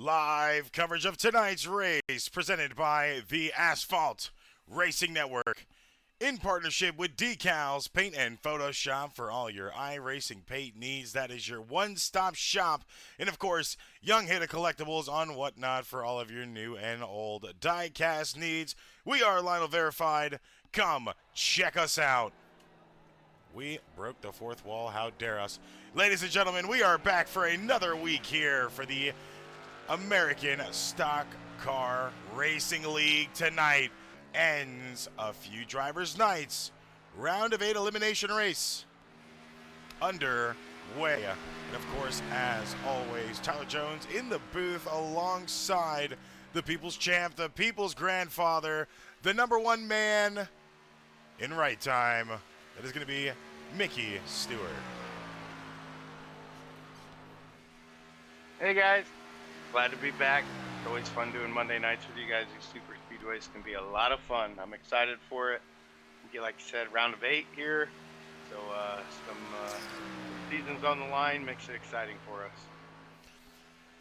Live coverage of tonight's race presented by the Asphalt Racing Network in partnership with Decals Paint and Photoshop for all your iRacing paint needs. That is your one-stop shop. And of course, Young Hitter Collectibles on Whatnot for all of your new and old die-cast needs. We are Lionel Verified. Come check us out. We broke the fourth wall. How dare us. Ladies and gentlemen, we are back for another week here for the American Stock Car Racing League. Tonight ends a few drivers' nights. Round of 8 elimination race underway. And of course, as always, Tyler Jones in the booth alongside the People's Champ, the People's Grandfather, the number one man in right time. That is going to be Mickey Stewart. Hey guys, glad to be back. It's always fun doing Monday nights with you guys. These super speedways can be a lot of fun. I'm excited for it. We get, like you said, round of 8 here, so some seasons on the line makes it exciting for us.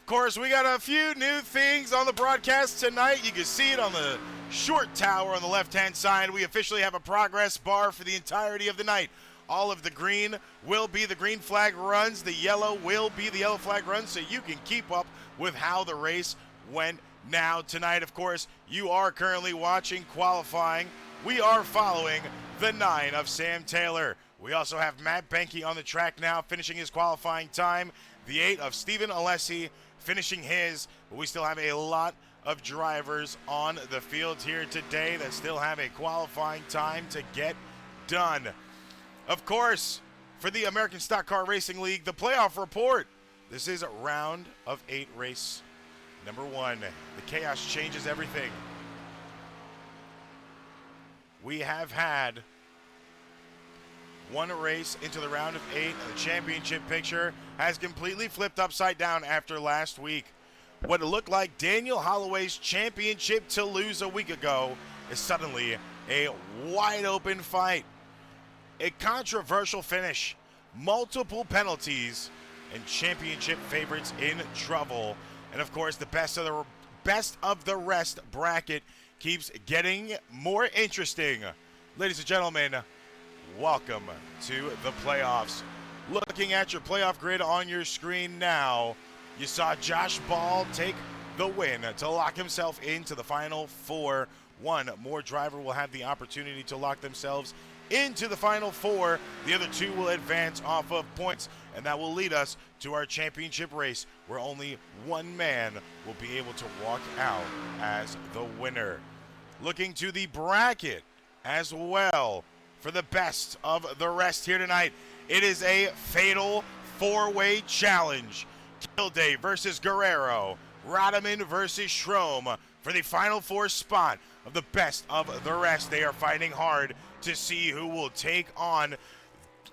Of course, we got a few new things on the broadcast tonight. You can see it on the short tower on the left-hand side. We officially have a progress bar for the entirety of the night. All of the green will be the green flag runs. The yellow will be the yellow flag runs, so you can keep up with how the race went. Now, tonight, of course, you are currently watching qualifying. We are following the 9 of Sam Taylor. We also have Matt Benke on the track now, finishing his qualifying time. The 8 of Stephen Alessi finishing his, but we still have a lot of drivers on the field here today that still have a qualifying time to get done. Of course, for the American Stock Car Racing League, the playoff report. This is a round of 8 race number 1. The chaos changes everything. We have had one race into the round of 8. The championship picture has completely flipped upside down after last week. What it looked like Daniel Holloway's championship to lose a week ago is suddenly a wide open fight. A controversial finish, multiple penalties, and championship favorites in trouble. And of course, the best of the rest bracket keeps getting more interesting. Ladies and gentlemen, welcome to the playoffs. Looking at your playoff grid on your screen now, you saw Josh Ball take the win to lock himself into the Final Four. One more driver will have the opportunity to lock themselves into the Final Four. The other 2 will advance off of points, and that will lead us to our championship race, where only one man will be able to walk out as the winner. Looking to the bracket as well for the best of the rest here tonight. It is a fatal 4-way challenge. Kilday versus Guerrero, Radaman versus Schromm for the Final Four spot of the best of the rest. They are fighting hard to see who will take on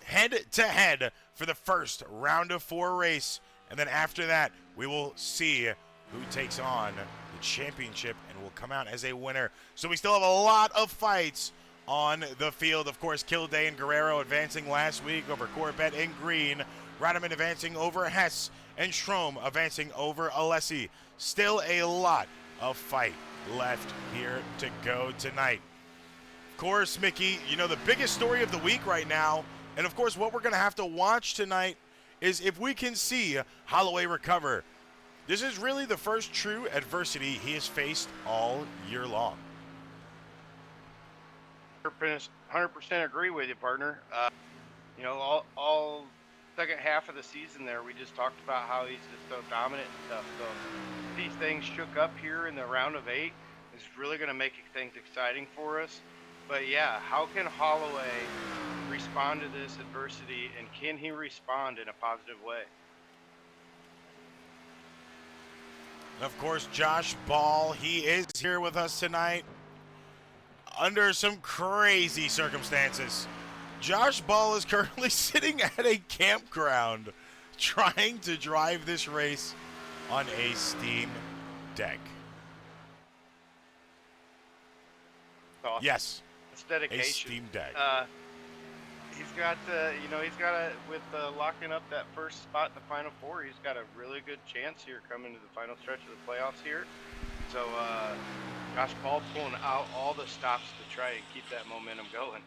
head-to-head for the first round of 4 race. And then after that, we will see who takes on the championship and will come out as a winner. So we still have a lot of fights on the field. Of course, Kilday and Guerrero advancing last week over Corbett and Green. Radaman advancing over Hess, and Schromm advancing over Alessi. Still a lot of fight left here to go tonight. Of course, Mickey, you know the biggest story of the week right now, and of course what we're going to have to watch tonight is if we can see Holloway recover. This is really the first true adversity he has faced all year long. 100% agree with you, partner. You know, all second half of the season there, we just talked about how he's just so dominant and stuff. So these things shook up here in the round of 8 is really going to make things exciting for us. But yeah, how can Holloway respond to this adversity, and can he respond in a positive way? And of course, Josh Ball, he is here with us tonight under some crazy circumstances. Josh Ball is currently sitting at a campground trying to drive this race on a Steam Deck. Awesome. Yes, it's dedication. a Steam Deck. He's got, he's got with locking up that first spot in the Final Four. He's got a really good chance here coming to the final stretch of the playoffs here. So, Josh Ball pulling out all the stops to try and keep that momentum going.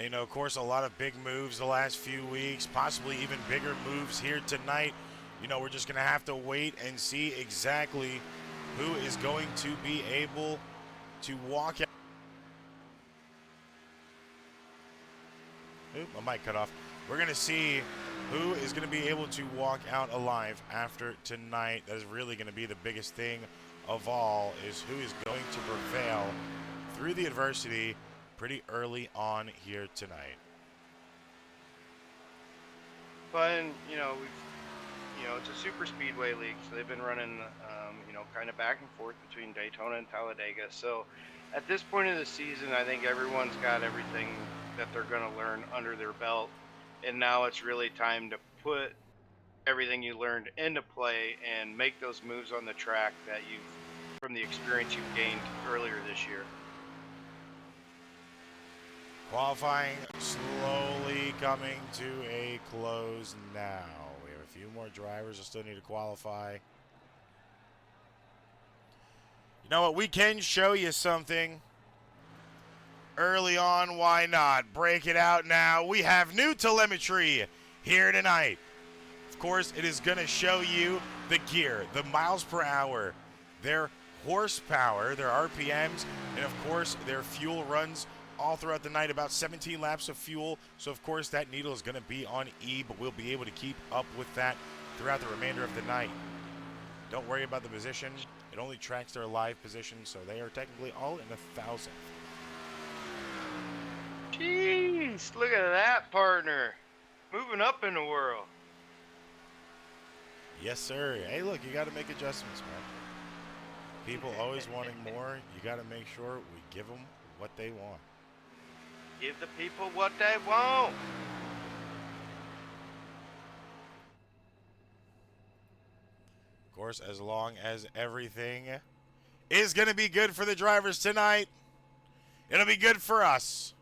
You know, of course, a lot of big moves the last few weeks, possibly even bigger moves here tonight. You know, we're just going to have to wait and see exactly who is going to be able to walk out. Oop, my mic cut off. We're going to see who is going to be able to walk out alive after tonight. That is really going to be the biggest thing of all, is who is going to prevail through the adversity pretty early on here tonight. But, it's a super speedway league, so they've been running, kind of back and forth between Daytona and Talladega. So at this point of the season, I think everyone's got everything that they're going to learn under their belt. And now it's really time to put everything you learned into play and make those moves on the track that from the experience you've gained earlier this year. Qualifying slowly coming to a close now. We have a few more drivers that still need to qualify. You know what? We can show you something early on. Why not? Break it out now. We have new telemetry here tonight. Of course, it is going to show you the gear, the miles per hour, their horsepower, their RPMs, and of course, their fuel runs all throughout the night, about 17 laps of fuel. So, of course, that needle is going to be on E, but we'll be able to keep up with that throughout the remainder of the night. Don't worry about the position. It only tracks their live position, so they are technically all in 1,000th. Jeez, look at that, partner. Moving up in the world. Yes, sir. Hey, look, you got to make adjustments, man. People always wanting more. You got to make sure we give them what they want. Give the people what they want. Of course, as long as everything is going to be good for the drivers tonight, it'll be good for us.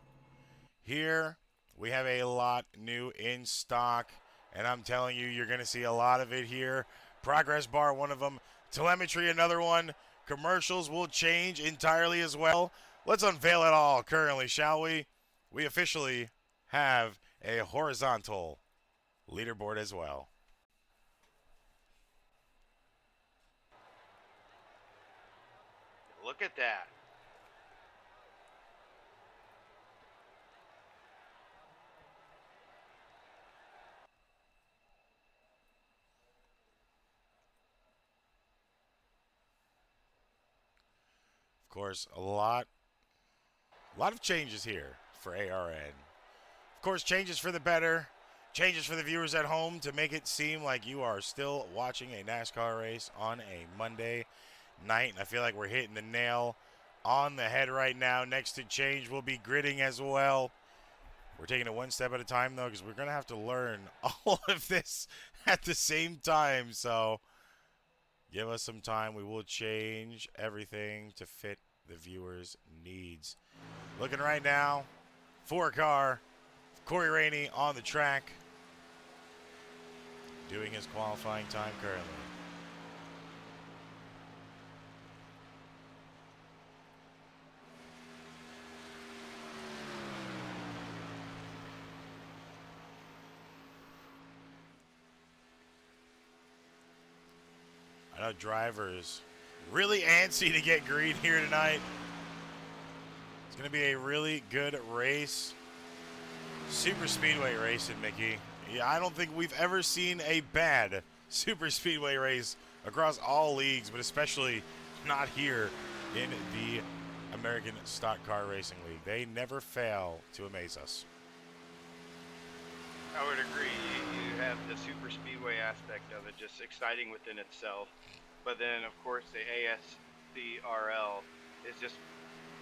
Here, we have a lot new in stock, and I'm telling you, you're going to see a lot of it here. Progress bar, one of them. Telemetry, another one. Commercials will change entirely as well. Let's unveil it all currently, shall we? We officially have a horizontal leaderboard as well. Look at that. Of course, a lot of changes here for ARN. Of course, changes for the better, changes for the viewers at home to make it seem like you are still watching a NASCAR race on a Monday night. And I feel like we're hitting the nail on the head right now. Next to change will be gridding as well. We're taking it one step at a time, though, because we're going to have to learn all of this at the same time. So give us some time. We will change everything to fit the viewers' needs. Looking right now, 4-car, Corey Rainey on the track, doing his qualifying time currently. I know drivers really antsy to get green here tonight. It's going to be a really good race. Super speedway racing, Mickey. Yeah, I don't think we've ever seen a bad super speedway race across all leagues, but especially not here in the American Stock Car Racing League. They never fail to amaze us. I would agree. You have the super speedway aspect of it, just exciting within itself. But then, of course, the ASCRL is just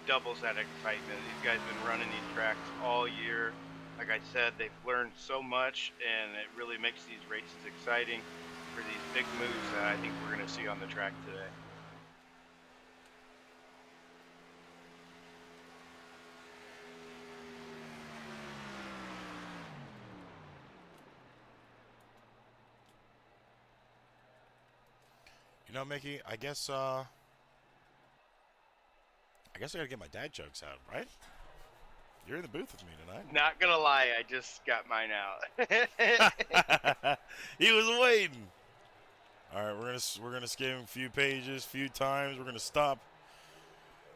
doubles that excitement. These guys have been running these tracks all year. Like I said, they've learned so much, and it really makes these races exciting for these big moves that I think we're going to see on the track today. You know, Mickey, I guess I gotta get my dad jokes out, right? You're in the booth with me tonight. Not gonna lie, I just got mine out. He was waiting. All right, we're gonna skim a few pages, a few times. We're gonna stop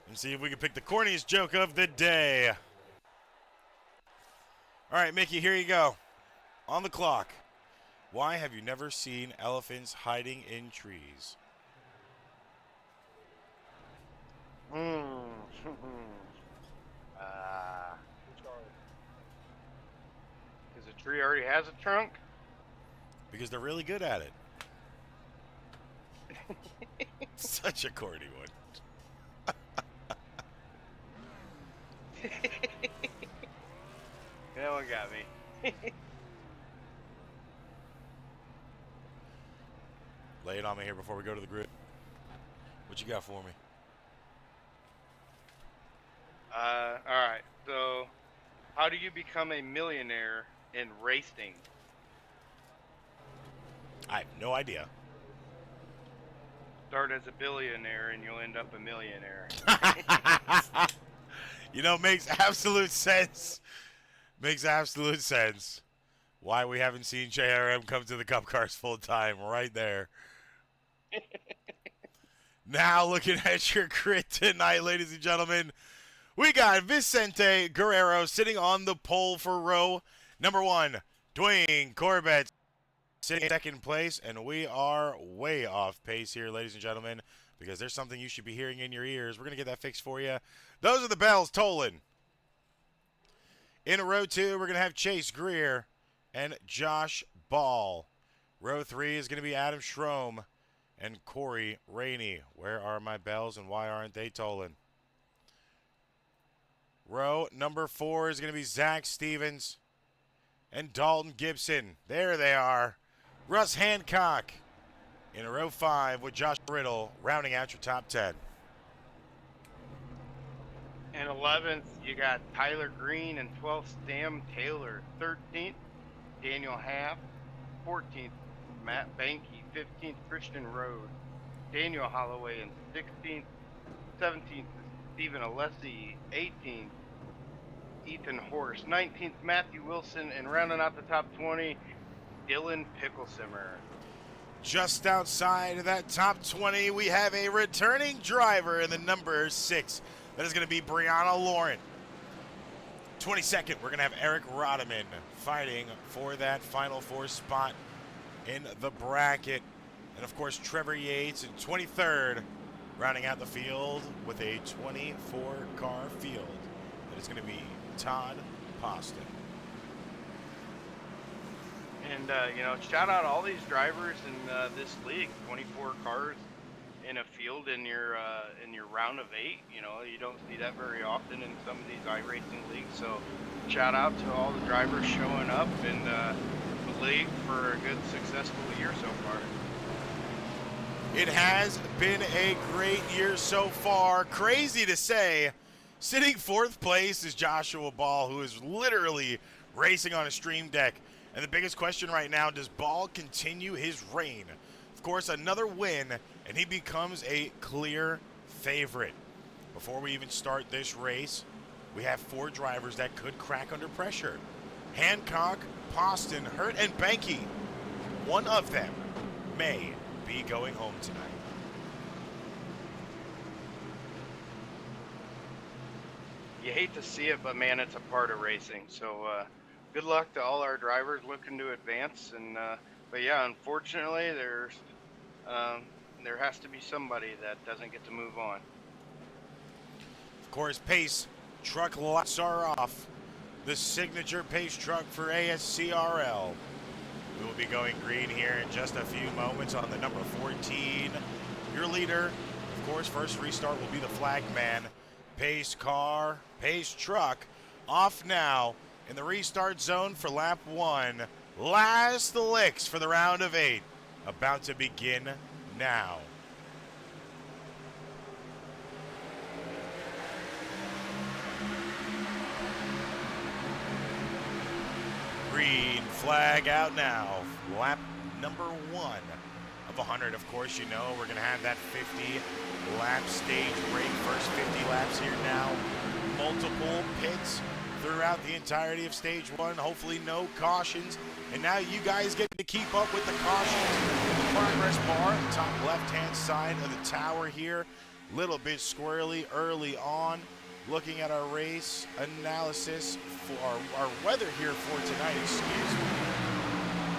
and see if we can pick the corniest joke of the day. All right, Mickey, here you go. On the clock. Why have you never seen elephants hiding in trees? Because a tree already has a trunk? Because they're really good at it. Such a corny one. That one got me. Lay it on me here before we go to the grid. What you got for me? All right. So, how do you become a millionaire in racing? I have no idea. Start as a billionaire and you'll end up a millionaire. You know, makes absolute sense. Makes absolute sense. Why we haven't seen JRM come to the Cup Cars full time right there. Now looking at your grid tonight, ladies and gentlemen, we got Vicente Guerrero sitting on the pole for row number 1. Dwayne Corbett sitting in second place, and we are way off pace here, ladies and gentlemen, because there's something you should be hearing in your ears. We're going to get that fixed for you. Those are the bells tolling. In row 2, we're going to have Chase Greer and Josh Ball. Row 3 is going to be Adam Schroem and Corey Rainey. Where are my bells and why aren't they tolling? Row number 4 is going to be Zach Stevens and Dalton Gibson. There they are. Russ Hancock in row 5 with Josh Riddle rounding out your top 10. And 11th, you got Tyler Green, and 12th, Sam Taylor. 13th, Daniel Half. 14th, Matt Banky. 15th, Christian Rhodes. Daniel Holloway in 16th. 17th, Stephen Alessi. 18th, Ethan Horse. 19th, Matthew Wilson. And rounding out the top 20, Dylan Picklesimmer. Just outside of that top 20, we have a returning driver in the number 6. That is going to be Brianna Lauren. 22nd, we're going to have Eric Rodeman fighting for that Final Four spot in the bracket. And, of course, Trevor Yates in 23rd, rounding out the field with a 24-car field. That is going to be Todd Poston. And, shout out all these drivers in this league. 24 cars in a field in your round of 8. You know, you don't see that very often in some of these iRacing leagues. So shout out to all the drivers showing up in the league for a good, successful year so far. It has been a great year so far. Crazy to say, sitting 4th place is Joshua Ball, who is literally racing on a stream deck. And the biggest question right now, does Ball continue his reign? Of course, another win, and he becomes a clear favorite. Before we even start this race, we have 4 drivers that could crack under pressure. Hancock, Poston, Hurt, and Banky. One of them may be going home tonight. You hate to see it, but man, it's a part of racing. So good luck to all our drivers looking to advance. And but yeah, unfortunately, there has to be somebody that doesn't get to move on. Of course, pace truck lights are off. The signature pace truck for ASCRL. We will be going green here in just a few moments on the number 14. Your leader, of course, first restart will be the flag man. Pace car, pace truck, off now in the restart zone for lap 1. Last licks for the round of 8. About to begin now. Green flag out now. Lap number 1 of above 100, of course, you know, we're going to have that 50-lap stage break. First 50 laps here now. Multiple pits throughout the entirety of stage 1. Hopefully no cautions. And now you guys get to keep up with the cautions. The progress bar on the top left-hand side of the tower here. Little bit squirrely early on. Looking at our race analysis for our weather here for tonight, excuse me.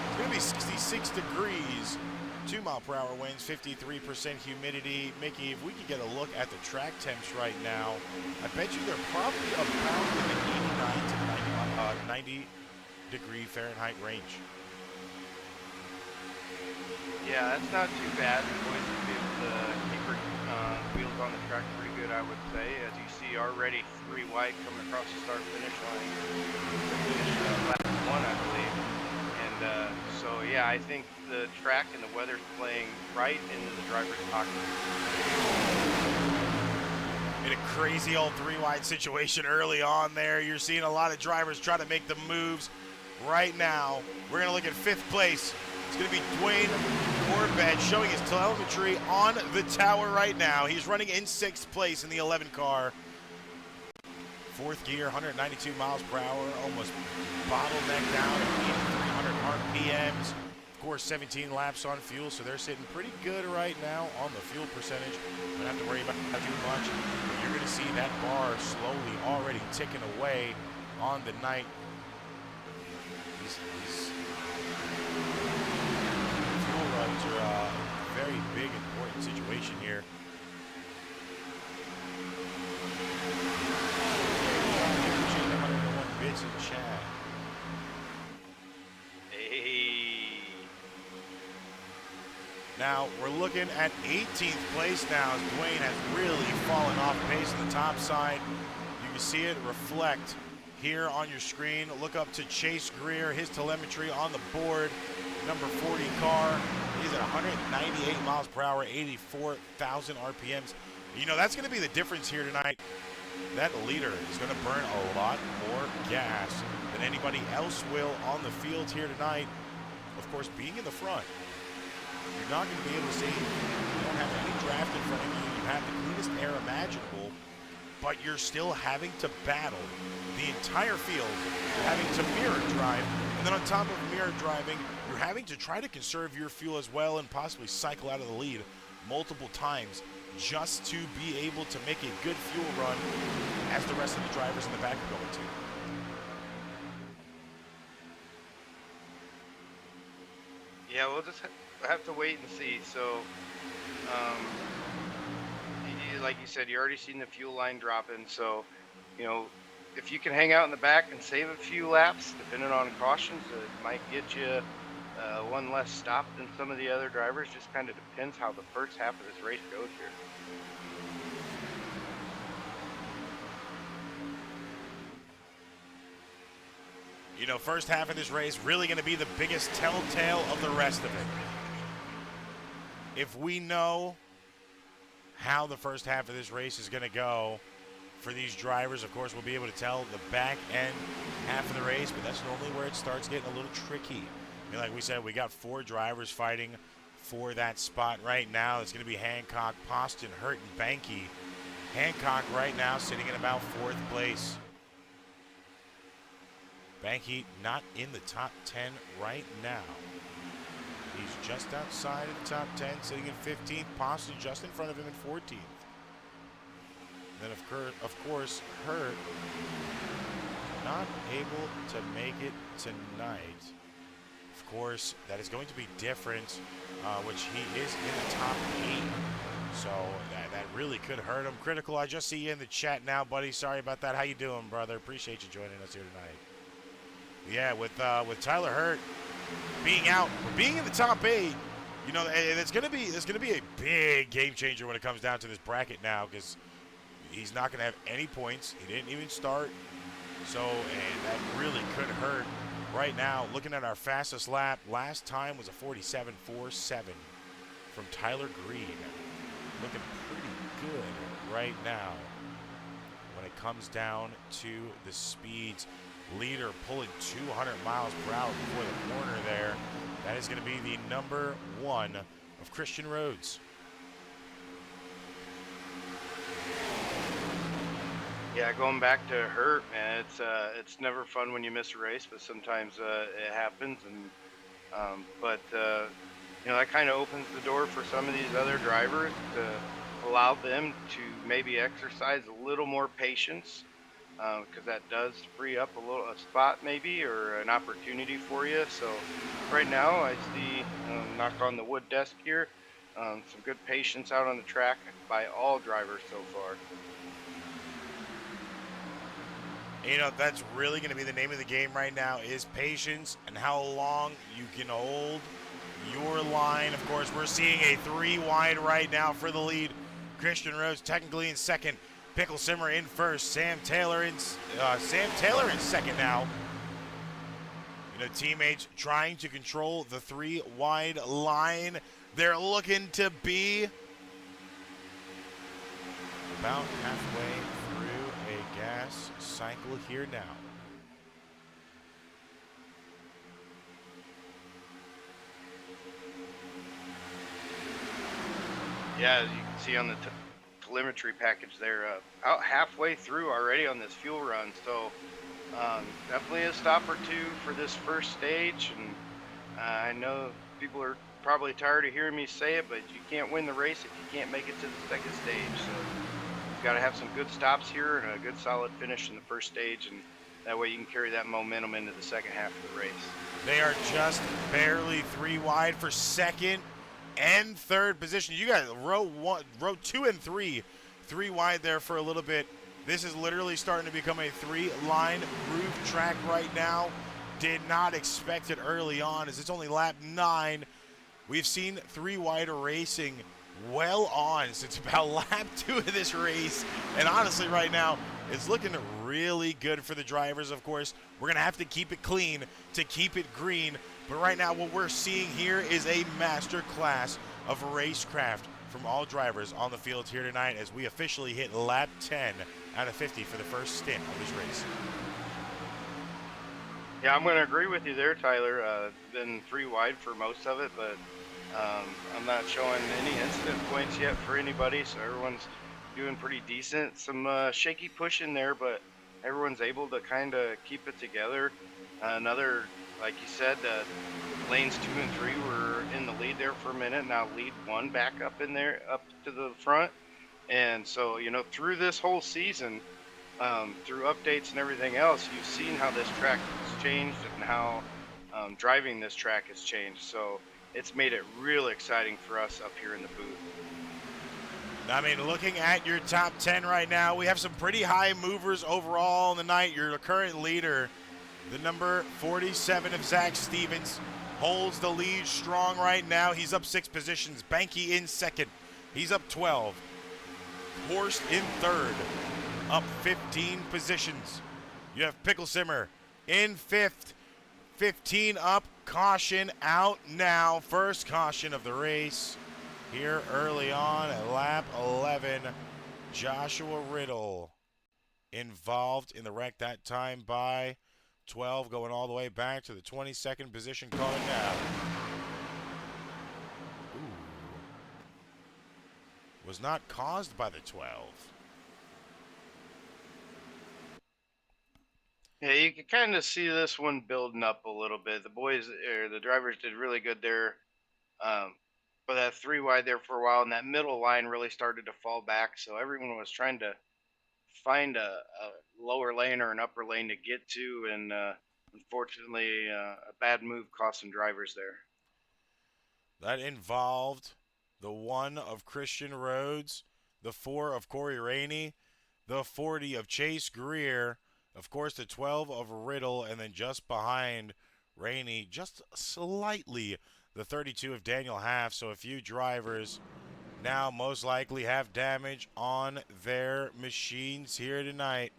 It's going to be 66 degrees, 2-mile-per-hour winds, 53% humidity. Mickey, if we could get a look at the track temps right now, I bet you they're probably about in the 89 to 90 degree Fahrenheit range. Yeah, that's not too bad. The boys will be able to keep her wheels on the track pretty good, I would say. As you see, already 3 wide coming across the start-finish line. Finish lap 1, I believe. And so, yeah, I think the track and the weather's playing right into the driver's pocket. In a crazy old 3-wide situation early on there, you're seeing a lot of drivers try to make the moves right now. We're going to look at 5th place. It's going to be Dwayne Corbett showing his telemetry on the tower right now. He's running in 6th place in the 11 car. 4th gear, 192 miles per hour, almost bottlenecked down at 8,300 RPMs. Of course, 17 laps on fuel, so they're sitting pretty good right now on the fuel percentage. Don't have to worry about too much. You're going to see that bar slowly already ticking away on the night. These fuel runs are a very big, important situation here. Bits in chat. Hey. Now we're looking at 18th place now as Dwayne has really fallen off pace on the top side. You can see it reflect here on your screen. Look up to Chase Greer, his telemetry on the board. Number 40 car. He's at 198 miles per hour, 84,000 RPMs. You know, that's going to be the difference here tonight. That leader is going to burn a lot more gas than anybody else will on the field here tonight. Of course, being in the front, you're not going to be able to see. You don't have any draft in front of you. You have the cleanest air imaginable, but you're still having to battle the entire field, having to mirror drive. And then on top of mirror driving, you're having to try to conserve your fuel as well and possibly cycle out of the lead multiple times just to be able to make a good fuel run as the rest of the drivers in the back are going to. Yeah, we'll just have to wait and see. So, like you said, you already seen the fuel line dropping. So, you know, if you can hang out in the back and save a few laps, depending on cautions, it might get you one less stop than some of the other drivers. Just kind of depends how the first half of this race goes here. You know, first half of this race really going to be the biggest telltale of the rest of it. If we know how the first half of this race is going to go for these drivers, of course, we'll be able to tell the back end half of the race, but that's normally where it starts getting a little tricky. I mean, like we said, we got 4 drivers fighting for that spot right now. It's going to be Hancock, Poston, Hurt, and Banky. Hancock right now sitting in about 4th place. Banky not in the top 10 right now. He's just outside of the top 10, sitting in 15th. Poston just in front of him in 14th. Then, of course, Hurt not able to make it tonight. Of course, that is going to be different, which he is in the top 8. So that really could hurt him. Critical, I just see you in the chat now, buddy. Sorry about that. How you doing, brother? Appreciate you joining us here tonight. Yeah, with Tyler Hurt being out, being in the top 8, you know, it's gonna be a big game changer when it comes down to this bracket now, because he's not gonna have any points. He didn't even start, so and that really could hurt. Right now, looking at our fastest lap, last time was a 47.47 from Tyler Green. Looking pretty good right now when it comes down to the speeds. Leader pulling 200 miles per hour before the corner there. That is going to be the number 1 of Christian Rhodes. Yeah, going back to hurt, man, it's never fun when you miss a race, but sometimes it happens, and that kind of opens the door for some of these other drivers to allow them to maybe exercise a little more patience, because that does free up a spot maybe or an opportunity for you. So right now, I see, knock on the wood desk here, some good patience out on the track by all drivers so far. That's really going to be the name of the game right now is patience and how long you can hold your line. Of course, we're seeing a 3 wide right now for the lead. Christian Rhodes technically in second. Pickle Simmer in first. Sam Taylor in second now. Teammates trying to control the 3 wide line. They're looking to be about halfway through a gas cycle here now. Yeah, as you can see on the telemetry package there, out halfway through already on this fuel run. So definitely a stop or two for this first stage. And I know people are probably tired of hearing me say it, but you can't win the race if you can't make it to the second stage. So you've got to have some good stops here and a good solid finish in the first stage. And that way you can carry that momentum into the second half of the race. They are just barely 3 wide for second and third position. You got row 2 and 3 wide there for a little bit. This is literally starting to become a 3-line groove track right now. Did not expect it early on, as it's only lap 9. We've seen 3 wide racing well on since about lap 2 of this race, and honestly right now it's looking really good for the drivers. Of course, we're gonna have to keep it clean to keep it green, but right now what we're seeing here is a master class of racecraft from all drivers on the field here tonight as we officially hit lap 10 out of 50 for the first stint of this race. Yeah, I'm going to agree with you there, Tyler. Been 3 wide for most of it, but I'm not showing any incident points yet for anybody, so everyone's doing pretty decent. Some shaky push in there, but everyone's able to kind of keep it together. Another, like you said, lanes 2 and 3 were in the lead there for a minute. Now lead 1 back up in there, up to the front. And so, through this whole season, through updates and everything else, you've seen how this track has changed and how driving this track has changed. So it's made it real exciting for us up here in the booth. I mean, looking at your top 10 right now, we have some pretty high movers overall in the night. Your current leader, the number 47 of Zach Stevens, holds the lead strong right now. He's up 6 positions. Banky in second. He's up 12. Horst in third, up 15 positions. You have Pickle Simmer in 5th, 15 up. Caution out now. First caution of the race here early on at lap 11. Joshua Riddle involved in the wreck that time by 12, going all the way back to the 22nd position. Call it now. Ooh. Was not caused by the 12. Yeah, you can kind of see this one building up a little bit. The drivers did really good there. But that 3 wide there for a while, and that middle line really started to fall back. So everyone was trying to find a lower lane or an upper lane to get to, and unfortunately, a bad move cost some drivers there. That involved the 1 of Christian Rhodes, the 4 of Corey Rainey, the 40 of Chase Greer, of course the 12 of Riddle, and then just behind Rainey, just slightly, the 32 of Daniel Half. So a few drivers now most likely have damage on their machines here tonight,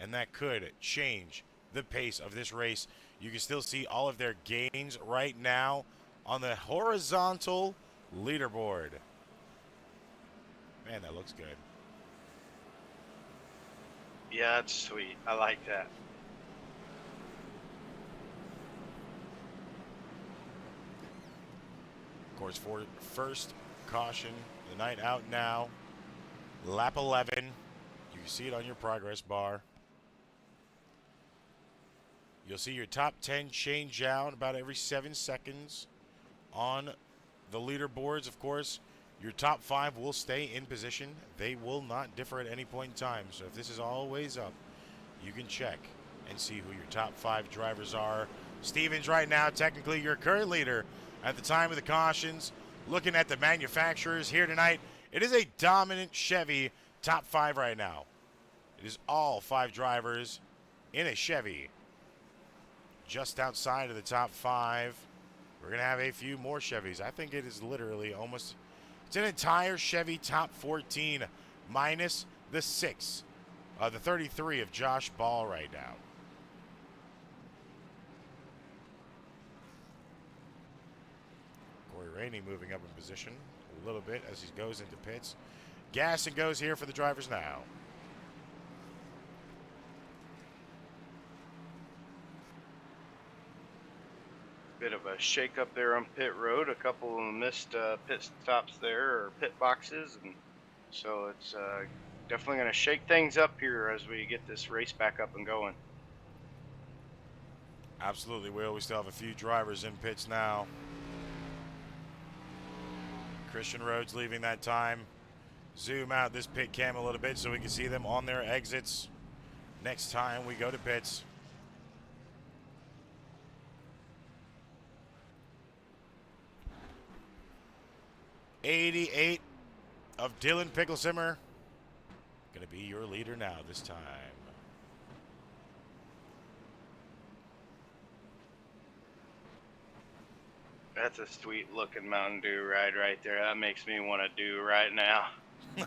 and that could change the pace of this race. You can still see all of their gains right now on the horizontal leaderboard. Man, that looks good. Yeah, that's sweet. I like that. Of course, for first caution, the night out now. Lap 11. You can see it on your progress bar. You'll see your top 10 change out about every 7 seconds on the leaderboards. Of course, your top 5 will stay in position. They will not differ at any point in time. So if this is always up, you can check and see who your top 5 drivers are. Stevens right now, technically your current leader at the time of the cautions. Looking at the manufacturers here tonight, it is a dominant Chevy top 5 right now. It is all 5 drivers in a Chevy. Just outside of the top 5, we're going to have a few more Chevys. I think it is literally almost, it's an entire Chevy top 14 minus the 6, the 33 of Josh Ball right now. Corey Rainey moving up in position a little bit as he goes into pits. Gas and goes here for the drivers now. Bit of a shake up there on pit road. A couple of missed pit stops there, or pit boxes, and so it's definitely going to shake things up here as we get this race back up and going. Absolutely will. We still have a few drivers in pits now. Christian Rhodes leaving that time. Zoom out this pit cam a little bit so we can see them on their exits next time we go to pits. '88 of Dylan Picklesimmer. Going to be your leader now this time. That's a sweet looking Mountain Dew ride right there. That makes me want to do right now. You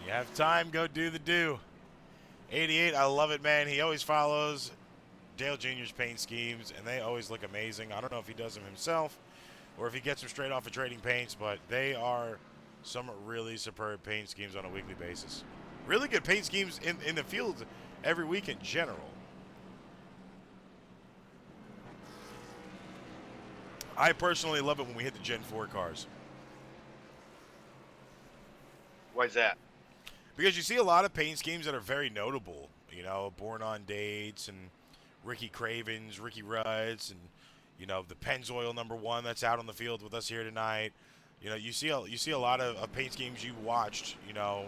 have time, go do the do. 88, I love it, man. He always follows Dale Jr.'s paint schemes, and they always look amazing. I don't know if he does them himself or if he gets them straight off of Trading Paints, but they are some really superb paint schemes on a weekly basis. Really good paint schemes in the field every week in general. I personally love it when we hit the Gen 4 cars. Why's that? Because you see a lot of paint schemes that are very notable. You know, Born on Dates and Ricky Cravens, Ricky Rudds, and you know the Pennzoil #1 that's out on the field with us here tonight. You know, you see a lot of paint schemes you watched. You know,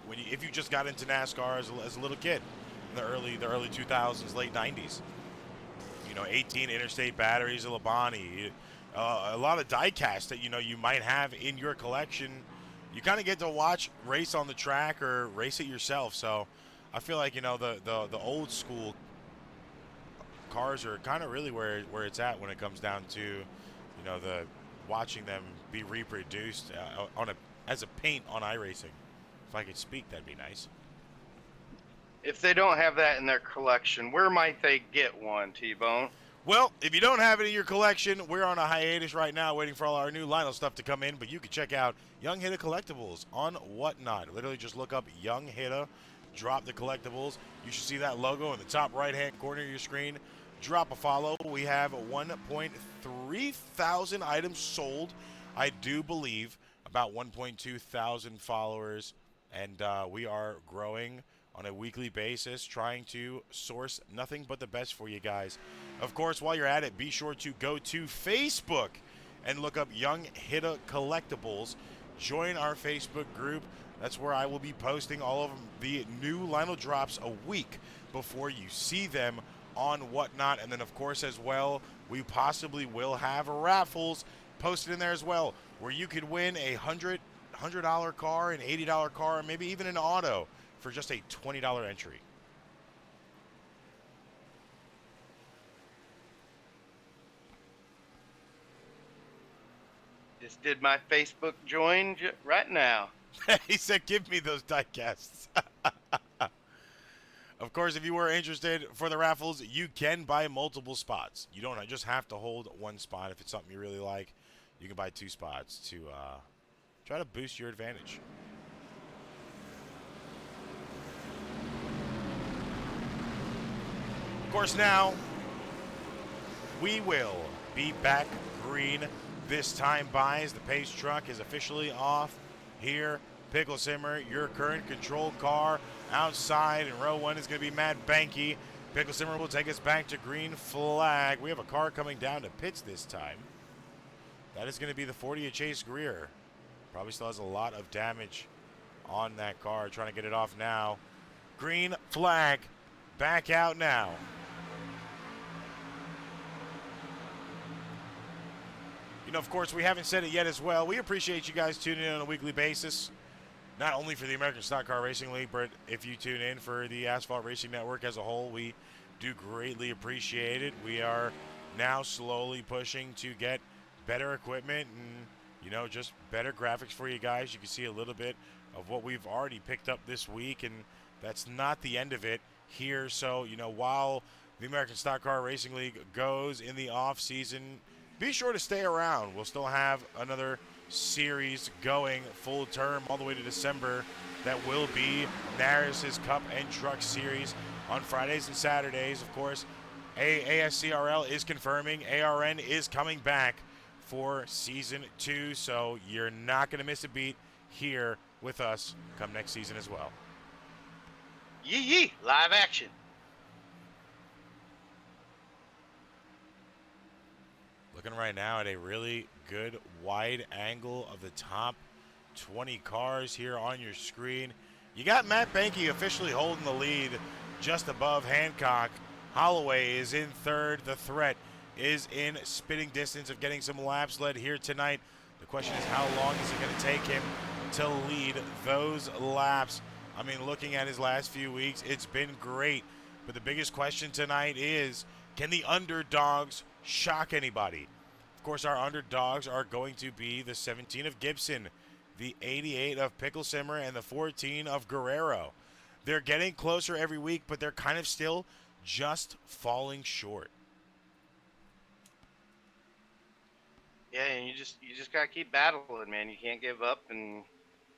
if you just got into NASCAR as a little kid in the early 2000s, late 90s. You know, 18 Interstate Batteries of Labonte, a lot of die-cast that you might have in your collection. You kind of get to watch race on the track or race it yourself. So I feel like the old school cars are kind of really where it's at when it comes down to the watching them be reproduced as a paint on iRacing. If I could speak, that'd be nice. If they don't have that in their collection, where might they get one, T-Bone? Well, if you don't have it in your collection, we're on a hiatus right now waiting for all our new Lionel stuff to come in, but you can check out Young Hitta Collectibles on Whatnot. Literally just look up Young Hitta, drop the collectibles. You should see that logo in the top right-hand corner of your screen. Drop a follow. We have 1.3 thousand items sold. I do believe about 1.2 thousand followers, and we are growing on a weekly basis, trying to source nothing but the best for you guys. Of course, while you're at it, be sure to go to Facebook and look up Young Hitta Collectibles. Join our Facebook group. That's where I will be posting all of the new Lionel drops a week before you see them on Whatnot. And then, of course, as well, we possibly will have raffles posted in there as well, where you could win a $100 car, an $80 car, maybe even an auto for just a $20 entry. Just did my Facebook join right now. He said, give me those diecasts. Of course, if you were interested for the raffles, you can buy multiple spots. You don't just have to hold one spot. If it's something you really like, you can buy 2 spots to try to boost your advantage. Of course, now we will be back green this time by, as the pace truck is officially off here. Pickle Simmer, your current control car outside in row 1 is going to be Matt Banky. Pickle Simmer will take us back to green flag. We have a car coming down to pits this time. That is going to be the 40 of Chase Greer. Probably still has a lot of damage on that car. Trying to get it off now. Green flag. Back out now. You know, of course, we haven't said it yet as well. We appreciate you guys tuning in on a weekly basis. Not only for the American Stock Car Racing League, but if you tune in for the Asphalt Racing Network as a whole, we do greatly appreciate it. We are now slowly pushing to get better equipment and, you know, just better graphics for you guys. You can see a little bit of what we've already picked up this week, and that's not the end of it here. So, you know, while the American Stock Car Racing League goes in the off season, be sure to stay around. We'll still have another series going full term all the way to December. That will be Naris's Cup and Truck Series on Fridays and Saturdays. Of course, ASCRL is confirming. ARN is coming back for Season 2, so you're not going to miss a beat here with us come next season as well. Yee, live action. Looking right now at a really good wide angle of the top 20 cars here on your screen. You got Matt Banky officially holding the lead just above Hancock. Holloway is in third. The threat is in spitting distance of getting some laps led here tonight. The question is, how long is it going to take him to lead those laps? I mean, looking at his last few weeks, it's been great. But the biggest question tonight is, can the underdogs shock anybody? Of course, our underdogs are going to be the 17 of Gibson, the 88 of Pickle Simmer, and the 14 of Guerrero. They're getting closer every week, but they're kind of still just falling short. Yeah, and you just gotta keep battling, man. You can't give up, and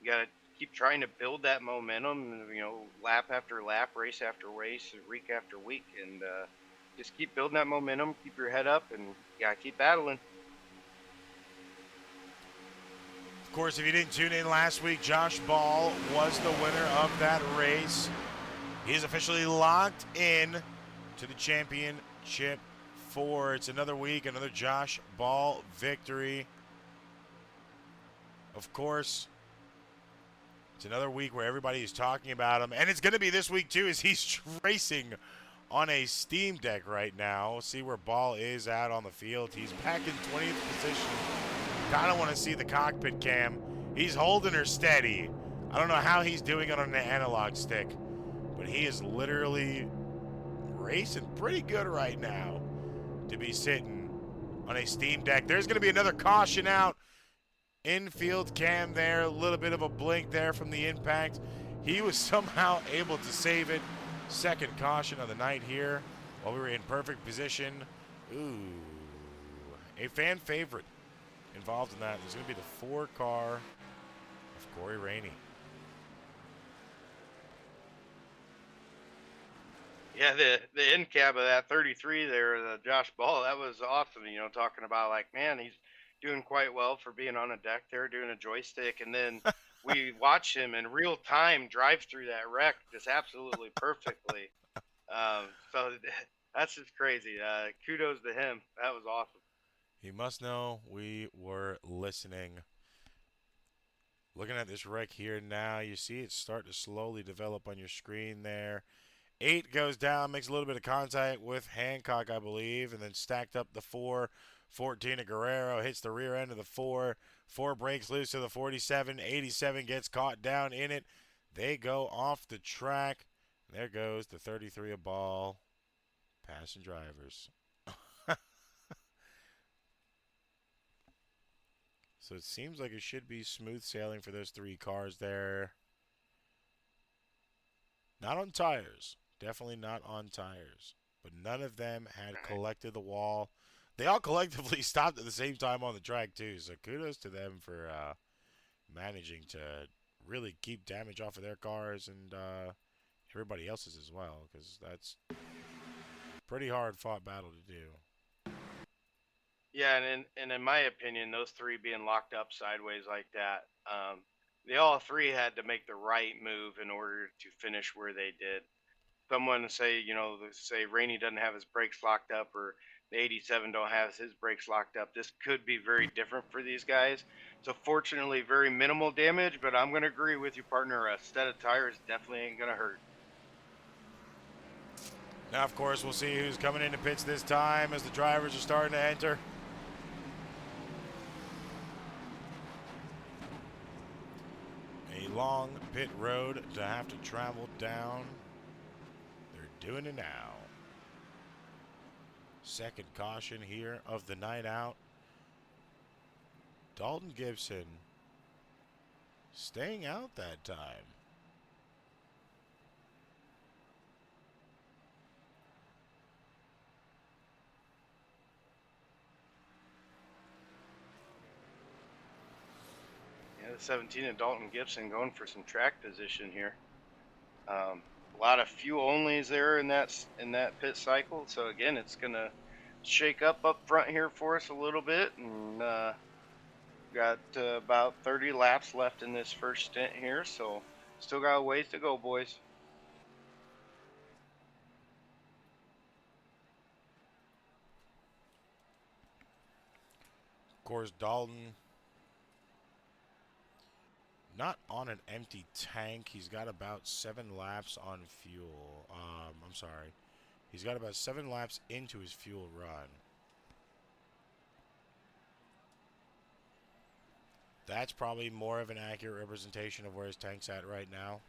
you gotta keep trying to build that momentum. You know, lap after lap, race after race, week after week, and just keep building that momentum. Keep your head up, and you gotta keep battling. Of course, if you didn't tune in last week, Josh Ball was the winner of that race. He's officially locked in to the championship 4. It's another week, another Josh Ball victory. Of course, it's another week where everybody is talking about him. And it's going to be this week, too, as he's racing on a Steam Deck right now. We'll see where Ball is at on the field. He's back in 20th position. Kind of want to see the cockpit cam. He's holding her steady. I don't know how he's doing it on an analog stick, but he is literally racing pretty good right now to be sitting on a Steam Deck. There's going to be another caution out. Infield cam there, a little bit of a blink there from the impact. He was somehow able to save it. Second caution of the night here while we were in perfect position. Ooh, a fan favorite involved in that. There's going to be the 4 car of Corey Rainey. Yeah, the end cab of that 33 there, the Josh Ball, that was awesome. You know, talking about like, man, he's doing quite well for being on a deck there, doing a joystick, and then we watched him in real time drive through that wreck just absolutely perfectly. So that's just crazy. Kudos to him. That was awesome. He must know we were listening. Looking at this wreck here now, you see it start to slowly develop on your screen there. 8 goes down, makes a little bit of contact with Hancock, I believe, and then stacked up the 4. 14 of Guerrero hits the rear end of the 4. 4 breaks loose to the 47. 87 gets caught down in it. They go off the track. There goes the 33 of Ball. Passing drivers. So it seems like it should be smooth sailing for those 3 cars there. Not on tires. Definitely not on tires. But none of them had collected the wall. They all collectively stopped at the same time on the track, too. So kudos to them for managing to really keep damage off of their cars and everybody else's as well, because that's pretty hard fought battle to do. Yeah, and in my opinion, those three being locked up sideways like that, they all three had to make the right move in order to finish where they did. Someone say, say Rainey doesn't have his brakes locked up, or the 87 don't have his brakes locked up. This could be very different for these guys. So fortunately, very minimal damage, but I'm going to agree with you, partner. A set of tires definitely ain't going to hurt. Now, of course, we'll see who's coming into pits this time as the drivers are starting to enter. A long pit road to have to travel down. They're doing it now. Second caution here of the night out. Dalton Gibson staying out that time. Yeah, the 17 and Dalton Gibson going for some track position here. A lot of fuel onlys there in that pit cycle. So again, it's gonna shake up front here for us a little bit, and got about 30 laps left in this first stint here. So still got a ways to go, boys. Of course, Dalton not on an empty tank. He's got about 7 laps on fuel. I'm sorry. He's got about 7 laps into his fuel run. That's probably more of an accurate representation of where his tank's at right now.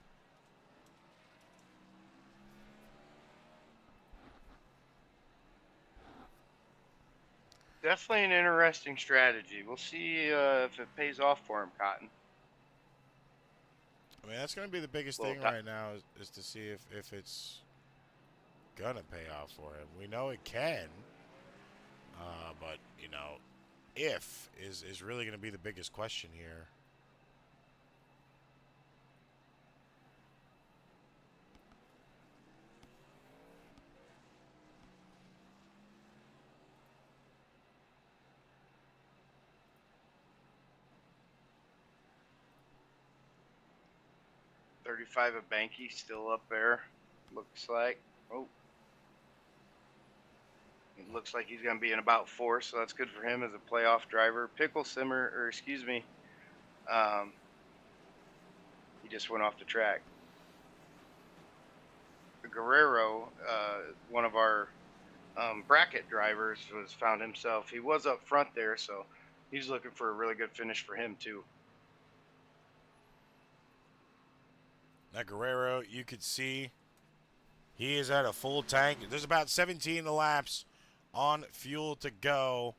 Definitely an interesting strategy. We'll see if it pays off for him, Cotton. I mean, that's going to be the biggest thing right now is to see if it's going to pay off for him. We know it can, but, if is really going to be the biggest question here. $35 of Banky still up there. Looks like. Oh. It looks like he's going to be in about 4, so that's good for him as a playoff driver. He just went off the track. Guerrero, one of our bracket drivers, he was up front there, so he's looking for a really good finish for him too. Now Guerrero, you could see he is at a full tank. There's about 17 laps on fuel to go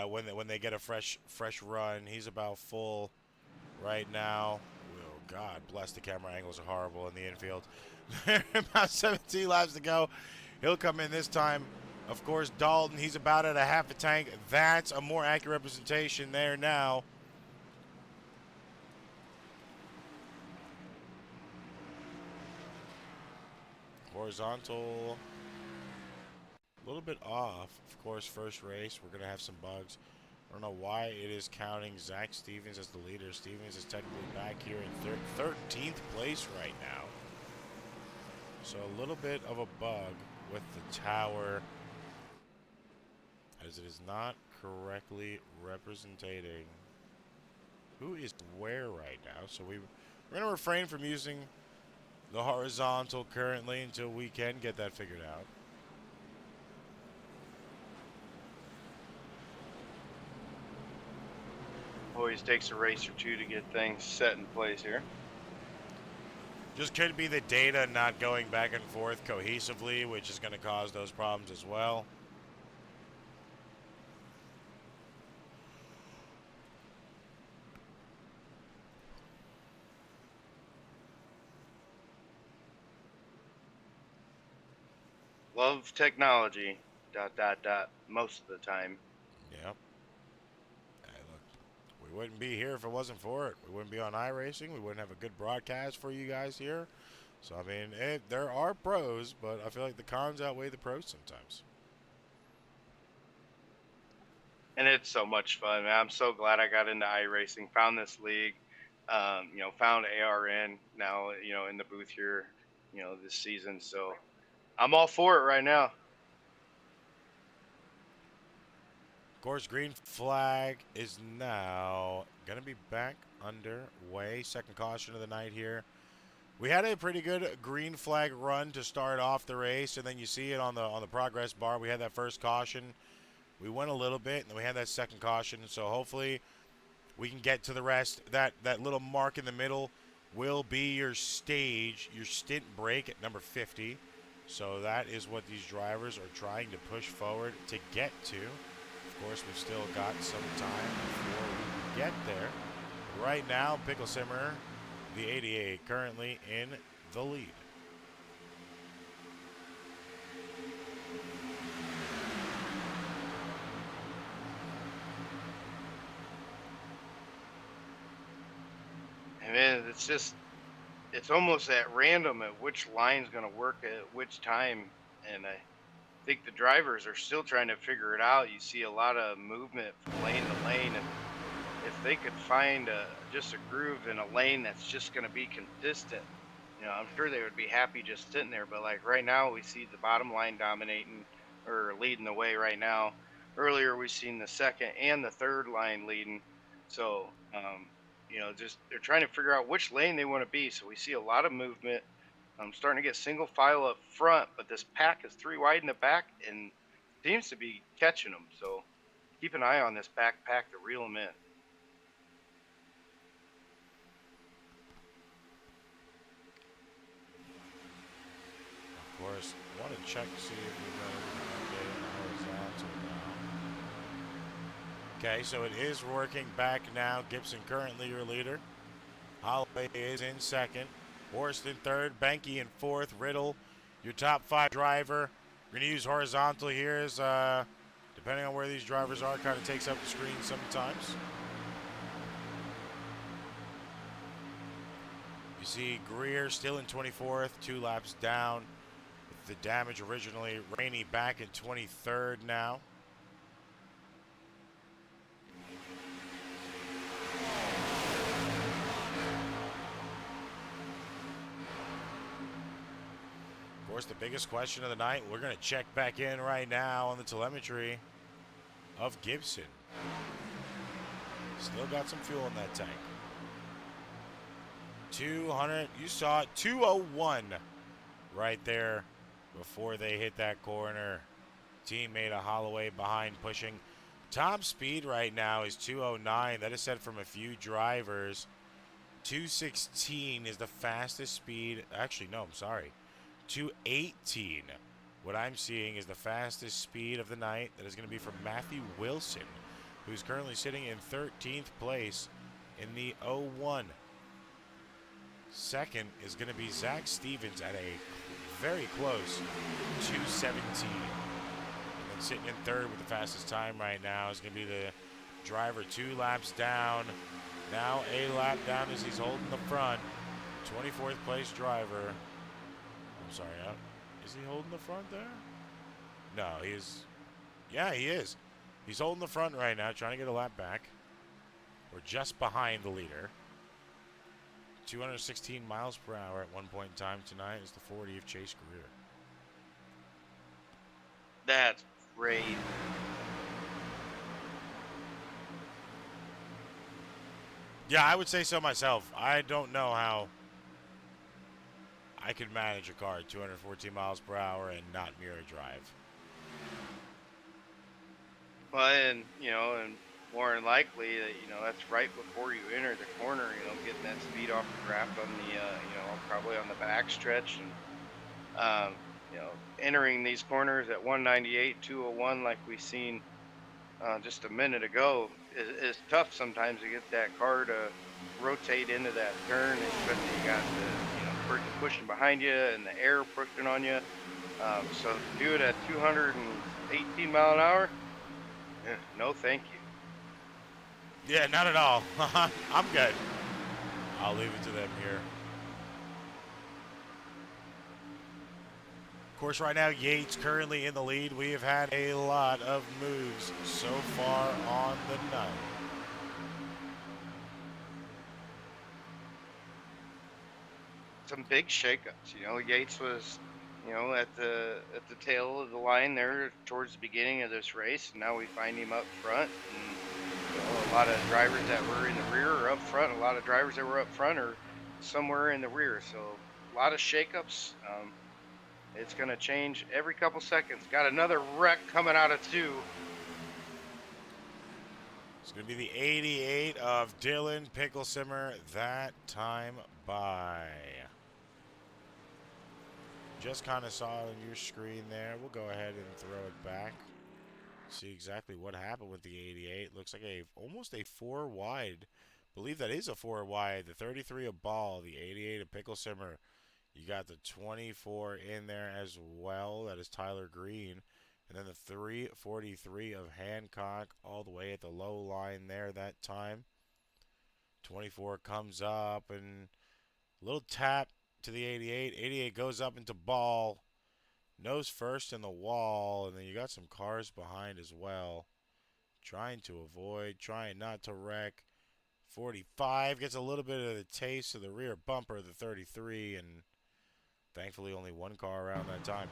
when they get a fresh run. He's about full right now. Oh, God bless, the camera angles are horrible in the infield. About 17 laps to go. He'll come in this time. Of course, Dalton, he's about at a half a tank. That's a more accurate representation there now. Horizontal, a little bit off. Of course, first race, we're going to have some bugs. I don't know why it is counting Zach Stevens as the leader. Stevens is technically back here in 13th place right now. So a little bit of a bug with the tower, as it is not correctly representing who is where right now. So we're going to refrain from using the horizontal currently until we can get that figured out. Always takes a race or two to get things set in place here. Just could be the data not going back and forth cohesively, which is going to cause those problems as well. Love technology, ... most of the time. Yep. Hey, look, we wouldn't be here if it wasn't for it. We wouldn't be on iRacing. We wouldn't have a good broadcast for you guys here. So, I mean, there are pros, but I feel like the cons outweigh the pros sometimes. And it's so much fun, man. I'm so glad I got into iRacing, found this league, found ARN now, in the booth here, this season. So I'm all for it right now. Of course, green flag is now going to be back underway. Second caution of the night here. We had a pretty good green flag run to start off the race, and then you see it on the progress bar. We had that first caution. We went a little bit, and then we had that second caution. So hopefully we can get to the rest. That little mark in the middle will be your stage, your stint break at number 50. So that is what these drivers are trying to push forward to get to. Of course, we've still got some time before we get there. Right now, Pickle Simmer, the 88, currently in the lead. And man, it's almost at random at which line's going to work at which time. And I think the drivers are still trying to figure it out. You see a lot of movement from lane to lane, and if they could find just a groove in a lane that's just going to be consistent, I'm sure they would be happy just sitting there. But like right now, we see the bottom line dominating or leading the way right now. Earlier, we seen the second and the third line leading. So, just they're trying to figure out which lane they want to be. So we see a lot of movement. I'm starting to get single file up front, but this pack is three wide in the back and seems to be catching them. So keep an eye on this backpack to reel them in. Of course, I want to check to see if we've got everything updated on the horizontal now. Okay, so it is working back now. Gibson currently your leader. Holloway is in second. Horst in third. Benke in fourth. Riddle, your top 5 driver. We're going to use horizontal here as, depending on where these drivers are, kind of takes up the screen sometimes. You see Greer still in 24th, 2 laps down. With the damage originally, Rainey back in 23rd now. Of course, the biggest question of the night, we're going to check back in right now on the telemetry of Gibson. Still got some fuel in that tank. 200, you saw it, 201 right there before they hit that corner. Teammate of Holloway behind pushing. Top speed right now is 209. That is set from a few drivers. 216 is the fastest speed. Actually, no, I'm sorry. 218. What I'm seeing is the fastest speed of the night. That is going to be from Matthew Wilson, who's currently sitting in 13th place in the 01. Second is going to be Zach Stevens at a very close 217. And then sitting in third with the fastest time right now is going to be the driver 2 laps down. Now a lap down as he's holding the front. 24th place driver. I'm sorry, is he holding the front there? No, he is. Yeah, he is. He's holding the front right now, trying to get a lap back. We're just behind the leader. 216 miles per hour at one point in time tonight is the 40 of Chase Greer. That's great. Yeah, I would say so myself. I don't know how I could manage a car at 214 miles per hour and not mirror drive. Well, and more than likely that that's right before you enter the corner. Getting that speed off the draft on the probably on the back stretch, and entering these corners at 198, 201 like we seen just a minute ago is tough sometimes to get that car to rotate into that turn, especially you got the person pushing behind you and the air pushing on you. So to do it at 218 mile an hour, no thank you. Yeah, not at all. I'm good. I'll leave it to them here. Of course, right now, Yates currently in the lead. We have had a lot of moves so far on the night. Some big shakeups. You know, Yates was, you know, at the tail of the line there towards the beginning of this race, and now we find him up front. And you know, a lot of drivers that were in the rear are up front. A lot of drivers that were up front are somewhere in the rear. So a lot of shakeups. It's going to change every couple seconds. Got another wreck coming out of 2. It's going to be the 88 of Dylan Picklesimmer that time by. Just kind of saw it on your screen there. We'll go ahead and throw it back. See exactly what happened with the 88. Looks like almost a 4 wide. Believe that is a 4 wide. The 33 of Ball, the 88 of Picklesimmer. You got the 24 in there as well. That is Tyler Green. And then the 343 of Hancock all the way at the low line there that time. 24 comes up and a little tap to the 88. 88 goes up into Ball. Nose first in the wall. And then you got some cars behind as well. Trying to avoid, trying not to wreck. 45 gets a little bit of the taste of the rear bumper of the 33, and thankfully only one car around that time.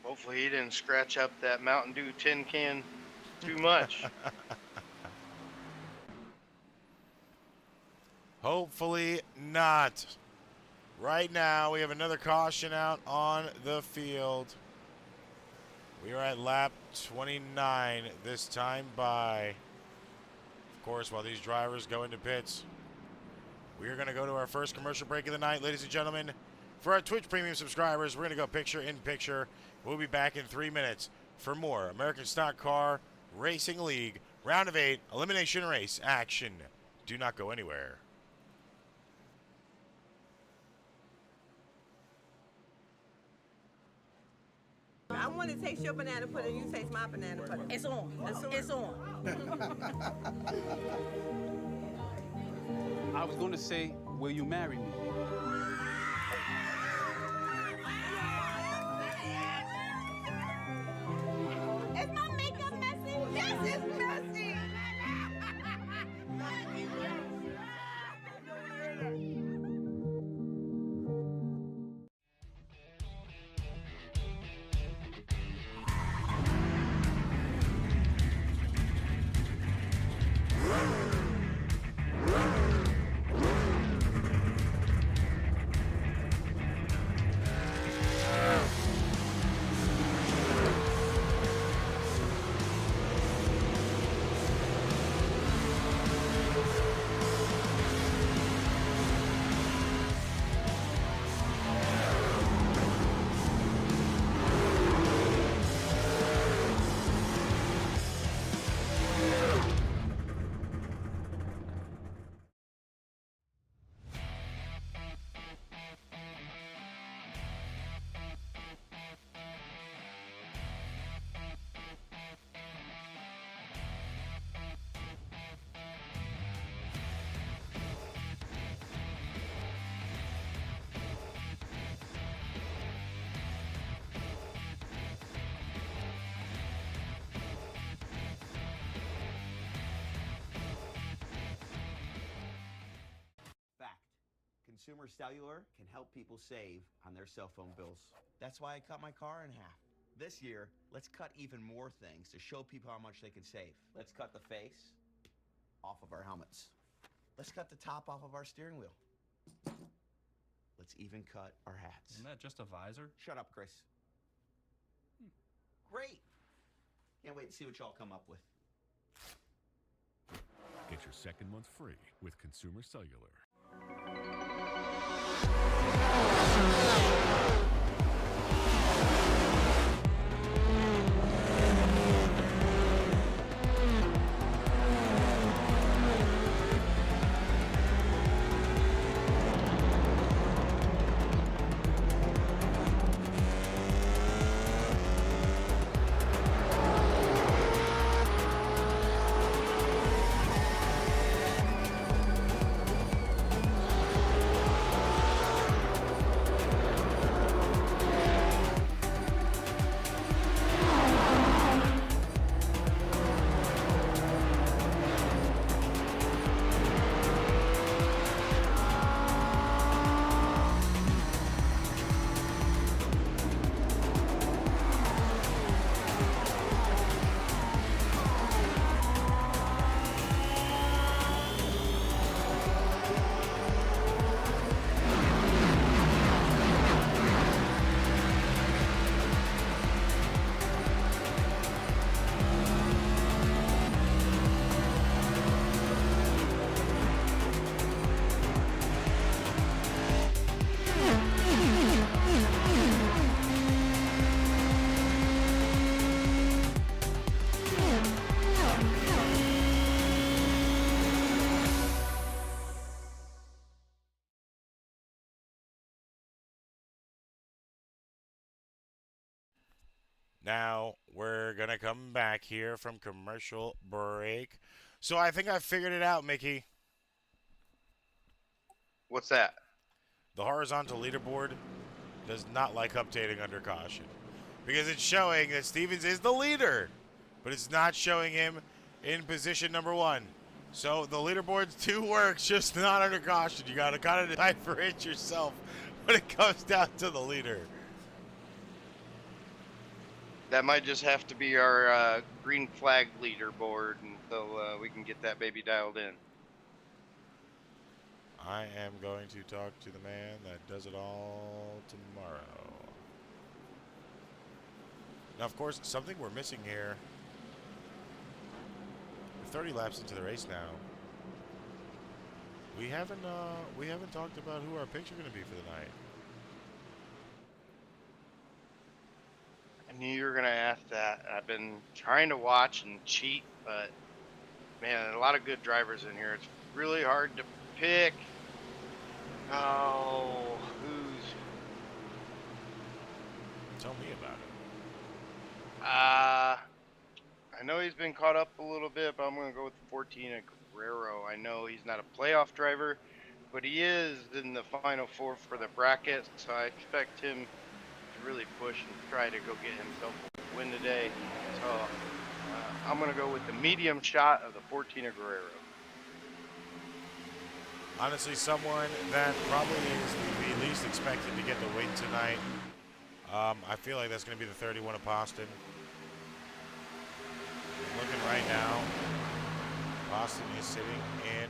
Hopefully he didn't scratch up that Mountain Dew tin can too much. Hopefully not. Right now we have another caution out on the field. We are at lap 29 this time by. Of course, while these drivers go into pits, we are going to go to our first commercial break of the night, ladies and gentlemen. For our Twitch Premium subscribers, we're going to go picture in picture. We'll be back in 3 minutes for more American Stock Car Racing League Round of 8 Elimination Race action. Do not go anywhere. I want to taste your banana pudding. You taste my banana pudding. It's on. It's on. I was going to say, will you marry me? Is my makeup messy? Yes, it's messy. Consumer Cellular can help people save on their cell phone bills. That's why I cut my car in half. This year, let's cut even more things to show people how much they can save. Let's cut the face off of our helmets. Let's cut the top off of our steering wheel. Let's even cut our hats. Isn't that just a visor? Shut up, Chris. Great. Can't wait to see what y'all come up with. Get your second month free with Consumer Cellular. Now, we're going to come back here from commercial break. So I think I figured it out, Mickey. What's that? The horizontal leaderboard does not like updating under caution because it's showing that Stevens is the leader, but it's not showing him in position number 1. So the leaderboards do work, just not under caution. You got to kind of decipher it yourself when it comes down to the leader. That might just have to be our green flag leaderboard until we can get that baby dialed in. I am going to talk to the man that does it all tomorrow. Now, of course, something we're missing here. We're 30 laps into the race now. We haven't talked about who our picks are going to be for the night. I knew you were gonna ask that. I've been trying to watch and cheat, but man, a lot of good drivers in here. It's really hard to pick. Oh, who's? Tell me about it. I know he's been caught up a little bit, but I'm gonna go with 14 at Guerrero. I know he's not a playoff driver, but he is in the final 4 for the bracket, so I expect him to really push and try to go get himself a win today. So I'm going to go with the medium shot of the 14 of Guerrero. Honestly, someone that probably is the least expected to get the win tonight. I feel like that's going to be the 31 of Boston. Looking right now, Boston is sitting in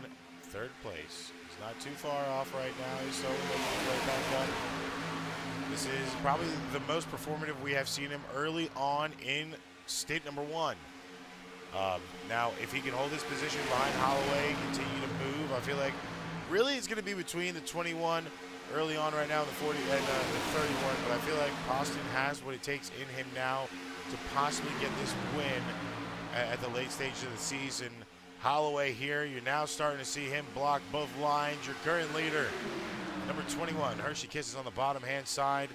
3rd place. He's not too far off right now. He's slowly making his way back up. This is probably the most performative we have seen him early on in state number 1. Now, if he can hold his position behind Holloway, continue to move, I feel like really it's going to be between the 21 early on right now and the 40 and the 31. But I feel like Boston has what it takes in him now to possibly get this win at the late stage of the season. Holloway here, you're now starting to see him block both lines. Your current leader, number 21, Hershey Kisses on the bottom hand side.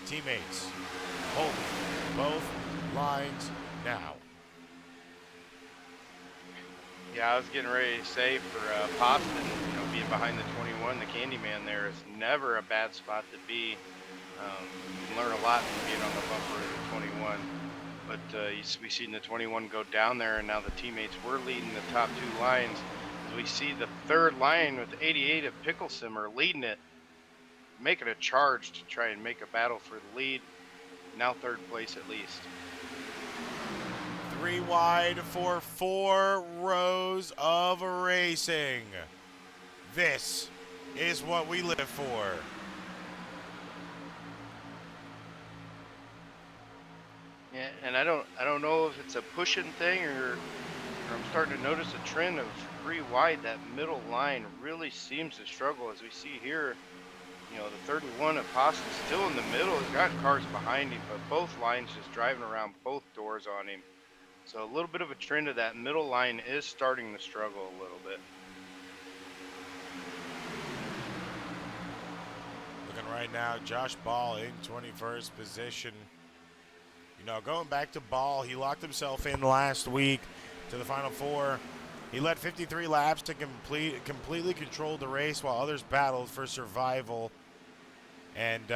Teammates holding both lines now. Yeah, I was getting ready to say for Boston, being behind the 21, the Candyman there is never a bad spot to be. You can learn a lot from being on the bumper of the 21. But we seen the 21 go down there, and now the teammates were leading the top 2 lines. As we see the 3rd line with 88 of Pickle Simmer leading it, making a charge to try and make a battle for the lead. Now 3rd place at least. 3 wide for 4 rows of racing. This is what we live for. Yeah, and I don't know if it's a pushing thing or I'm starting to notice a trend of 3 wide. That middle line really seems to struggle, as we see here. The 31 of Possum's still in the middle. He's got cars behind him, but both lines just driving around both doors on him. So a little bit of a trend of that middle line is starting to struggle a little bit. Looking right now, Josh Ball in 21st position. Going back to Ball, he locked himself in last week to the final 4. He led 53 laps to completely control the race while others battled for survival. And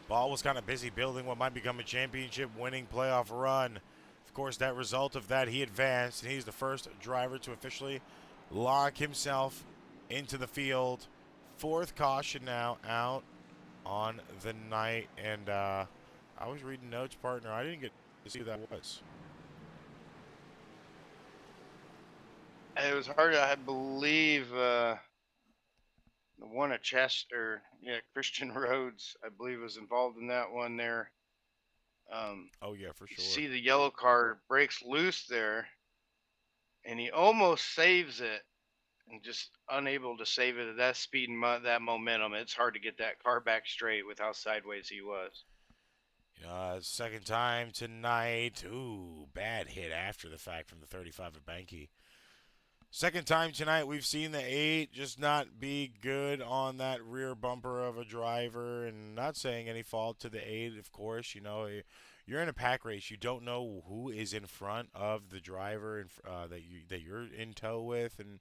Ball was kind of busy building what might become a championship-winning playoff run. Of course, that result of that, he advanced, and he's the first driver to officially lock himself into the field. 4th caution now out on the night, and I was reading notes, partner. I didn't get to see who that was. It was hard. I believe the one at Chester, Christian Rhodes, I believe was involved in that one there. Oh yeah, for sure. See the yellow car breaks loose there, and he almost saves it, and just unable to save it at that speed and that momentum. It's hard to get that car back straight with how sideways he was. 2nd time tonight. Ooh, bad hit after the fact from the 35 of Banky. Second time tonight, we've seen the 8 just not be good on that rear bumper of a driver, and not saying any fault to the 8, of course. You know, you're in a pack race. You don't know who is in front of the driver that you're in tow with, and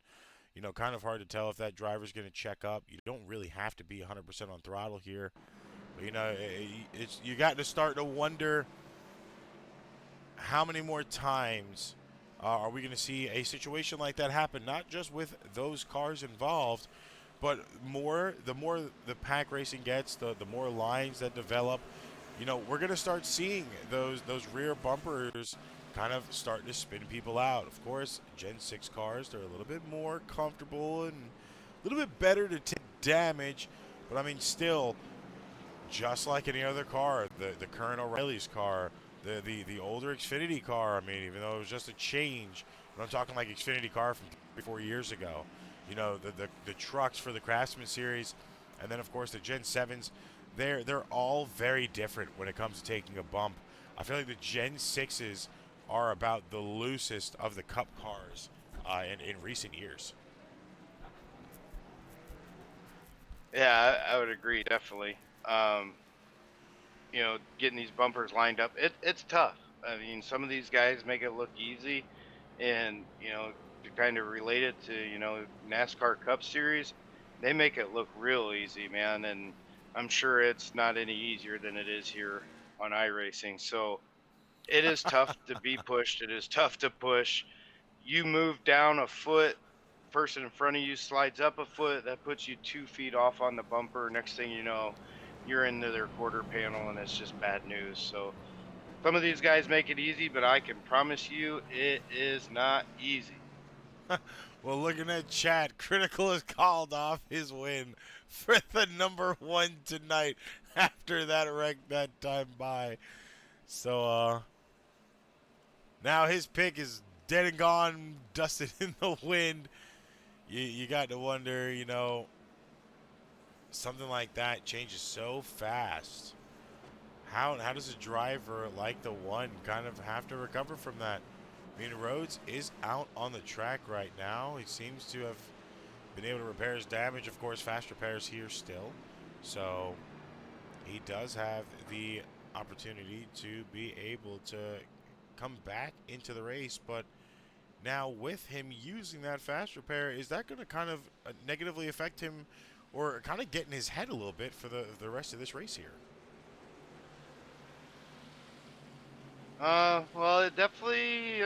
you know, kind of hard to tell if that driver's going to check up. You don't really have to be 100% on throttle here, but you know, it's you got to start to wonder how many more times are we going to see a situation like that happen? Not just with those cars involved, but the more the pack racing gets, the more lines that develop. You know, we're going to start seeing those rear bumpers kind of starting to spin people out. Of course, Gen 6 cars, they're a little bit more comfortable and a little bit better to take damage, but I mean, still, just like any other car, the current O'Reilly's car, the older Xfinity car, I mean, even though it was just a change, but I'm talking like Xfinity car from 3 or 4 years ago. You know, the trucks for the Craftsman series, and then of course the Gen 7s, they're all very different when it comes to taking a bump. I feel like the Gen 6s are about the loosest of the Cup cars in recent years. Yeah, I would agree, definitely. You know, getting these bumpers lined up, it's tough. I mean, some of these guys make it look easy, and you know, to kind of relate it to, you know, NASCAR Cup Series, they make it look real easy, man. And I'm sure it's not any easier than it is here on iRacing. So it is tough to be pushed. It is tough to push. You move down a foot, person in front of you slides up a foot, that puts you 2 feet off on the bumper. Next thing you know, you're into their quarter panel, and it's just bad news. So some of these guys make it easy, but I can promise you it is not easy. Well, looking at chat, Critical has called off his win for the number 1 tonight after that wreck that time by. So now his pick is dead and gone, dusted in the wind. You got to wonder, you know, something like that changes so fast. How does a driver like the 1 kind of have to recover from that? I mean, Rhodes is out on the track right now. He seems to have been able to repair his damage. Of course, fast repairs here still. So he does have the opportunity to be able to come back into the race. But now with him using that fast repair, is that going to kind of negatively affect him or kind of get in his head a little bit for the rest of this race here? Well, it definitely,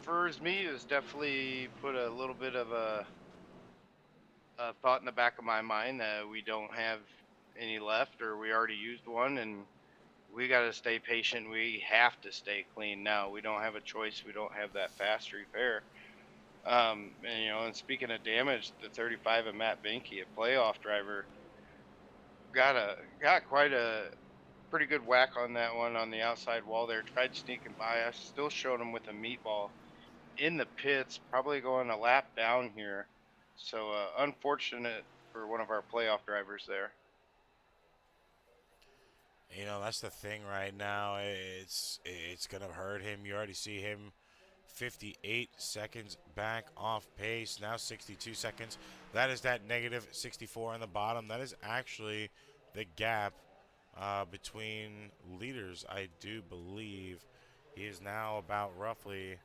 for me, it's definitely put a little bit of a thought in the back of my mind that we don't have any left, or we already used one, and we got to stay patient. We have to stay clean now. We don't have a choice. We don't have that fast repair. And you know, and speaking of damage, the 35 of Matt Binky, a playoff driver, got quite a pretty good whack on that one on the outside wall there. Tried sneaking by us, still showed him with a meatball in the pits, probably going a lap down here. So unfortunate for one of our playoff drivers there. You know, that's the thing right now. It's going to hurt him. You already see him 58 seconds back off pace. Now 62 seconds. That is that negative 64 on the bottom. That is actually the gap between leaders, I do believe. He is now about roughly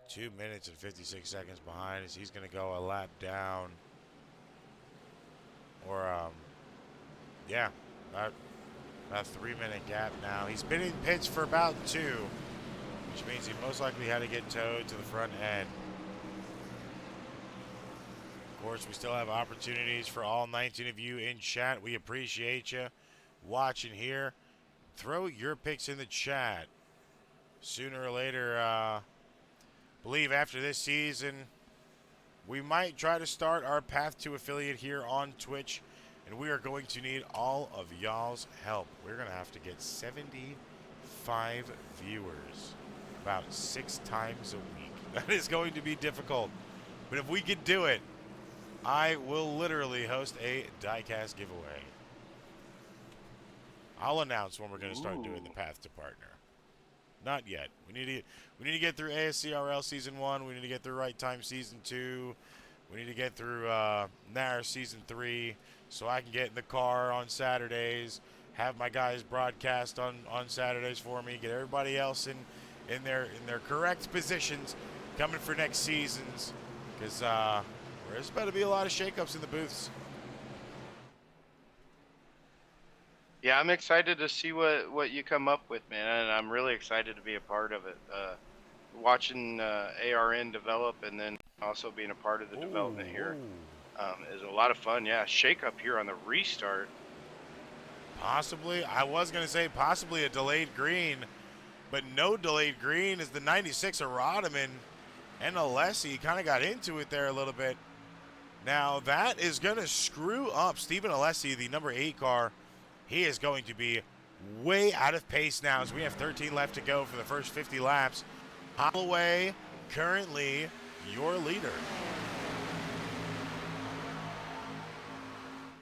2 minutes and 56 seconds behind us. He's going to go a lap down. Or, yeah, about 3-minute gap now. He's been in pits for about 2, which means he most likely had to get towed to the front end. Of course, we still have opportunities for all 19 of you in chat. We appreciate you watching here. Throw your picks in the chat. Sooner or later, believe after this season, we might try to start our path to affiliate here on Twitch, and we are going to need all of y'all's help. We're going to have to get 75 viewers about 6 times a week. That is going to be difficult, but if we can do it, I will literally host a diecast giveaway. I'll announce when we're going to start doing the path to partner. Not yet. We need to get through ASCRL season 1. We need to get through Right Time season 2. We need to get through NAR season 3, so I can get in the car on Saturdays, have my guys broadcast on Saturdays for me, get everybody else in their correct positions coming for next seasons, because there's about to be a lot of shakeups in the booths. Yeah, I'm excited to see what you come up with, man, and I'm really excited to be a part of it. Watching ARN develop, and then also being a part of the development here is a lot of fun. Yeah, shake up here on the restart. Possibly, I was going to say possibly a delayed green, but no delayed green is the 96 of Rodman and Alessi kind of got into it there a little bit. Now that is going to screw up Stephen Alessi, the number 8 car. He is going to be way out of pace now as we have 13 left to go for the first 50 laps. Holloway currently your leader.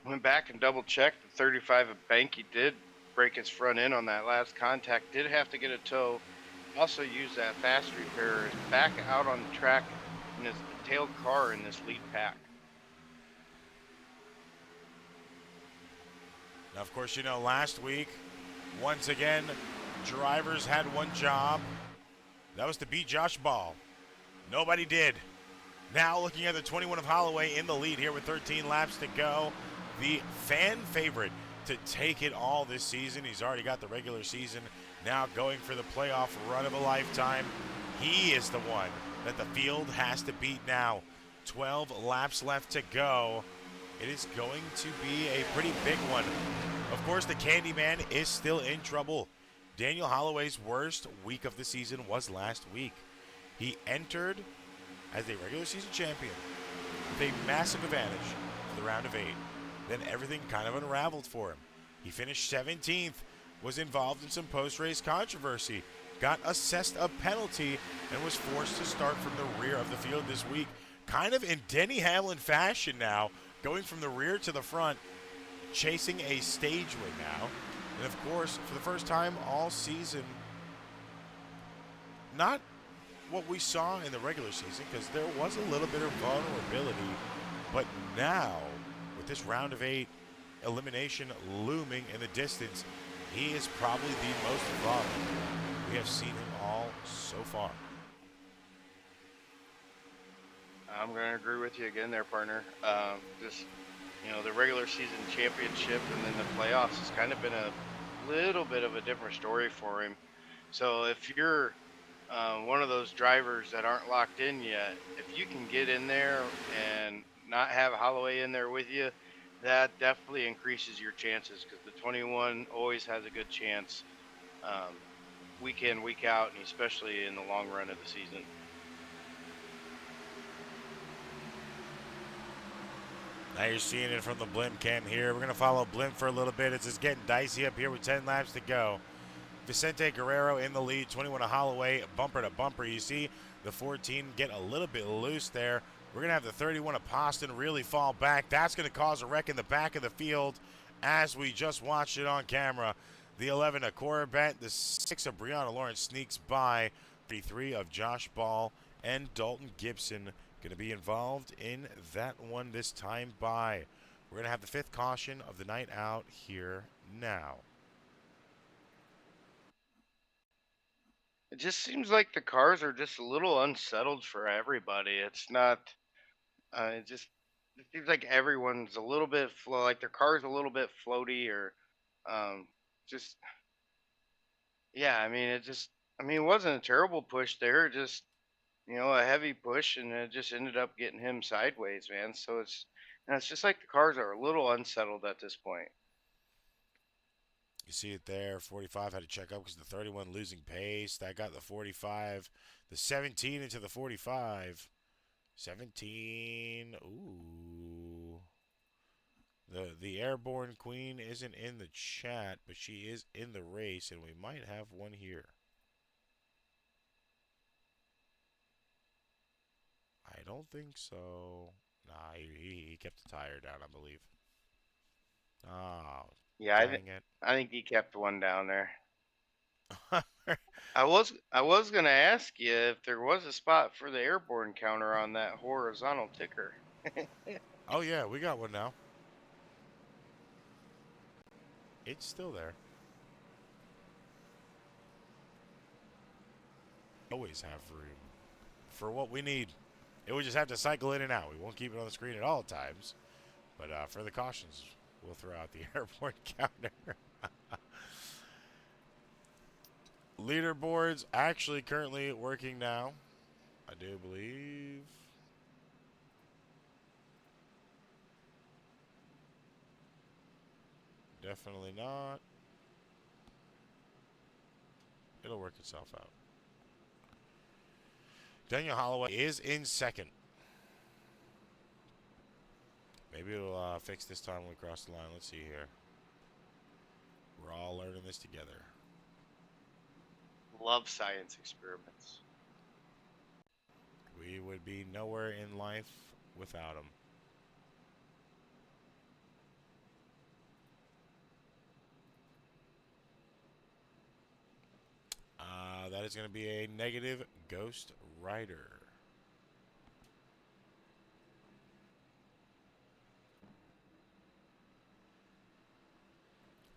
Went back and double checked the 35 of Banky did break his front end on that last contact. Did have to get a tow. Also used that fast repair back out on the track in his tailed car in this lead pack. Now, of course, you know, last week, once again, drivers had one job. That was to beat Josh Ball. Nobody did. Now looking at the 21 of Holloway in the lead here with 13 laps to go. The fan favorite to take it all this season. He's already got the regular season. Now going for the playoff run of a lifetime. He is the one that the field has to beat now. 12 laps left to go. It is going to be a pretty big one. Of course, the Candyman is still in trouble. Daniel Holloway's worst week of the season was last week. He entered as a regular season champion with a massive advantage for the round of 8. Then everything kind of unraveled for him. He finished 17th, was involved in some post-race controversy, got assessed a penalty, and was forced to start from the rear of the field this week. Kind of in Denny Hamlin fashion now, going from the rear to the front, chasing a stage win now. And of course, for the first time all season, not what we saw in the regular season, because there was a little bit of vulnerability, but now, with this round of 8 elimination looming in the distance, he is probably the most vulnerable we have seen him all so far. I'm going to agree with you again there, partner. Just, you know, the regular season championship and then the playoffs has kind of been a little bit of a different story for him. So if you're one of those drivers that aren't locked in yet, if you can get in there and not have Holloway in there with you, that definitely increases your chances, because the 21 always has a good chance week in, week out, and especially in the long run of the season. Now you're seeing it from the blimp cam here. We're going to follow blimp for a little bit. It's just getting dicey up here with 10 laps to go. Vicente Guerrero in the lead, 21 of Holloway, bumper to bumper. You see the 14 get a little bit loose there. We're going to have the 31 of Poston really fall back. That's going to cause a wreck in the back of the field as we just watched it on camera. The 11 of Corbett, the 6 of Brianna Lawrence sneaks by. 33 of Josh Ball and Dalton Gibson going to be involved in that one this time by. We're going to have the 5th caution of the night out here now. It just seems like the cars are just a little unsettled for everybody. It's not, it seems like everyone's a little bit like their car's a little bit floaty, or just, yeah, I mean, it wasn't a terrible push there, just, you know, a heavy push, and it just ended up getting him sideways, man. So it's just like the cars are a little unsettled at this point. You see it there. 45 had to check up because the 31 losing pace. That got the 45. The 17 into the 45. 17. Ooh. The Airborne Queen isn't in the chat, but she is in the race, and we might have one here. I don't think so. Nah, he kept the tire down, I believe. Oh, Yeah, dang it. I think he kept one down there. I was gonna ask you if there was a spot for the airborne counter on that horizontal ticker. Oh, yeah, we got one now. It's still there. Always have room for what we need. It would just have to cycle in and out. We won't keep it on the screen at all times. But for the cautions, we'll throw out the airport counter. Leaderboards actually currently working now, I do believe. Definitely not. It'll work itself out. Daniel Holloway is in second. Maybe it'll fix this time when we cross the line. Let's see here. We're all learning this together. Love science experiments. We would be nowhere in life without him. That is going to be a negative Ghost Rider.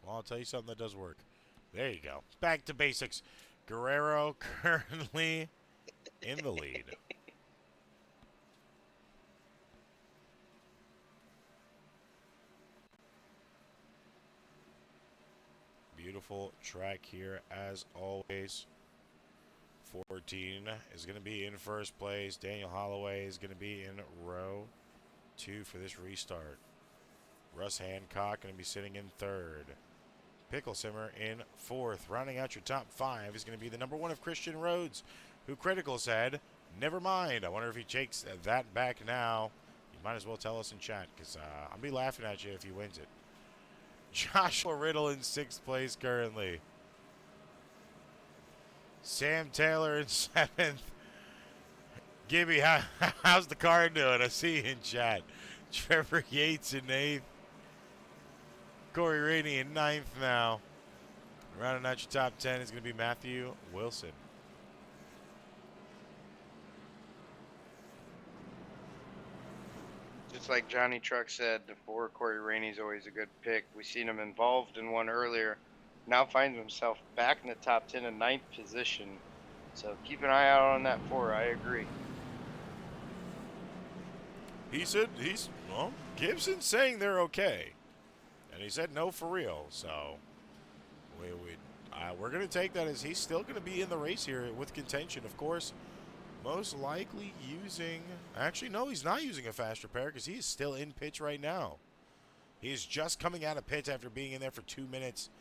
Well, I'll tell you something that does work. There you go. Back to basics. Guerrero currently in the lead. Beautiful track here as always. 14 is going to be in first place. Daniel Holloway is going to be in row 2 for this restart. Russ Hancock going to be sitting in third. Pickle Simmer in fourth. Rounding out your top 5 is going to be the number 1 of Christian Rhodes, who Critical said, never mind. I wonder if he takes that back now. You might as well tell us in chat, because I'll be laughing at you if he wins it. Joshua Riddle in 6th place currently. Sam Taylor in 7th. Gibby, how's the car doing? I see you in chat. Trevor Yates in 8th. Corey Rainey in 9th now. Rounding out your top 10 is going to be Matthew Wilson. Just like Johnny Truck said before, Corey Rainey's always a good pick. We seen him involved in one earlier. Now finds himself back in the top 10 in 9th position. So keep an eye out on that 4. I agree. He said Gibson's saying they're okay. And he said no for real. So we're going to take that as he's still going to be in the race here with contention. Of course, most likely using... Actually, no, he's not using a fast repair because he's still in pits right now. He's just coming out of pits after being in there for 2 minutes.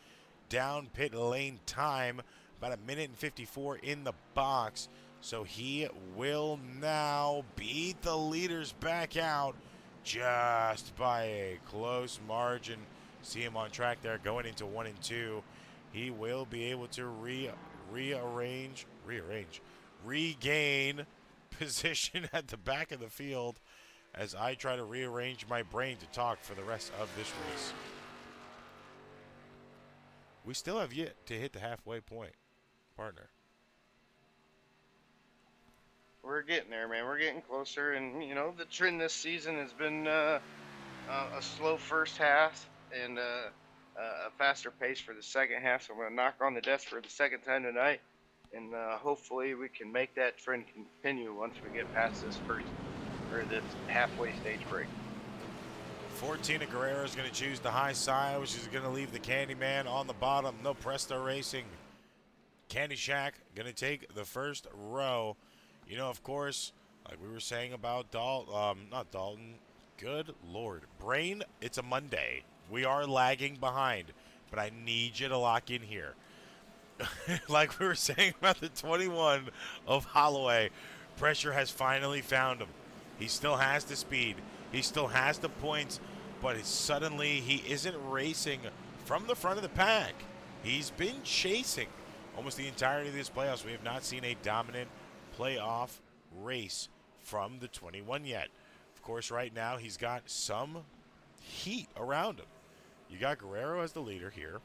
Down pit lane time, about 1 minute and 54 in the box. So he will now beat the leaders back out just by a close margin. See him on track there going into 1 and 2. He will be able to regain position at the back of the field as I try to rearrange my brain to talk for the rest of this race. We still have yet to hit the halfway point, partner. We're getting there, man. We're getting closer. And, you know, the trend this season has been a slow first half and a faster pace for the second half. So I'm going to knock on the desk for the second time tonight. And hopefully we can make that trend continue once we get past this this halfway stage break. 14 of Guerrero is going to choose the high side, which is going to leave the Candyman on the bottom. No Presto Racing. Candy Shack going to take the first row. You know, of course, like we were saying about not Dalton. Good Lord. Brain, it's a Monday. We are lagging behind, but I need you to lock in here. Like we were saying about the 21 of Holloway, pressure has finally found him. He still has the speed. He still has the points, but suddenly he isn't racing from the front of the pack. He's been chasing almost the entirety of this playoffs. We have not seen a dominant playoff race from the 21 yet. Of course, right now he's got some heat around him. You got Guerrero as the leader here.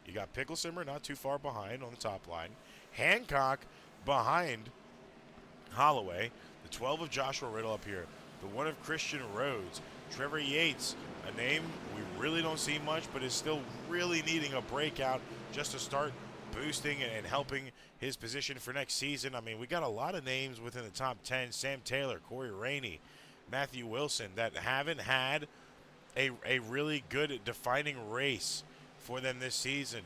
You got Pickle Simmer not too far behind on the top line. Hancock behind Holloway. The 12 of Joshua Riddle up here. The 1 of Christian Rhodes. Trevor Yates, a name we really don't see much, but is still really needing a breakout just to start boosting and helping his position for next season. I mean, we got a lot of names within the top 10. Sam Taylor, Corey Rainey, Matthew Wilson that haven't had a really good defining race for them this season.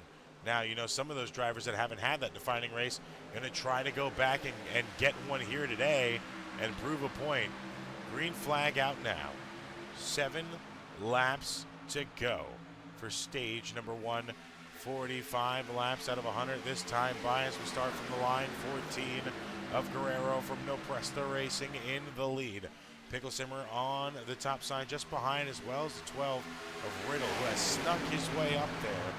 Now, you know, some of those drivers that haven't had that defining race going to try to go back and get one here today and prove a point. Green flag out now. 7 laps to go for stage number 1. 45 laps out of 100 this time by as we start from the line. 14 of Guerrero from No Presta Racing in the lead. Pickle Simmer on the top side just behind, as well as the 12 of Riddle, who has snuck his way up there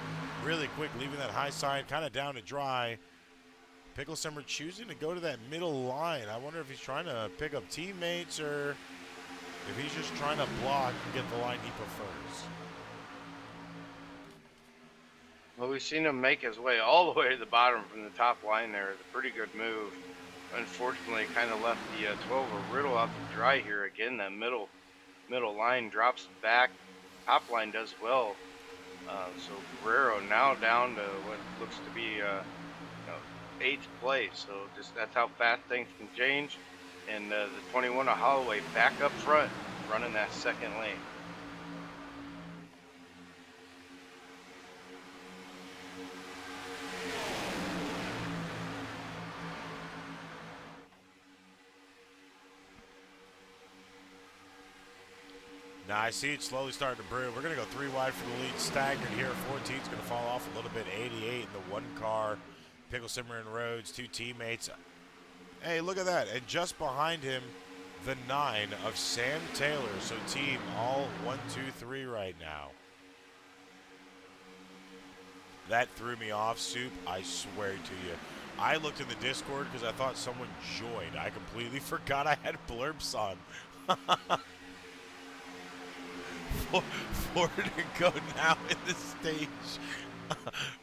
really quick, leaving that high side kind of down to dry. Pickle Simmer choosing to go to that middle line. I wonder if he's trying to pick up teammates or if he's just trying to block and get the line he prefers. Well, we've seen him make his way all the way to the bottom from the top line there. It's a pretty good move. Unfortunately, kind of left the 12 of Riddle out to dry here. Again, that middle line drops back. Top line does well. So Guerrero now down to what looks to be 8th place. So just that's how fast things can change. And the 21 of Holloway back up front, running that second lane. Now I see it slowly starting to brew. We're going to go 3 wide for the lead. Staggered here. 14's going to fall off a little bit. 88 in the 1 car. Pickle Simmer and Rhodes, 2 teammates. Hey, look at that. And just behind him, the 9 of Sam Taylor. So team all 1, 2, 3 right now. That threw me off, Soup. I swear to you. I looked in the Discord because I thought someone joined. I completely forgot I had blurbs on. Ford and go now in the stage.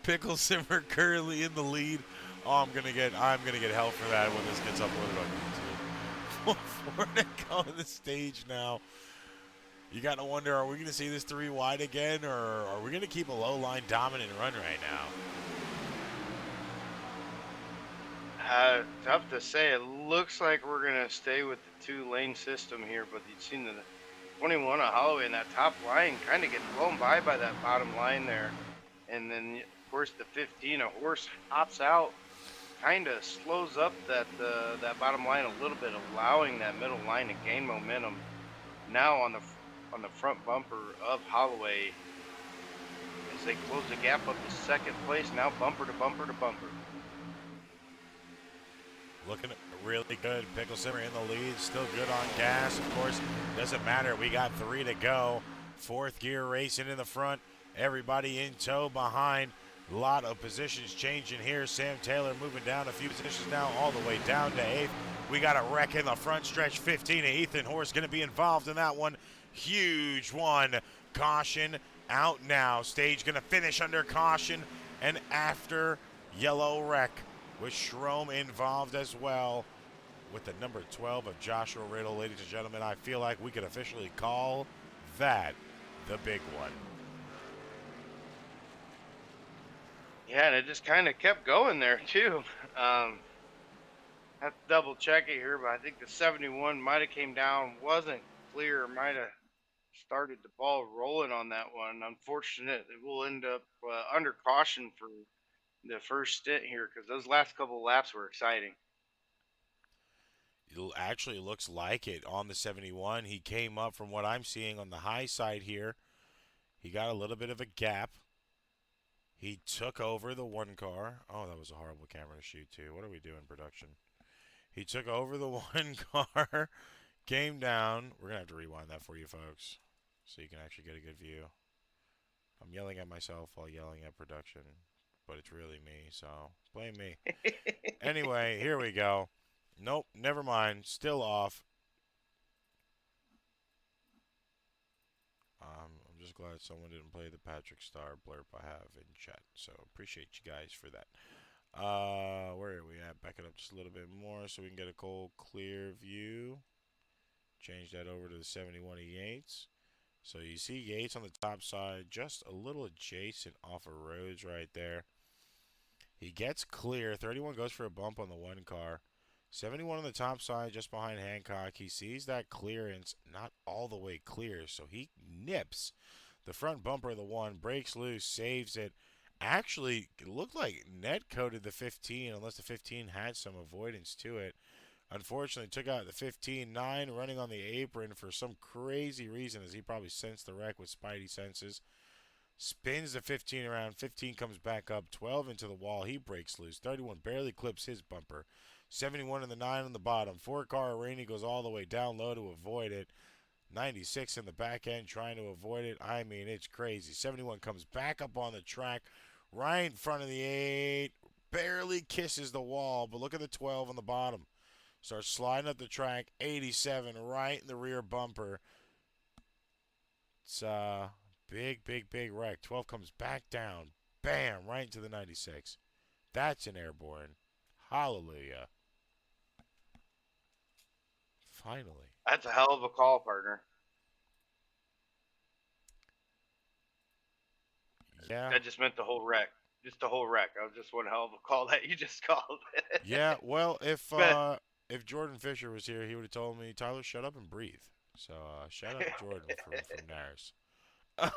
Pickle Simmer currently in the lead. Oh, I'm gonna get hell for that when this gets uploaded on YouTube. Ford and go in the stage now. You gotta wonder, are we gonna see this 3 wide again, or are we gonna keep a low line dominant run right now? Tough to say. It looks like we're gonna stay with the 2-lane system here, but you've seen the 21 of Holloway in that top line kind of gets blown by that bottom line there. And then, of course, the 15, a horse hops out, kind of slows up that bottom line a little bit, allowing that middle line to gain momentum. Now on the front bumper of Holloway, as they close the gap up to 2nd place, now bumper to bumper to bumper. Looking really good. Pickle Simmer in the lead, still good on gas. Of course, doesn't matter. We got 3 to go. 4th gear racing in the front. Everybody in tow behind. A lot of positions changing here. Sam Taylor moving down a few positions now, all the way down to 8th. We got a wreck in the front stretch. 15 of Ethan Horse going to be involved in that one. Huge one. Caution out now. Stage going to finish under caution and after yellow wreck, with Schroem involved as well, with the number 12 of Joshua Riddle. Ladies and gentlemen, I feel like we could officially call that the big one. Yeah, and it just kind of kept going there, too. Have to double check it here, but I think the 71 might have came down, wasn't clear, might have started the ball rolling on that one. Unfortunate, it will end up under caution for the first stint here, because those last couple laps were exciting. It actually looks like it on the 71. He came up from what I'm seeing on the high side here. He got a little bit of a gap. He took over the 1 car. Oh, that was a horrible camera to shoot too. What are we doing, production? He took over the 1 car, came down. We're going to have to rewind that for you folks so you can actually get a good view. I'm yelling at myself while yelling at production, but it's really me, so blame me. Anyway, here we go. Nope, never mind. Still off. I'm just glad someone didn't play the Patrick Star blurb I have in chat, so appreciate you guys for that. Where are we at? Back it up just a little bit more so we can get a cold, clear view. Change that over to the 71 Yates. So you see Yates on the top side, just a little adjacent off of Rhodes right there. He gets clear. 31 goes for a bump on the one car. 71 on the top side, just behind Hancock. He sees that clearance, not all the way clear, so he nips the front bumper of the one, breaks loose, saves it. Actually, it looked like net coated the 15, unless the 15 had some avoidance to it. Unfortunately, took out the 15-9, running on the apron for some crazy reason, as he probably sensed the wreck with spidey senses. Spins the 15 around. 15 comes back up. 12 into the wall. He breaks loose. 31 barely clips his bumper. 71 in the 9 on the bottom. 4-car Rainey goes all the way down low to avoid it. 96 in the back end trying to avoid it. I mean, it's crazy. 71 comes back up on the track right in front of the 8. Barely kisses the wall, but look at the 12 on the bottom. Starts sliding up the track. 87 right in the rear bumper. It's big wreck. 12 comes back down. Bam, right into the 96. That's an airborne. Hallelujah. Finally. That's a hell of a call, partner. Yeah. That just meant the whole wreck. Just the whole wreck. That was just one hell of a call that you just called. Yeah, well, if Jordan Fisher was here, he would have told me, Tyler, shut up and breathe. So, shout out to Jordan from Nares. Man,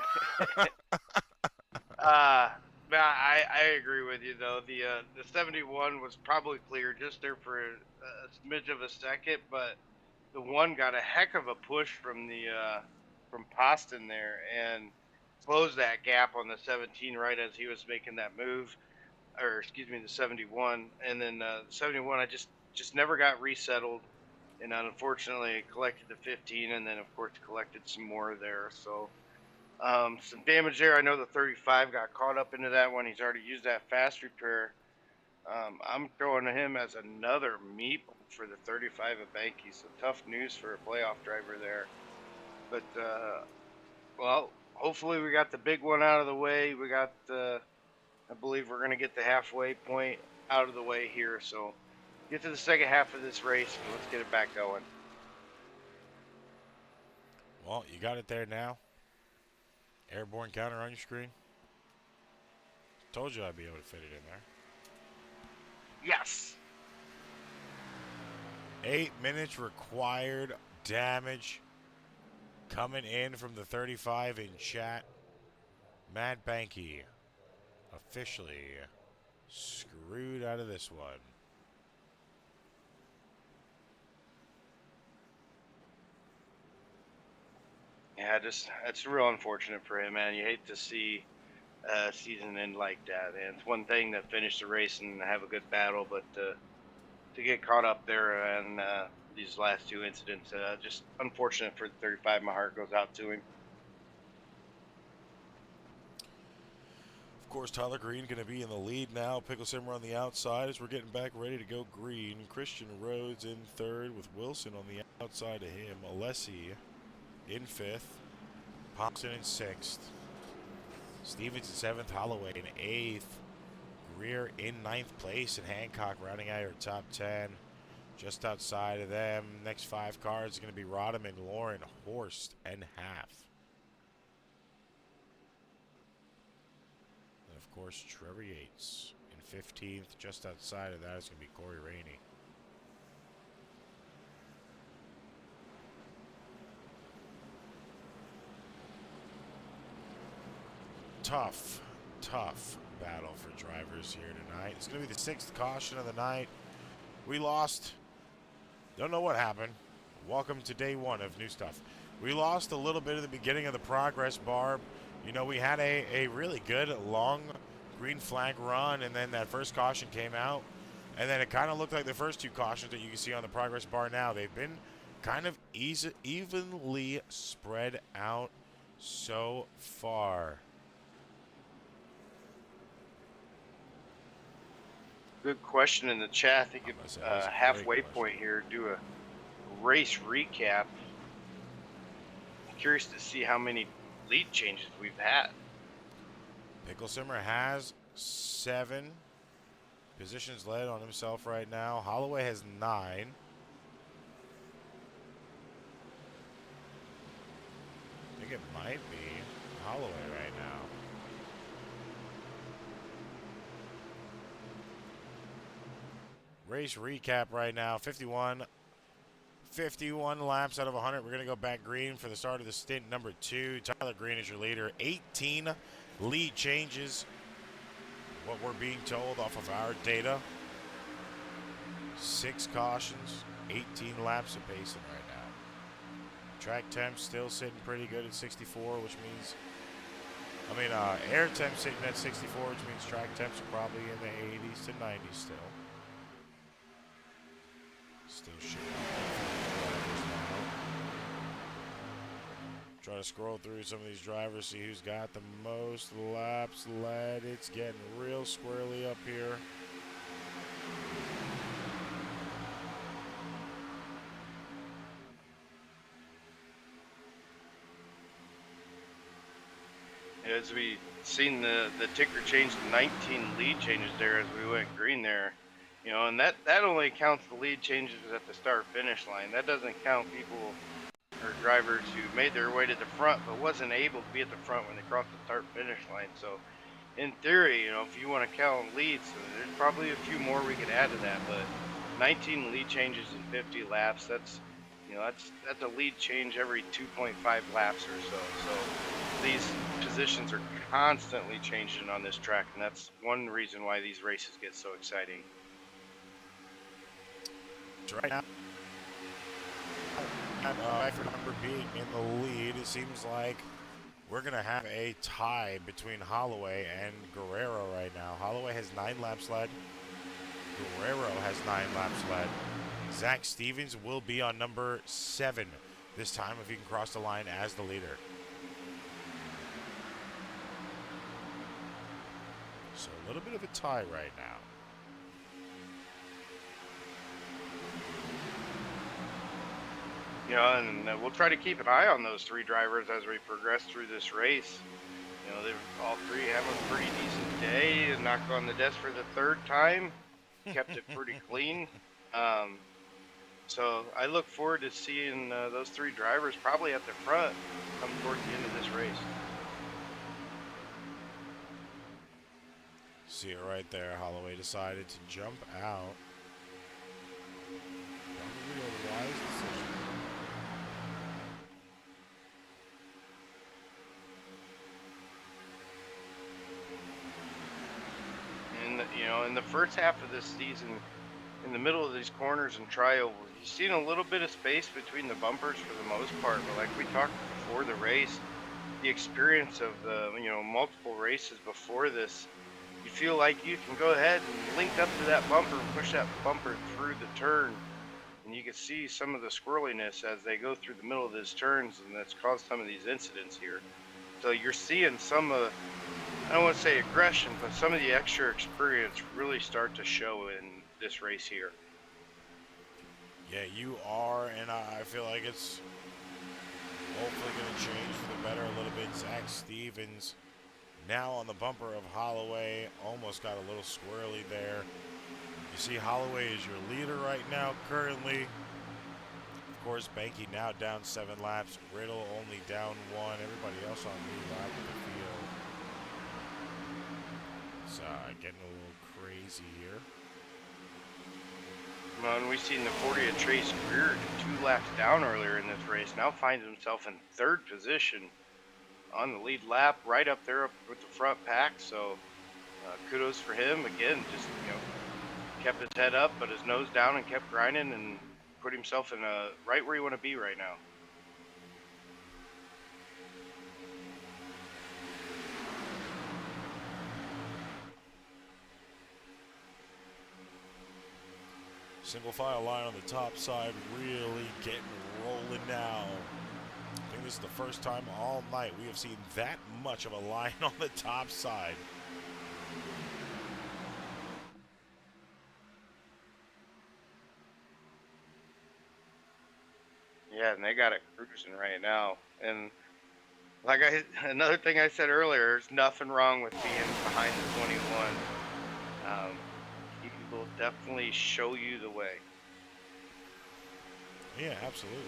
I agree with you though. The 71 was probably clear just there for a smidge of a second, but the one got a heck of a push from from Poston there and closed that gap on the 17 right as he was making that move, or excuse me, the 71, and then the 71 I just never got resettled, and unfortunately it collected the 15, and then of course collected some more there. So. Some damage there. I know the 35 got caught up into that one. He's already used that fast repair. I'm throwing him as another meeple for the 35 at Banky. So tough news for a playoff driver there. But, well, hopefully we got the big one out of the way. We got, I believe we're going to get the halfway point out of the way here. So get to the second half of this race and let's get it back going. Well, you got it there now. Airborne counter on your screen. Told you I'd be able to fit it in there. Yes. 8 minutes required damage coming in from the 35 in chat. Matt Banky officially screwed out of this one. Yeah, that's real unfortunate for him, man. You hate to see a season end like that. And it's one thing to finish the race and have a good battle, but to get caught up there and these last two incidents, just unfortunate for the 35. My heart goes out to him. Of course, Tyler Green going to be in the lead now. Pickle Simmer on the outside as we're getting back ready to go green. Christian Rhodes in third with Wilson on the outside of him. Alessi in fifth. Thompson in sixth. Stevens in seventh. Holloway in eighth. Greer in ninth place. And Hancock rounding out your top 10. Just outside of them, next 5 cars are going to be Rodham, Lauren, Horst, and Half. And of course, Trevor Yates in 15th. Just outside of that is going to be Corey Rainey. Tough battle for drivers here tonight. It's going to be the 6th caution of the night. We lost. Don't know what happened. Welcome to day 1 of new stuff. We lost a little bit at the beginning of the progress bar. You know, we had a really good long green flag run, and then that first caution came out. And then it kind of looked like the first 2 cautions that you can see on the progress bar now. They've been kind of evenly spread out so far. Good question in the chat. I think it's halfway point here. Do a race recap. I'm curious to see how many lead changes we've had. Pickle Simmer has 7. Positions led on himself right now. Holloway has 9. I think it might be Holloway right now. Race recap right now. 51 laps out of 100. We're going to go back green for the start of the stint number 2. Tyler Green is your leader. 18 lead changes. What we're being told off of our data. 6 cautions. 18 laps of pacing right now. Track temps still sitting pretty good at 64, which means, air temps sitting at 64, which means track temps are probably in the 80s to 90s still. Still shooting drivers now. Try to scroll through some of these drivers, see who's got the most laps led. It's getting real squirrely up here. As we seen the ticker change to 19 lead changes there as we went green there, you know, and that only counts the lead changes at the start finish line. That doesn't count people or drivers who made their way to the front but wasn't able to be at the front when they crossed the start finish line. So in theory, you know, if you want to count leads, there's probably a few more we could add to that, but 19 lead changes in 50 laps, that's a lead change every 2.5 laps or so. So these positions are constantly changing on this track, and that's one reason why these races get so exciting. Right now, I remember being in the lead. It seems like we're going to have a tie between Holloway and Guerrero right now. Holloway has 9 laps led. Guerrero has 9 laps led. Zach Stevens will be on number 7 this time if he can cross the line as the leader. So a little bit of a tie right now. You know, and we'll try to keep an eye on those 3 drivers as we progress through this race. You know, they've all 3 have a pretty decent day and knocked on the desk for the 3rd time. Kept it pretty clean. So I look forward to seeing those 3 drivers probably at the front come towards the end of this race. See it right there. Holloway decided to jump out. Probably a wise decision. In the first half of this season, in the middle of these corners and triovals, you've seen a little bit of space between the bumpers for the most part, but like we talked before the race, the experience of the multiple races before this, you feel like you can go ahead and link up to that bumper and push that bumper through the turn, and you can see some of the squirreliness as they go through the middle of these turns, and that's caused some of these incidents here. So you're seeing some of, I don't want to say aggression, but some of the extra experience really start to show in this race here. Yeah, you are, and I feel like it's hopefully going to change for the better a little bit. Zach Stevens now on the bumper of Holloway, almost got a little squirrely there. You see Holloway is your leader right now currently. Of course, Banky now down 7 laps. Riddle only down 1. Everybody else on lead lap of the field. It's getting a little crazy here. Well, and we've seen the 40 of Trace Greer 2 laps down earlier in this race. Now finds himself in 3rd position on the lead lap, right up there up with the front pack. So kudos for him. Again, just kept his head up, but his nose down and kept grinding and put himself in right where you want to be right now. Single file line on the top side, really getting rolling now. I think this is the first time all night we have seen that much of a line on the top side. Yeah, and they got it cruising right now. And another thing I said earlier, there's nothing wrong with being behind the 21. definitely show you the way. Yeah, absolutely.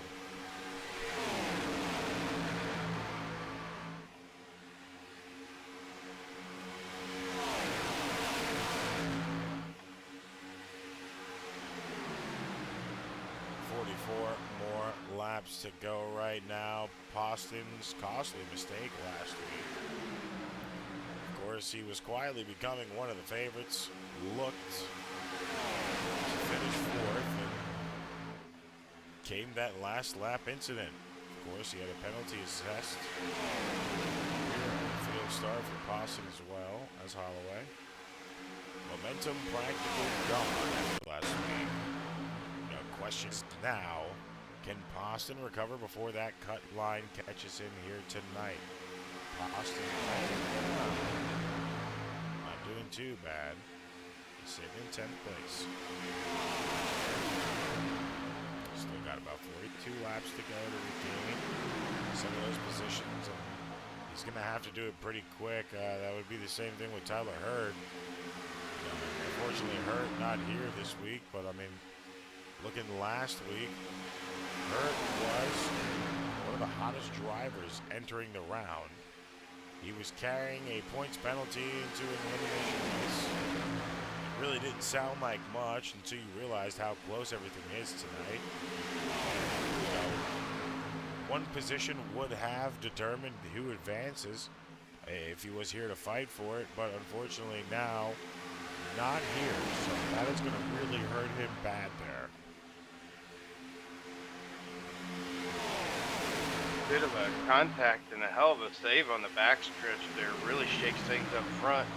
More laps to go right now. Poston's costly mistake last week. Of course, he was quietly becoming one of the favorites. Looked to finish fourth, and came that last lap incident. Of course, he had a penalty assessed. Field start for Poston as well as Holloway. Momentum practically gone after last week. No questions now. Can Poston recover before that cut line catches him here tonight? Poston not doing too bad. He's sitting in 10th place. Still got about 42 laps to go to regain some of those positions. And he's going to have to do it pretty quick. That would be the same thing with Tyler Hurd. Unfortunately, Hurd not here this week, but I mean, looking last week, Hurd was one of the hottest drivers entering the round. He was carrying a points penalty into an elimination race. It really didn't sound like much until you realized how close everything is tonight. You know, one position would have determined who advances if he was here to fight for it, but unfortunately now, not here. So that is going to really hurt him bad there. Bit of a contact and a hell of a save on the backstretch there. Really shakes things up front.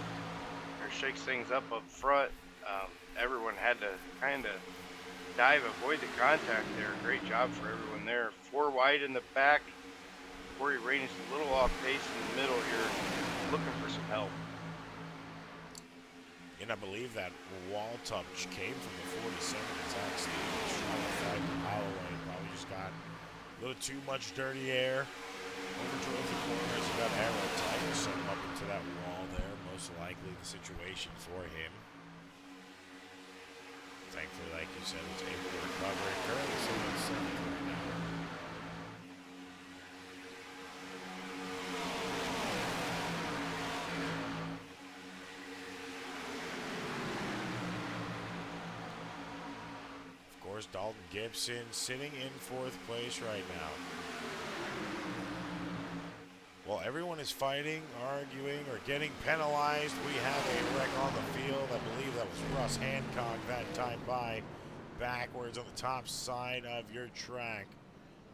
Everyone had to kind of dive, avoid the contact there. Great job for everyone there. 4 wide in the back. Corey Rainey's a little off pace in the middle here, looking for some help. And I believe that wall touch came from the 47 attack Stevens trying to fight Holloway. Probably just got a little too much dirty air. Overdrove the corners and got arrow tight and sent him up into that wall there. Most likely the situation for him. Thankfully, like you said, was able to recover. Currently sitting in 7th right now. Of course, Dalton Gibson sitting in 4th place right now. While everyone is fighting, arguing, or getting penalized, we have a wreck on the field. I believe that was Russ Hancock that time by backwards on the top side of your track.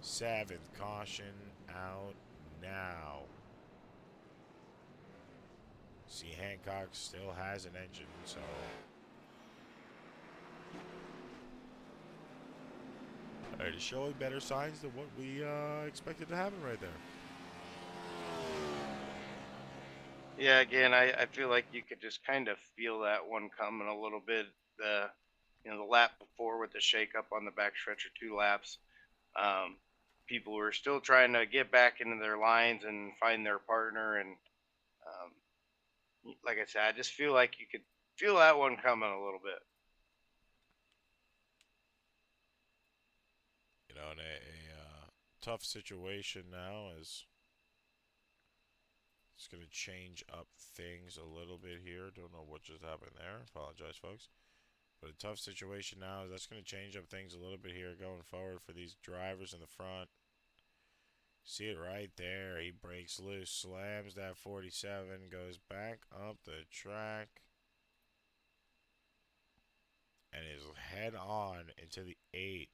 7th caution out now. See, Hancock still has an engine, so it is showing better signs than what we expected to happen right there. Yeah, again, I feel like you could just kind of feel that one coming a little bit. The lap before with the shake up on the backstretch or 2 laps, people were still trying to get back into their lines and find their partner. And like I said, I just feel like you could feel that one coming a little bit. You know, in a tough situation now is it's going to change up things a little bit here. Don't know what just happened there. Apologize, folks. But a tough situation now is that's going to change up things a little bit here going forward for these drivers in the front. See it right there. He breaks loose, slams that 47, goes back up the track, and is head on into the 8.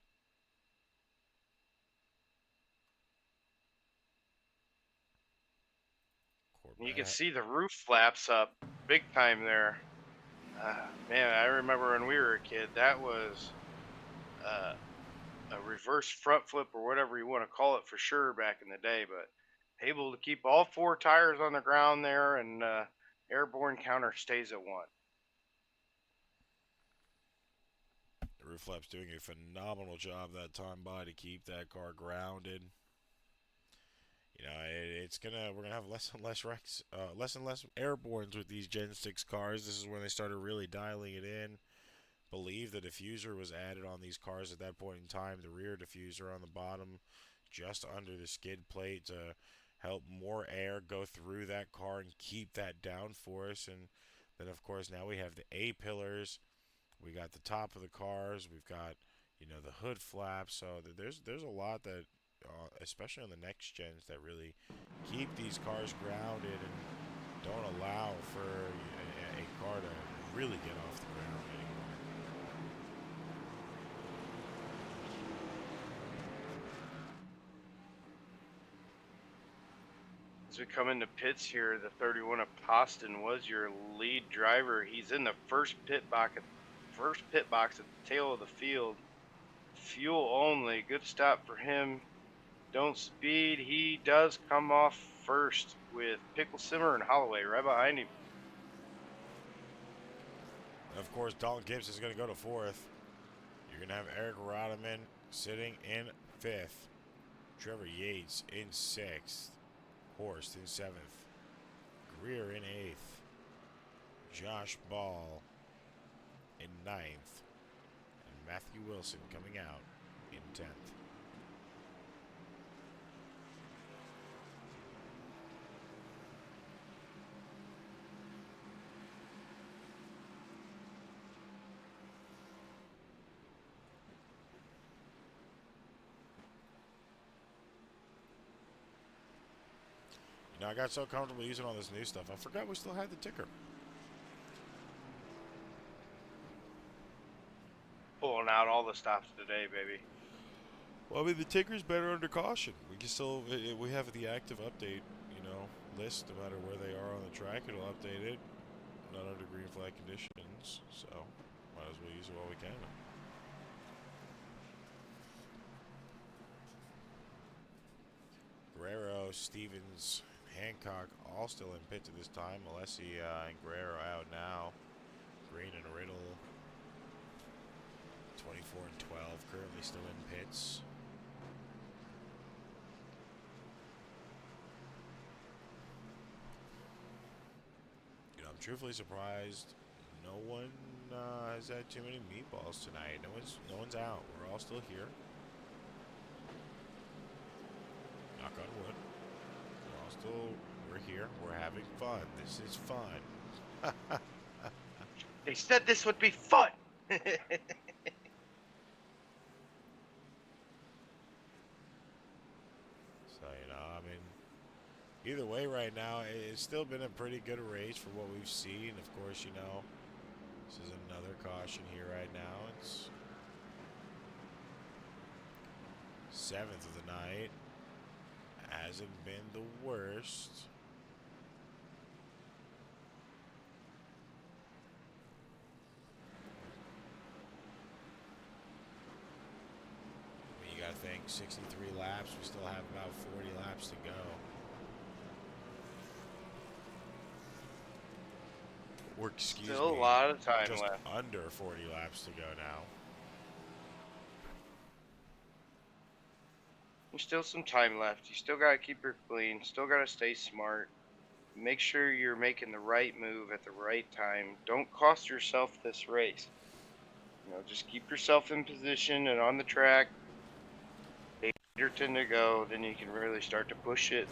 You can see the roof flaps up big time there. Man, I remember when we were a kid, that was a reverse front flip or whatever you want to call it for sure back in the day. But able to keep all 4 tires on the ground there, and airborne counter stays at 1. The roof flap's doing a phenomenal job that time by to keep that car grounded. You know, we're gonna have less and less wrecks, less and less airbornes with these Gen 6 cars. This is when they started really dialing it in. believe the diffuser was added on these cars at that point in time. The rear diffuser on the bottom, just under the skid plate, to help more air go through that car and keep that downforce. And then, of course, now we have the A-pillars. We got the top of the cars. We've got, the hood flaps. So there's a lot that, especially on the next gens, that really keep these cars grounded and don't allow for a car to really get off the ground anymore. As we come into pits here, the 31 of Poston was your lead driver. He's in the first pit box at the tail of the field. Fuel only. Good stop for him. Don't speed. He does come off first with Pickle Simmer and Holloway right behind him. And of course, Dalton Gibbs is going to go to fourth. You're going to have Eric Rodeman sitting in fifth. Trevor Yates in sixth. Horst in seventh. Greer in eighth. Josh Ball in ninth. And Matthew Wilson coming out in 10th. I got so comfortable using all this new stuff, I forgot we still had the ticker. Pulling out all the stops today, baby. Well, I mean, the ticker's better under caution. We can still, we have the active update, list. No matter where they are on the track, it'll update it. Not under green flag conditions, so might as well use it while we can. Guerrero, Stevens, Hancock all still in pits at this time. Alessi and Guerrero out now. Green and Riddle, 24 and 12, currently still in pits. I'm truthfully surprised no one has had too many meatballs tonight. No one's out. We're all still here. Knock on wood. We're here. We're having fun. This is fun. They said this would be fun. So, either way right now, it's still been a pretty good race for what we've seen. Of course, this is another caution here right now. It's 7th of the night. Hasn't been the worst. You gotta think 63 laps. We still have about 40 laps to go. Or Still a lot of time just left. Under 40 laps to go now. There's still some time left. You still got to keep her clean. Still got to stay smart. Make sure you're making the right move at the right time. Don't cost yourself this race. Just keep yourself in position and on the track. 8 or 10 to go. Then you can really start to push it.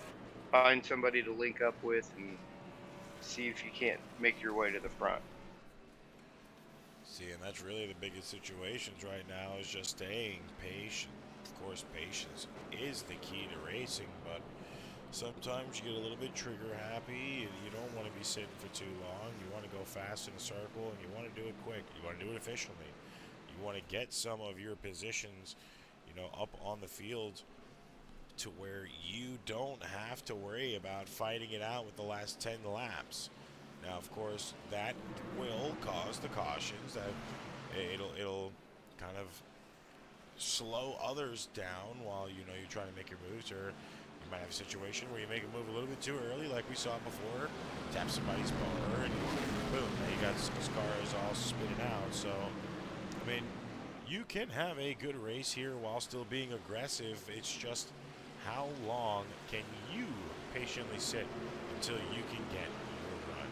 Find somebody to link up with and see if you can't make your way to the front. See, and that's really the biggest situations right now, is just staying patient. Of course, patience is the key to racing, but sometimes you get a little bit trigger happy and you don't want to be sitting for too long. You want to go fast in a circle and you want to do it quick. You want to do it efficiently. You want to get some of your positions, up on the field to where you don't have to worry about fighting it out with the last 10 laps. Now, of course, that will cause the cautions. That it'll kind of slow others down while you're trying to make your moves, or you might have a situation where you make a move a little bit too early, like we saw before, tap somebody's bumper, and boom, now you got these cars all spinning out. So, I mean, you can have a good race here while still being aggressive. It's just how long can you patiently sit until you can get your run?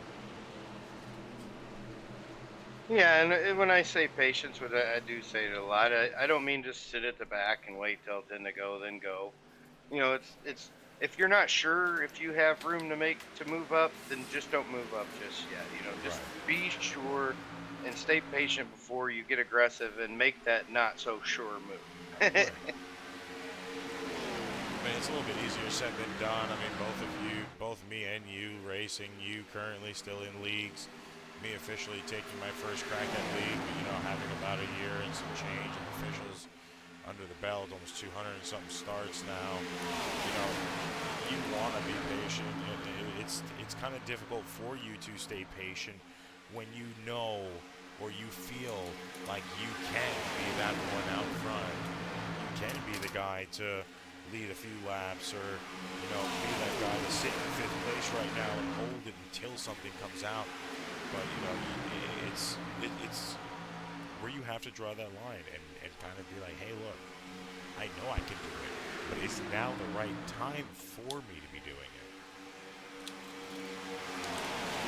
Yeah, and when I say patience, what I do say it a lot. I don't mean just sit at the back and wait till 10 to go, then go. You know, it's if you're not sure if you have room to move up, then just don't move up just yet. You know, just Right. be sure and stay patient before you get aggressive and make that not so sure move. Right. I mean, it's a little bit easier said than done. I mean, both of you, both me and you racing, you currently still in leagues, me officially taking my first crack at league, but, you know, having about a year and some change of officials under the belt, almost 200 and something starts now. You know, you want to be patient. It's kind of difficult for you to stay patient when you know or you feel like you can be that one out front. You can be the guy to lead a few laps, or you know, be that guy to sit in fifth place right now and hold it until something comes out. But you know, it's where you have to draw that line and kind of be like, hey, look, I know I can do it, but it's now the right time for me to be doing it.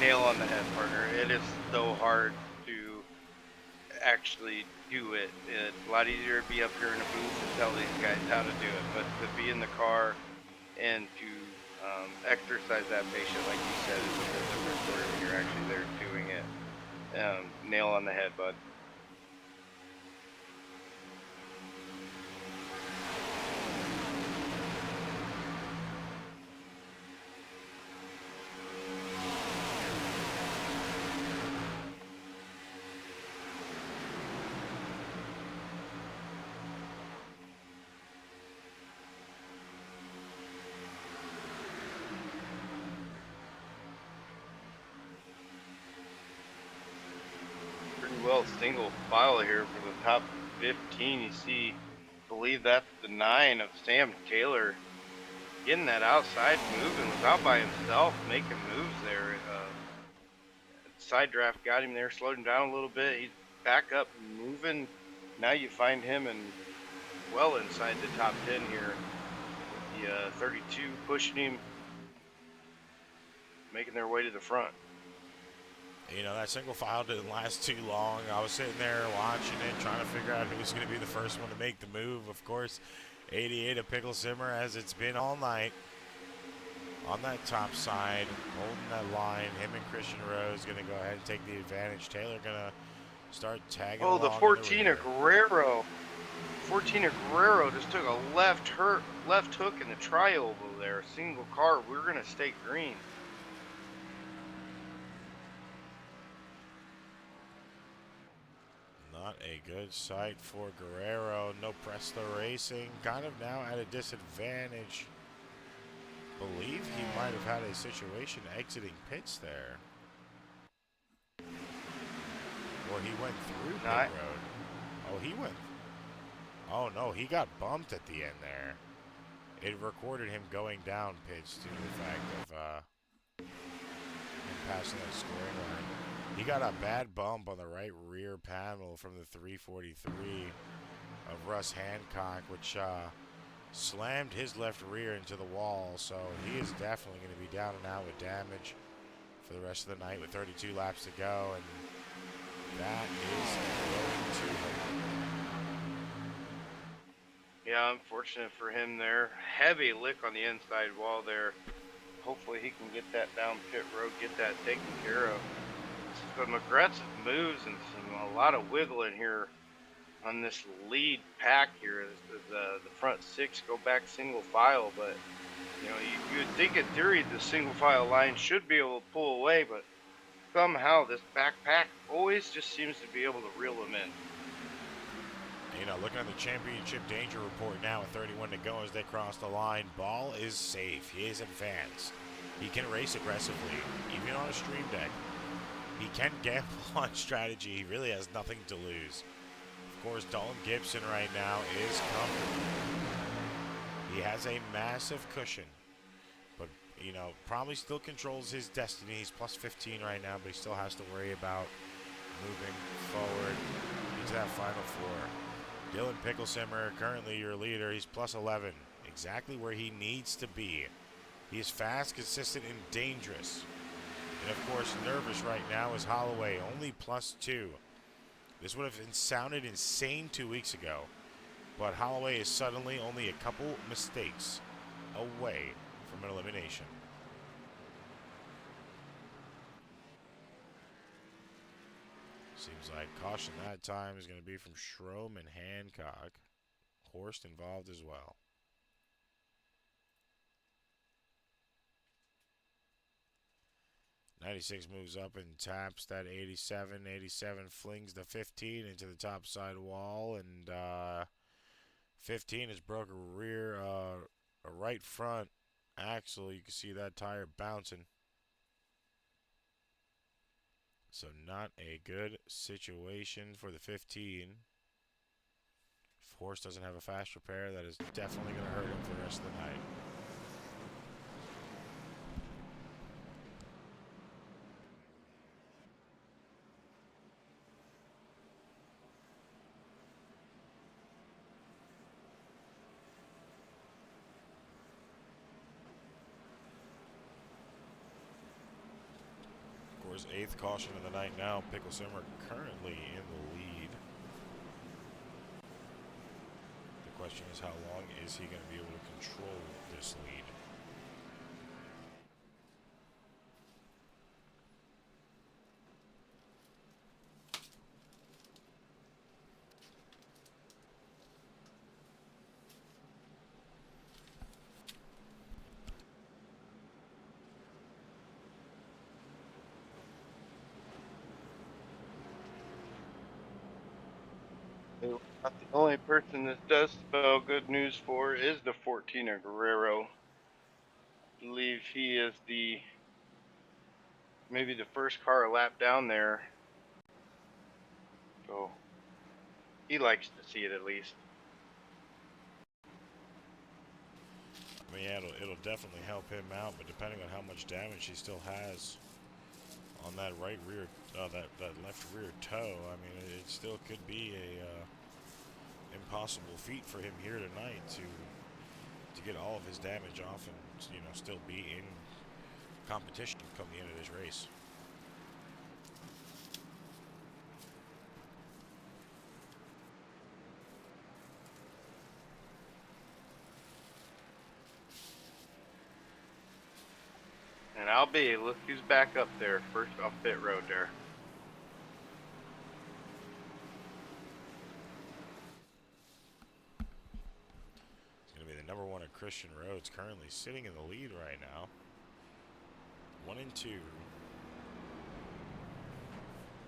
Nail on the head, partner. It is so hard to actually do it. It's a lot easier to be up here in a booth and tell these guys how to do it, but to be in the car and to exercise that patience, like you said, is a bit different story when you're actually there doing it. Nail on the head, bud. Well, single file here for the top 15. You see, believe that's the 9 of Sam Taylor getting that outside moving, was out by himself, making moves there. Side draft got him there, slowed him down a little bit. He's back up, moving. Now you find him well inside the top 10 here. The 32 pushing him, making their way to the front. You know, that single file didn't last too long. I was sitting there watching it, trying to figure out who was going to be the first one to make the move. Of course, 88 of Pickle Simmer, as it's been all night, on that top side, holding that line. Him and Christian Rose going to go ahead and take the advantage. Taylor going to start tagging along. Oh, the 14 of Guerrero. 14 of Guerrero just took a left hook in the tri-oval there. Single car. We're going to stay green. Not a good sight for Guerrero. No Presto Racing. Kind of now at a disadvantage. Believe he might have had a situation exiting pits there. Or he went through pit road. Oh, he went. Oh, no, he got bumped at the end there. It recorded him going down pits due to the fact of him passing that scoring line. He got a bad bump on the right rear panel from the 343 of Russ Hancock, which slammed his left rear into the wall. So he is definitely going to be down and out with damage for the rest of the night with 32 laps to go. And that is going to hurt. Yeah, unfortunate for him there. Heavy lick on the inside wall there. Hopefully he can get that down pit road, get that taken care of. Some aggressive moves and a lot of wiggle in here on this lead pack here. The front 6 go back single file, but you know, you would think in theory the single file line should be able to pull away, but somehow this back pack always just seems to be able to reel them in. You know, looking at the championship danger report now with 31 to go as they cross the line. Ball is safe. He is advanced. He can race aggressively, even on a stream deck. He can gamble on strategy. He really has nothing to lose. Of course, Dalton Gibson right now is comfortable. He has a massive cushion, but, you know, probably still controls his destiny. He's plus 15 right now, but he still has to worry about moving forward into that final four. Dylan Picklesimmer, currently your leader. He's plus 11, exactly where he needs to be. He is fast, consistent, and dangerous. And of course, nervous right now is Holloway, only plus 2. This would have sounded insane 2 weeks ago, but Holloway is suddenly only a couple mistakes away from an elimination. Seems like caution that time is going to be from Schroem and Hancock. Horst involved as well. '96 moves up and taps that 87. 87 flings the 15 into the top side wall, and 15 has broke a right front axle. You can see that tire bouncing. So not a good situation for the 15. If Horst doesn't have a fast repair, that is definitely going to hurt him for the rest of the night. Of course, 8th caution of the night now. Picklesimmer currently in the lead. The question is, how long is he going to be able to control this lead? Not the only person this does spell good news for is the 14er Guerrero. I believe he is maybe the first car a lap down there. So he likes to see it at least. I mean, yeah, it'll definitely help him out, but depending on how much damage he still has on that right rear, that left rear toe, I mean, it still could be a impossible feat for him here tonight to get all of his damage off and, you know, still be in competition come the end of this race. And I'll be, look who's back up there, first off pit road there. It's going to be the number 1 at Christian Rhodes, currently sitting in the lead right now. 1 and 2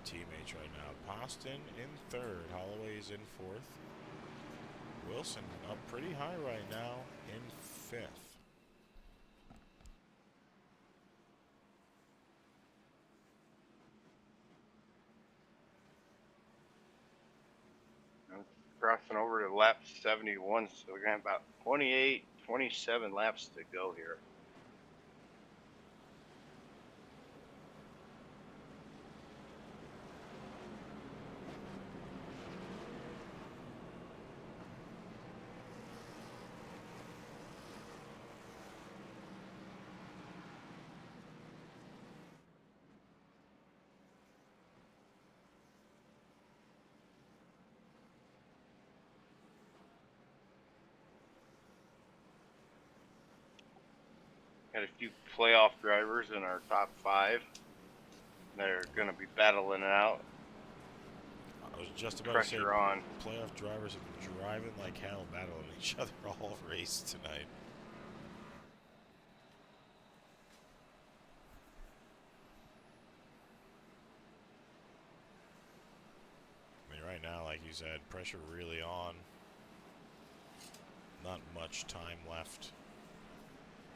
teammates right now. Poston in 3rd, Holloway is in 4th. Wilson up pretty high right now in 5th. Crossing over to lap 71, so we're gonna have about 28, 27 laps to go here. Got a few playoff drivers in our top 5 that are going to be battling it out. I was just about Pressure to say, on. playoff drivers have been driving like hell, battling each other all race tonight. I mean, right now, like you said, pressure really on. Not much time left.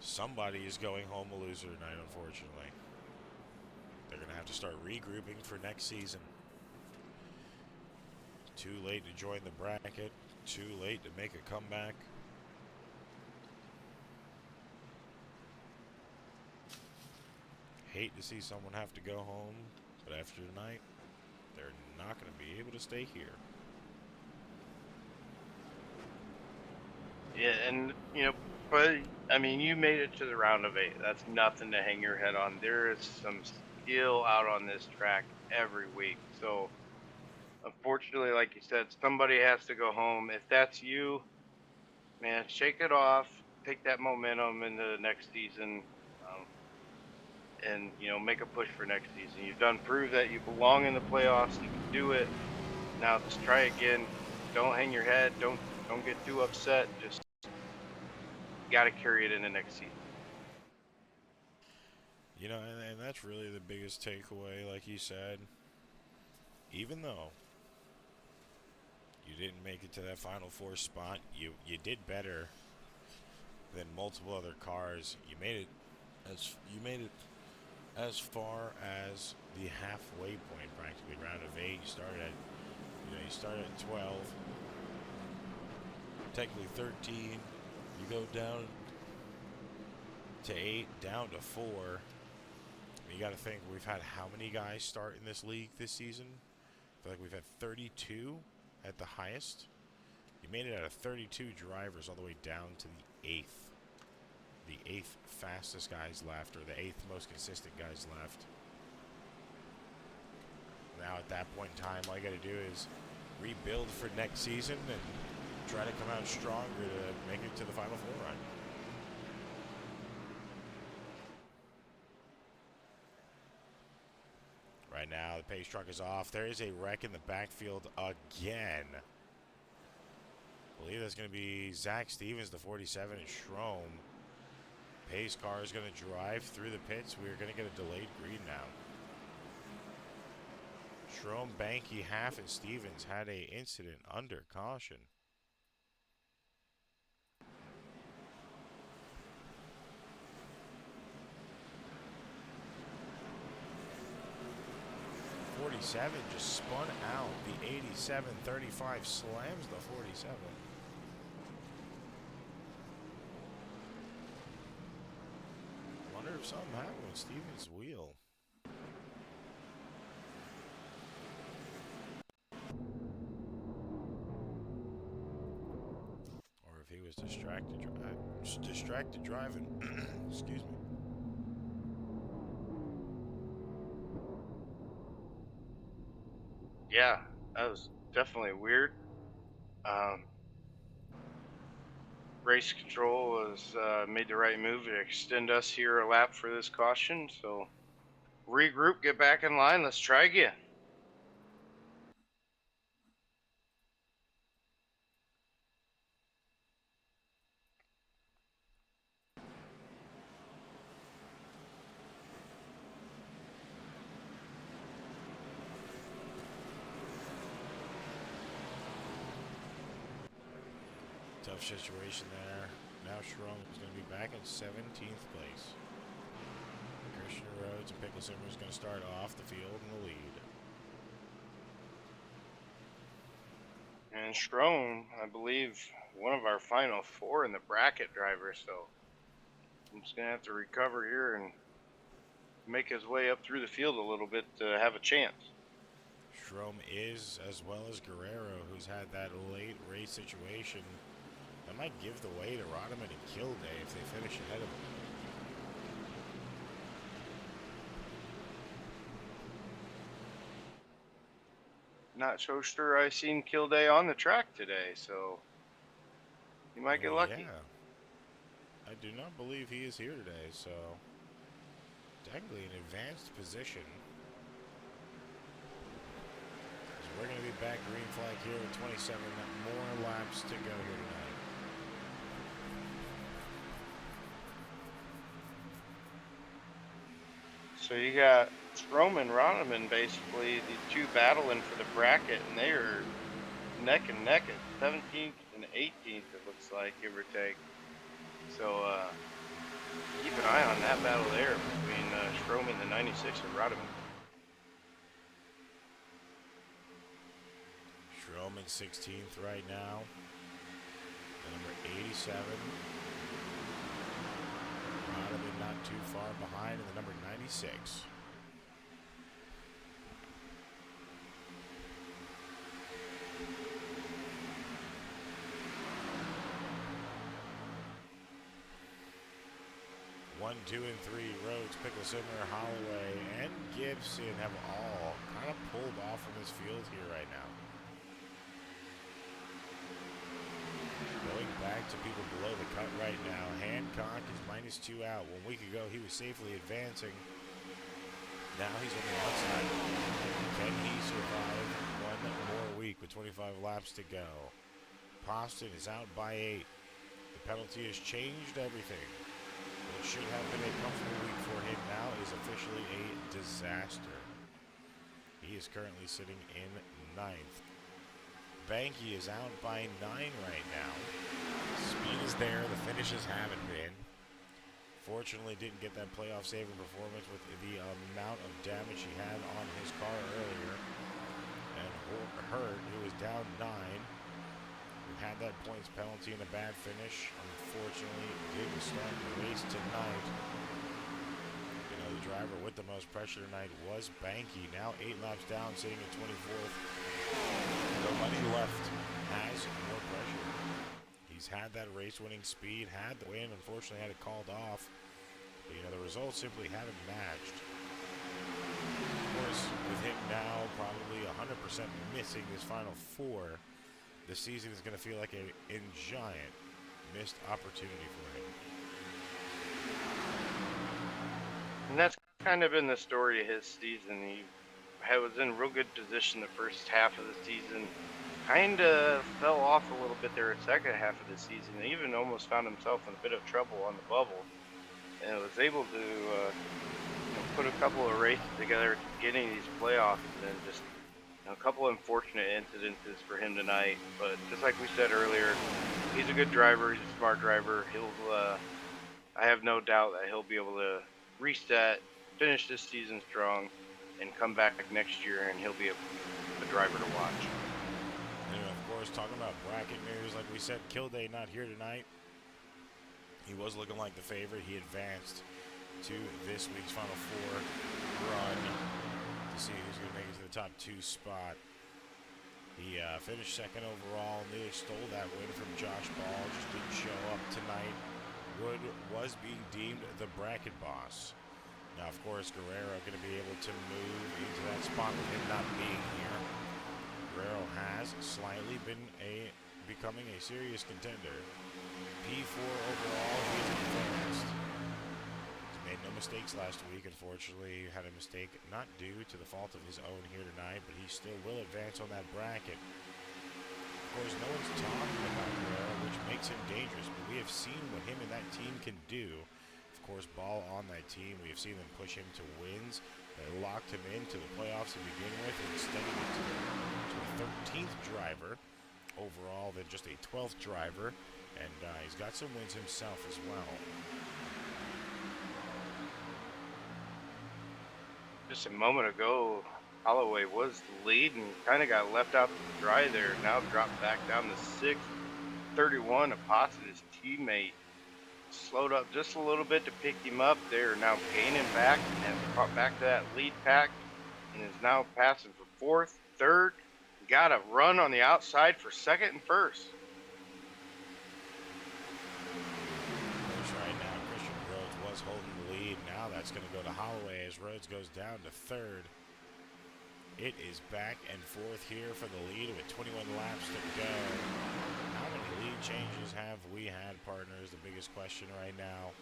Somebody is going home a loser tonight, unfortunately. They're going to have to start regrouping for next season. Too late to join the bracket. Too late to make a comeback. Hate to see someone have to go home, but after tonight, they're not going to be able to stay here. Yeah, and, you know, but, I mean, you made it to the round of 8. That's nothing to hang your head on. There is some skill out on this track every week. So, unfortunately, like you said, somebody has to go home. If that's you, man, shake it off, take that momentum into the next season, and make a push for next season. You've done prove that you belong in the playoffs. You can do it. Now let's try again. Don't hang your head. Don't get too upset. Just got to carry it into next season. And that's really the biggest takeaway, like you said. Even though you didn't make it to that Final Four spot, you did better than multiple other cars. You made it as far as the halfway point, practically round of 8. You started at 12, technically 13. You go down to 8, down to 4. You got to think, we've had how many guys start in this league this season? I feel like we've had 32 at the highest. You made it out of 32 drivers all the way down to the 8th. The 8th fastest guys left, or the 8th most consistent guys left. Now at that point in time, all you got to do is rebuild for next season and try to come out stronger to make it to the Final Four run. Right now, the pace truck is off. There is a wreck in the backfield again. I believe that's going to be Zach Stevens, the 47, and Schromm. Pace car is going to drive through the pits. We're going to get a delayed green now. Schromm, Banky, Half, and Stevens had an incident under caution. .47 just spun out. The 87.35 slams the 47. Wonder if something happened with Stevens' wheel. Or if he was distracted driving. Excuse me. Yeah, that was definitely weird. Race control has made the right move to extend us here a lap for this caution. So regroup, get back in line. Let's try again. Tough situation there. Now Schromm is going to be back in 17th place. Christian Rhodes and Pickle Simmer is going to start off the field in the lead. And Schromm, I believe, one of our final 4 in the bracket drivers. So I'm just going to have to recover here and make his way up through the field a little bit to have a chance. Schromm is, as well as Guerrero, who's had that late race situation. That might give the way to Rodman and Kilday if they finish ahead of him. Not so sure I seen Kilday on the track today, so you might get lucky. Yeah. I do not believe he is here today, so technically an advanced position. So we're going to be back green flag here with 27 more laps to go here tonight. So you got Schromm and Ronneman basically the two battling for the bracket, and they are neck and neck at 17th and 18th, it looks like, give or take. So keep an eye on that battle there between Schromm and the 96 and Ronneman. Schromm in 16th right now. The number 87. Rodman not too far behind in the number 96. 1, 2, and 3, Rhodes, Picklesimmer, Holloway, and Gibson have all kind of pulled off from this field here right now. Going back to people below the cut right now, Hancock is -2 out. 1 week ago, he was safely advancing. Now he's on the outside. Can he survive 1 more week with 25 laps to go? Poston is out by 8. The penalty has changed everything. What should have been a comfortable week for him now is officially a disaster. He is currently sitting in 9th. Banky is out by 9 right now. Speed is there. The finishes haven't been. Fortunately, didn't get that playoff-saving performance with the amount of damage he had on his car earlier. And Hurt, who was down 9, who had that points penalty and a bad finish, unfortunately didn't start the race tonight. You know, the driver with the most pressure tonight was Banky. Now 8 laps down, sitting at 24th. Nobody left has more pressure. He's had that race-winning speed, had the win, unfortunately had it called off. But, you know, the results simply haven't matched. Of course, with him now probably 100% missing his final 4, the season is going to feel like a giant missed opportunity for him. And that's kind of been the story of his season. He was in real good position the first half of the season. Kind of fell off a little bit there at second half of the season. He even almost found himself in a bit of trouble on the bubble, and was able to put a couple of races together at the beginning of these playoffs, and then just a couple of unfortunate incidences for him tonight. But just like we said earlier, he's a good driver. He's a smart driver. I have no doubt that he'll be able to reset, finish this season strong, and come back next year, and he'll be a driver to watch. And of course, talking about bracket news, like we said, Kilday not here tonight. He was looking like the favorite. He advanced to this week's Final 4 run to see who's going to make it to the top 2 spot. He finished second overall. Nearly stole that win from Josh Ball. Just didn't show up tonight. Wood was being deemed the bracket boss. Now, of course, Guerrero going to be able to move into that spot with him not being here. Guerrero has slightly been becoming a serious contender. P4 overall, he's advanced. He's made no mistakes last week. Unfortunately, had a mistake not due to the fault of his own here tonight, but he still will advance on that bracket. Of course, no one's talking about Guerrero, which makes him dangerous, but we have seen what him and that team can do. Of course, Ball on that team, we have seen them push him to wins. They locked him into the playoffs to begin with, and extended it to a 13th driver overall, then just a 12th driver, and he's got some wins himself as well. Just a moment ago, Holloway was the lead and kind of got left out to dry there. Now dropped back down to 6th. 31, Apostle, his teammate, slowed up just a little bit to pick him up. They're now gaining back and caught back to that lead pack, and is now passing for 4th, 3rd. Got a run on the outside for 2nd and 1st. Right now, Christian Rhodes was holding the lead. Now that's going to go to Holloway as Rhodes goes down to 3rd. It is back and forth here for the lead with 21 laps to go. How many lead changes have we had, partners? The biggest question right now.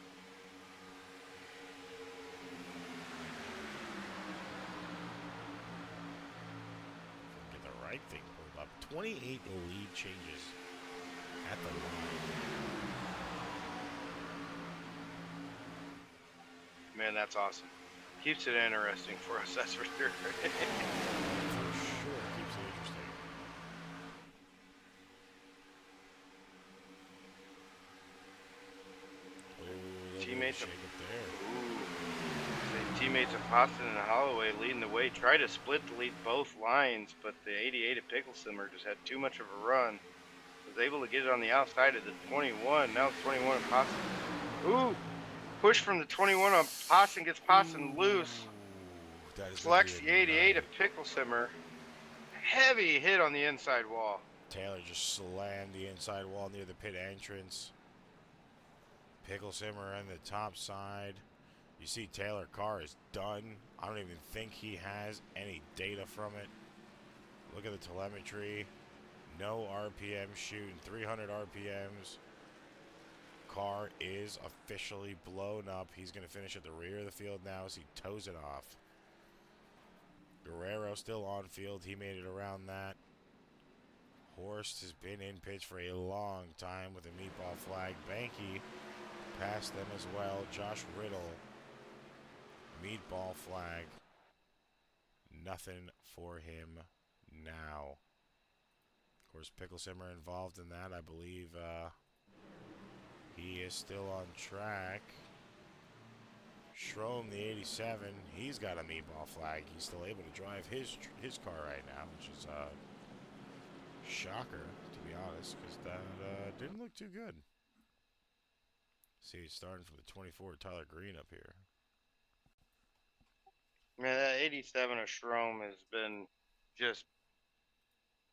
Get the right thing pulled up. 28 lead changes at the line. Man, that's awesome. Keeps it interesting for us, that's for sure. For sure, keeps it interesting. Teammates of, there. teammates of Poston and Holloway leading the way. Tried to split the lead both lines, but the 88 of Picklesimmer just had too much of a run. Was able to get it on the outside of the 21. Now 21 of Poston. Ooh! Push from the 21 on Poston, gets Poston loose. Selects the 88 of Picklesimmer. Heavy hit on the inside wall. Taylor just slammed the inside wall near the pit entrance. Pickle Simmer on the top side. You see Taylor Carr is done. I don't even think he has any data from it. Look at the telemetry. No RPM shooting. 300 RPMs. Carr is officially blown up. He's going to finish at the rear of the field now as he toes it off. Guerrero still on field. He made it around that. Horst has been in pitch for a long time with a meatball flag. Banky passed them as well. Josh Riddle, meatball flag. Nothing for him now. Of course, Pickle Simmer involved in that. I believe he is still on track. Schroem, the 87, he's got a meatball flag. He's still able to drive his car right now, which is shocker, to be honest, because that didn't look too good. See, starting from the 24, Tyler Green up here. Man, that 87 of Schroem has been just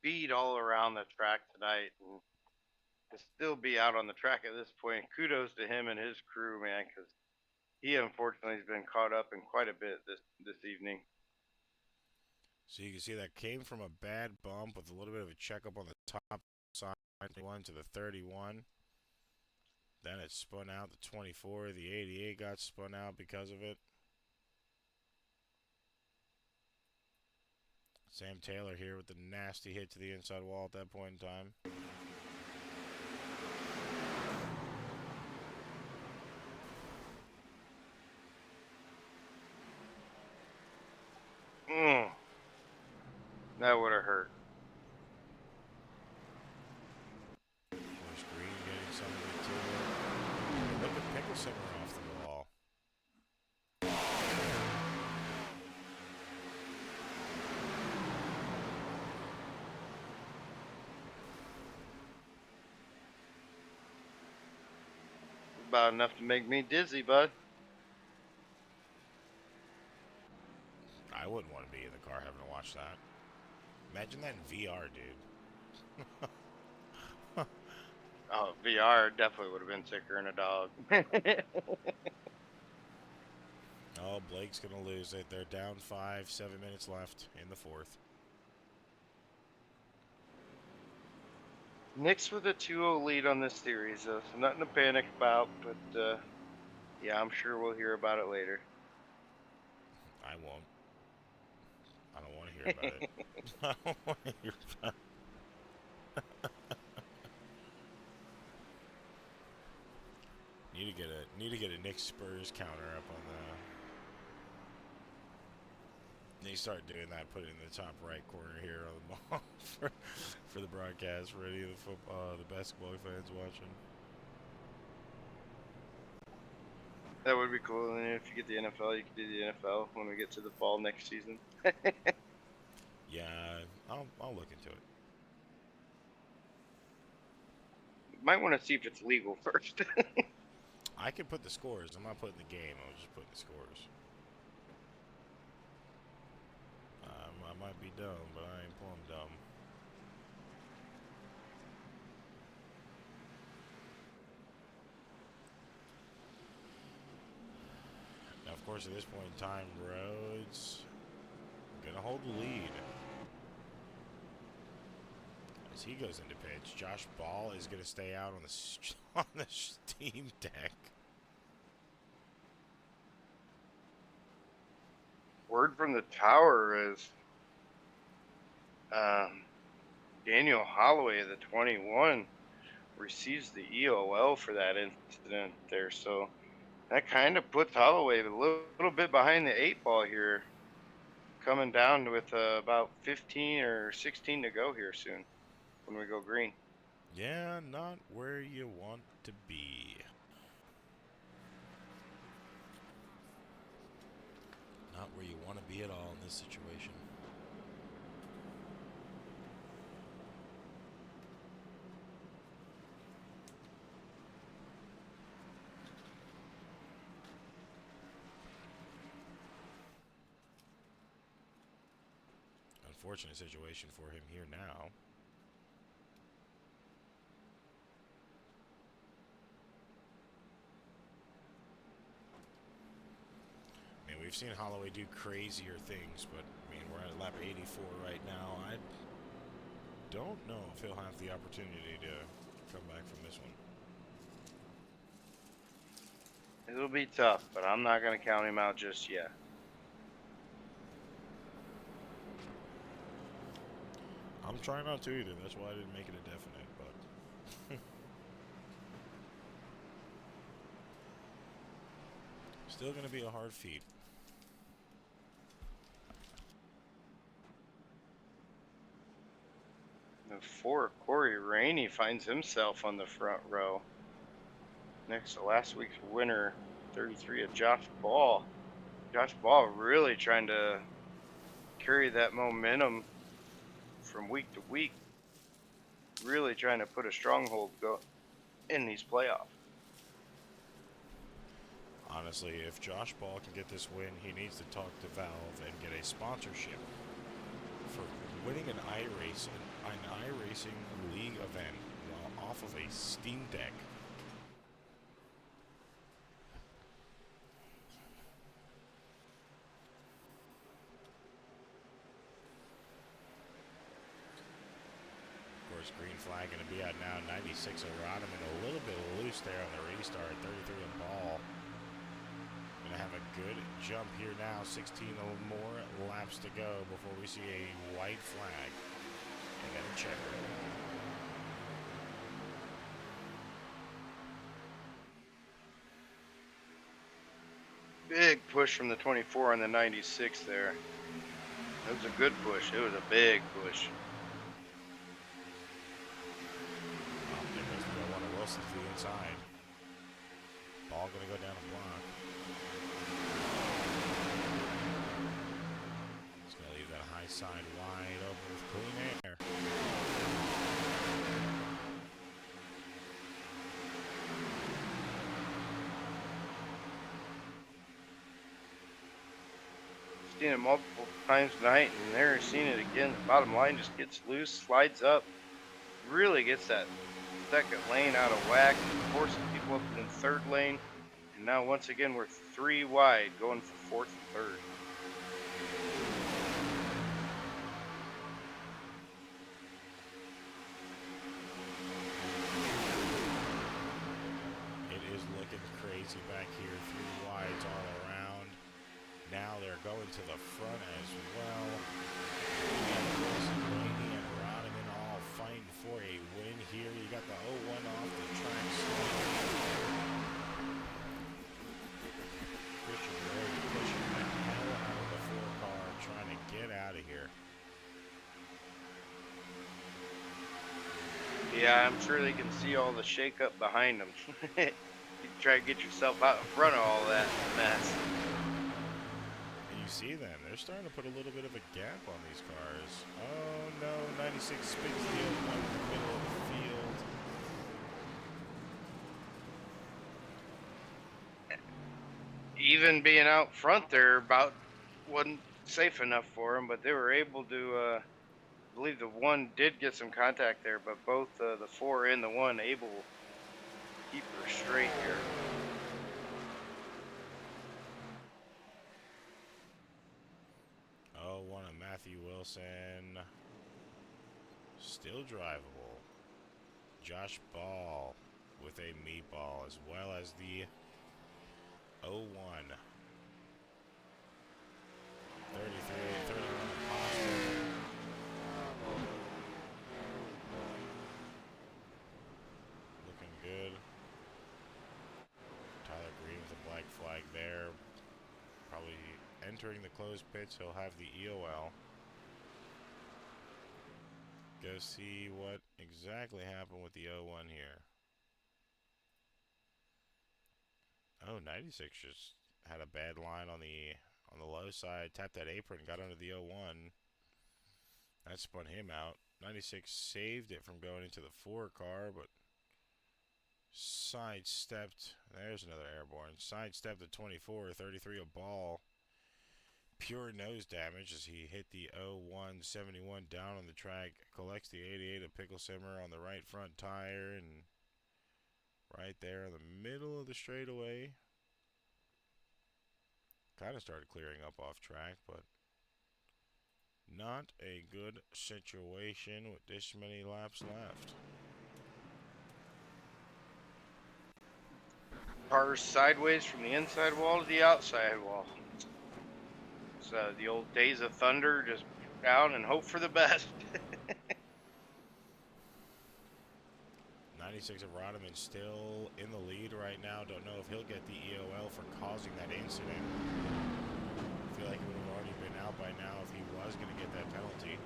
beat all around the track tonight, and to still be out on the track at this point, kudos to him and his crew, man, because he unfortunately has been caught up in quite a bit this evening. So you can see that came from a bad bump with a little bit of a checkup on the top side, 1 to the 31. Then it spun out the 24. The 88 got spun out because of it. Sam Taylor here with the nasty hit to the inside wall at that point in time. That would have hurt. Of course, Green getting some of it too. Look at Pickle Simmer off the wall. About enough to make me dizzy, bud. I wouldn't want to be in the car having to watch that. Imagine that in VR, dude. Oh, VR definitely would have been sicker than a dog. Oh, Blake's going to lose it. They're down 5, 7 minutes left in the fourth. Knicks with a 2-0 lead on this series, though, so nothing to panic about, but yeah, I'm sure we'll hear about it later. I won't. I don't want to hear about it. I don't want to hear about it. Need to get a Knicks Spurs counter up on the. They start doing that, put it in the top right corner here on the ball for the broadcast for any of the basketball fans watching. That would be cool. And if you get the NFL, you can do the NFL when we get to the fall next season. Yeah, I'll look into it. Might want to see if it's legal first. I can put the scores. I'm not putting the game. I'm just putting the scores. I might be dumb, but I ain't plumb dumb. Now, of course, at this point in time, Rhodes gonna hold the lead. As he goes into pitch, Josh Ball is gonna stay out on the steam deck. Word from the tower is Daniel Holloway, the 21, receives the EOL for that incident there. So that kind of puts Holloway a little bit behind the 8 ball here, coming down with about 15 or 16 to go here soon when we go green. Yeah, not where you want to be. Not where you want to be at all in this situation. Unfortunate situation for him here now. we've seen Holloway do crazier things, but I mean, we're at lap 84 right now. I don't know if he'll have the opportunity to come back from this one. It'll be tough, but I'm not going to count him out just yet. I'm trying not to either. That's why I didn't make it a definite, but still going to be a hard feat. Before Corey Rainey finds himself on the front row. Next to last week's winner, 33 of Josh Ball. Josh Ball really trying to carry that momentum from week to week. Really trying to put a stronghold in these playoffs. Honestly, if Josh Ball can get this win, he needs to talk to Valve and get a sponsorship for winning an iRacing league event while off of a Steam Deck. Of course, green flag going to be out now. 96 of Rodman, a little bit loose there on the restart. 33 of Ball. Going to have a good jump here now. 16 more laps to go before we see a white flag and then a checker. Big push from the 24 on the 96 there. It was a good push. It was a big push. There goes the one of Wilson to the inside. Ball going to go down a block. He's going to leave that high side wide open with clean air. Seen it multiple times tonight, and there seeing it again. The bottom line just gets loose, slides up, really gets that second lane out of whack, forces people up in the third lane, and now once again we're 3 wide, going for fourth and third. It is looking crazy back here. 3 wides all around. Now they're going to the front as well. And Wilson, Rainey, and Rodman all fighting for a win here. You got the 0-1 off the track. Christian Road pushing the hell out of the 4 car, trying to get out of here. Yeah, I'm sure they can see all the shakeup behind them. You try to get yourself out in front of all that mess. See them, they're starting to put a little bit of a gap on these cars. Oh no, 96 spins the one in the middle of the field. Even being out front there about wasn't safe enough for them, but they were able to, I believe the 1 did get some contact there, but both the 4 and the 1 able to keep her straight here. One of Matthew Wilson. Still drivable. Josh Ball with a meatball, as well as the 0-1. 33, 31 possible. Looking good. Tyler Green with a black flag there. Probably entering the closed pits, he'll have the EOL. Go see what exactly happened with the 0-1 here. Oh, 96 just had a bad line on the low side. Tapped that apron, got under the 0-1. That spun him out. 96 saved it from going into the 4 car, but sidestepped. There's another airborne. Sidestepped the 24, 33 a Ball. Pure nose damage as he hit the 0-1 71 down on the track. Collects the 88 of Pickle Simmer on the right front tire, and right there in the middle of the straightaway. Kind of started clearing up off track, but not a good situation with this many laps left. Cars sideways from the inside wall to the outside wall. It's the old days of thunder, just down and hope for the best. 96 of Rodman still in the lead right now. Don't know if he'll get the EOL for causing that incident. I feel like he would have already been out by now if he was going to get that penalty.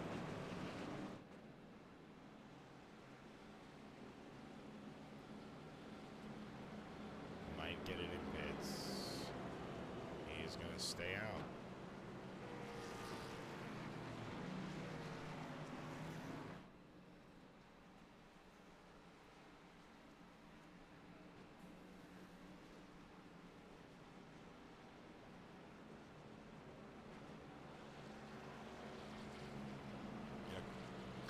Might get it in pits. He is going to stay out.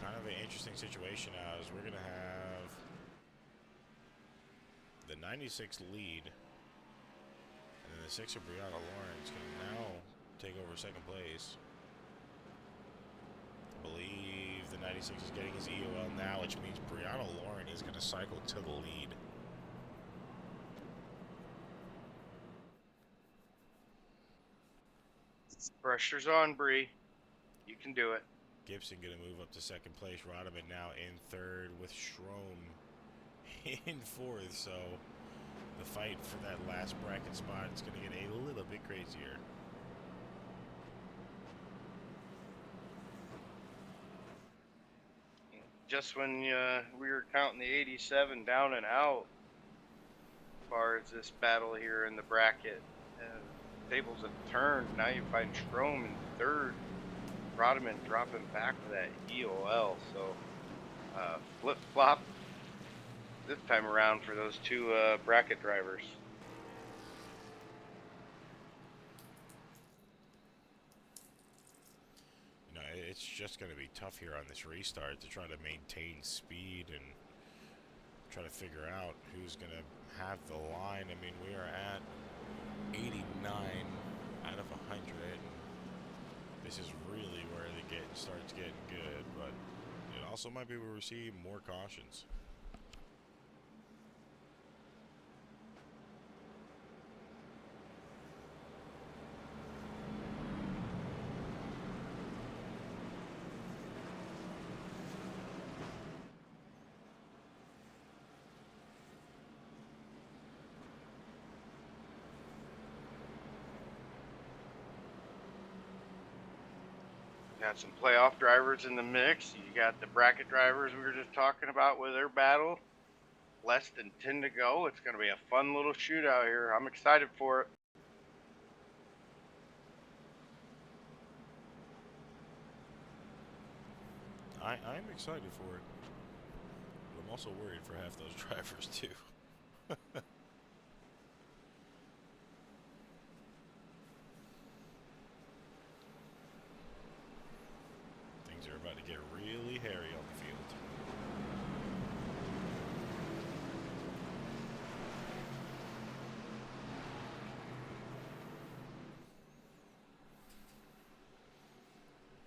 Kind of an interesting situation as we're going to have the 96 lead, and then the 6 of Brianna Lawrence can now take over second place. I believe the 96 is getting his EOL now, which means Brianna Lawrence is going to cycle to the lead. Pressure's on, Bree. You can do it. Gibson going to move up to second place. Rodman now in third with Schroem in fourth. So the fight for that last bracket spot is going to get a little bit crazier. Just when we were counting the 87 down and out, as far as this battle here in the bracket, tables have turned. Now you find Schroem in third. Rodman dropping back to that EOL, so flip-flop this time around for those two bracket drivers. You know, it's just going to be tough here on this restart to try to maintain speed and try to figure out who's going to have the line. I mean, we are at 89 out of 100. This is really where the starts getting good, but it also might be where we see more cautions. Got some playoff drivers in the mix. You got the bracket drivers we were just talking about with their battle. Less than 10 to go. It's going to be a fun little shootout here. I'm excited for it. I'm excited for it. But I'm also worried for half those drivers too. Things are about to get really hairy on the field.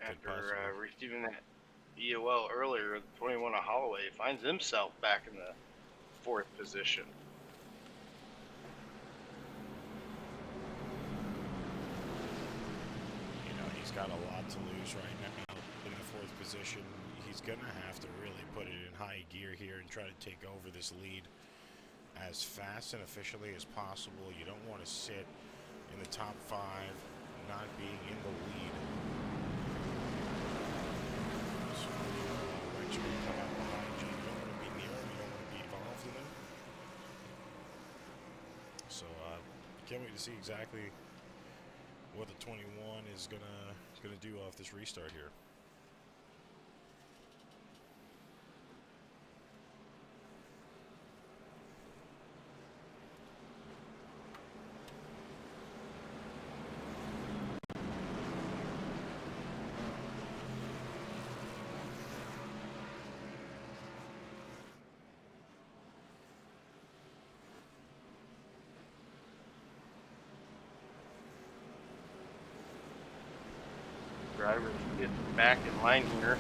After receiving that EOL earlier, the 21 of Holloway finds himself back in the fourth position. You know, he's got a lot to lose right now in the fourth position. He's going to have to really put it in high gear here and try to take over this lead as fast and efficiently as possible. You don't want to sit in the top five not being in the lead. So, when you come out behind you, you don't want to be near him, you don't want to be involved in him. So, can't wait to see exactly what the 21 is gonna do off this restart here. drivers get back in line here.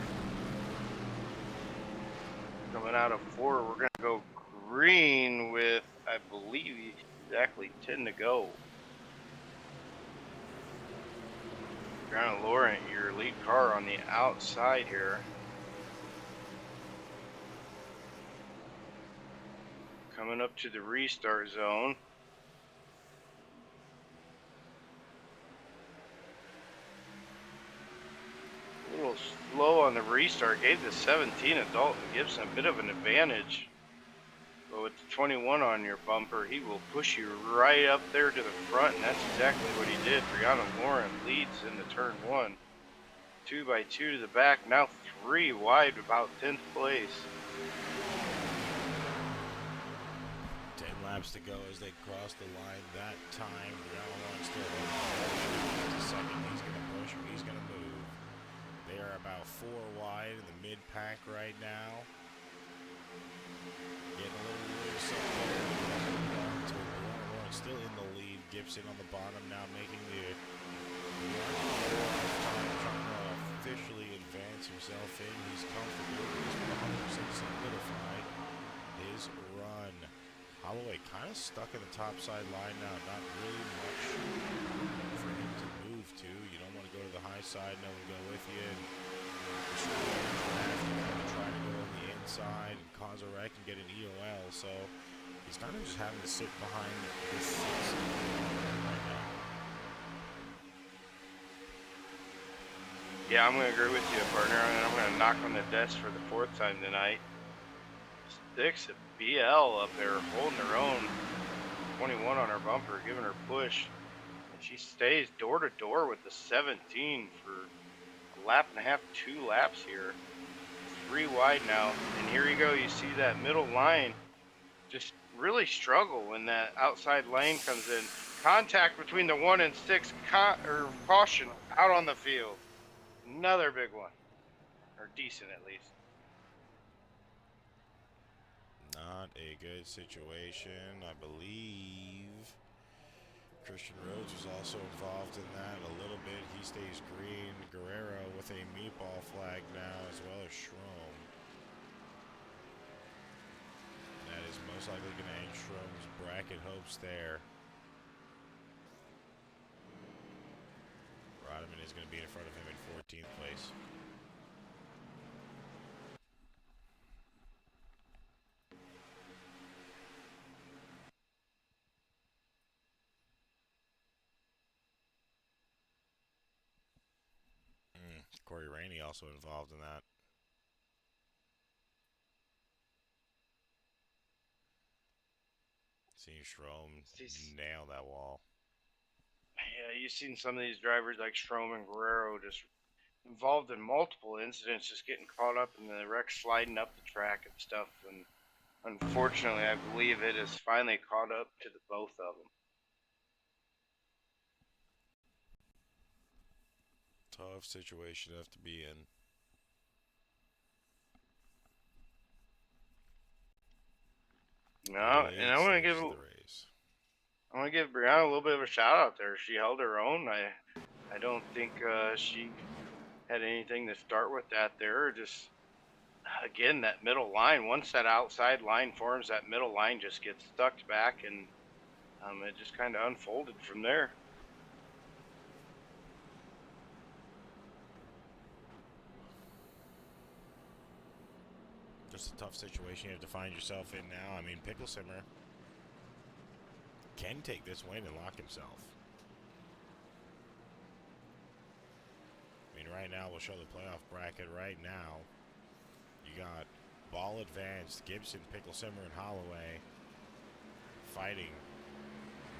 Coming out of 4, we're going to go green with, I believe, exactly 10 to go. Grant Laurent, your lead car on the outside here. Coming up to the restart zone. A little slow on the restart. Gave the 17 at Dalton Gibson a bit of an advantage. But with the 21 on your bumper, he will push you right up there to the front, and that's exactly what he did. Brianna Lauren leads into turn 1. 2 by 2 to the back, now 3 wide, about 10th place. 10 laps to go as they cross the line that time. Brianna Lauren still holding a second. He's going to push or he's going to move. They are about 4 wide in the mid-pack right now. Getting a little loose up there. Still in the lead. Gibson on the bottom now making the trying to officially advance himself in. He's comfortable. He's 100% solidified his run. Holloway kind of stuck in the top side line now. Not really much for him to move to. You don't want to go to the high side. No one go with you. And try to go on the inside and cause a wreck and get an EOL. So he's kind of just having to sit behind this right now. Yeah, I'm going to agree with you, partner. I'm going to knock on the desk for the 4th time tonight. 6 at BL up there holding her own. 21 on her bumper, giving her push. And she stays door to door with the 17 for a lap and a half, 2 laps here. 3 wide now. And here you go, you see that middle line just really struggle when that outside lane comes in. Contact between the 1 and 6, caution out on the field. Another big one, or decent at least. Not a good situation. I believe Christian Rhodes was also involved in that a little bit. He stays green. Guerrero with a meatball flag now, as well as Schromm. That is most likely going to end Schromm's bracket hopes there. Rodman is going to be in front of him in 14th place. Corey Rainey also involved in that. Seeing Schromm nail that wall. Yeah, you've seen some of these drivers like Schromm and Guerrero just involved in multiple incidents, just getting caught up in the wreck, sliding up the track and stuff. And unfortunately, I believe it has finally caught up to the both of them. Tough situation to have to be in. No, and I want to give Brianna a little bit of a shout out there. She held her own. I don't think she had anything to start with that there. Just again, that middle line. Once that outside line forms, that middle line just gets stuck back, and it just kind of unfolded from there. Just a tough situation you have to find yourself in now. I mean, Picklesimmer can take this win and lock himself. I mean, right now, we'll show the playoff bracket right now. You got Ball advanced, Gibson, Picklesimmer, and Holloway fighting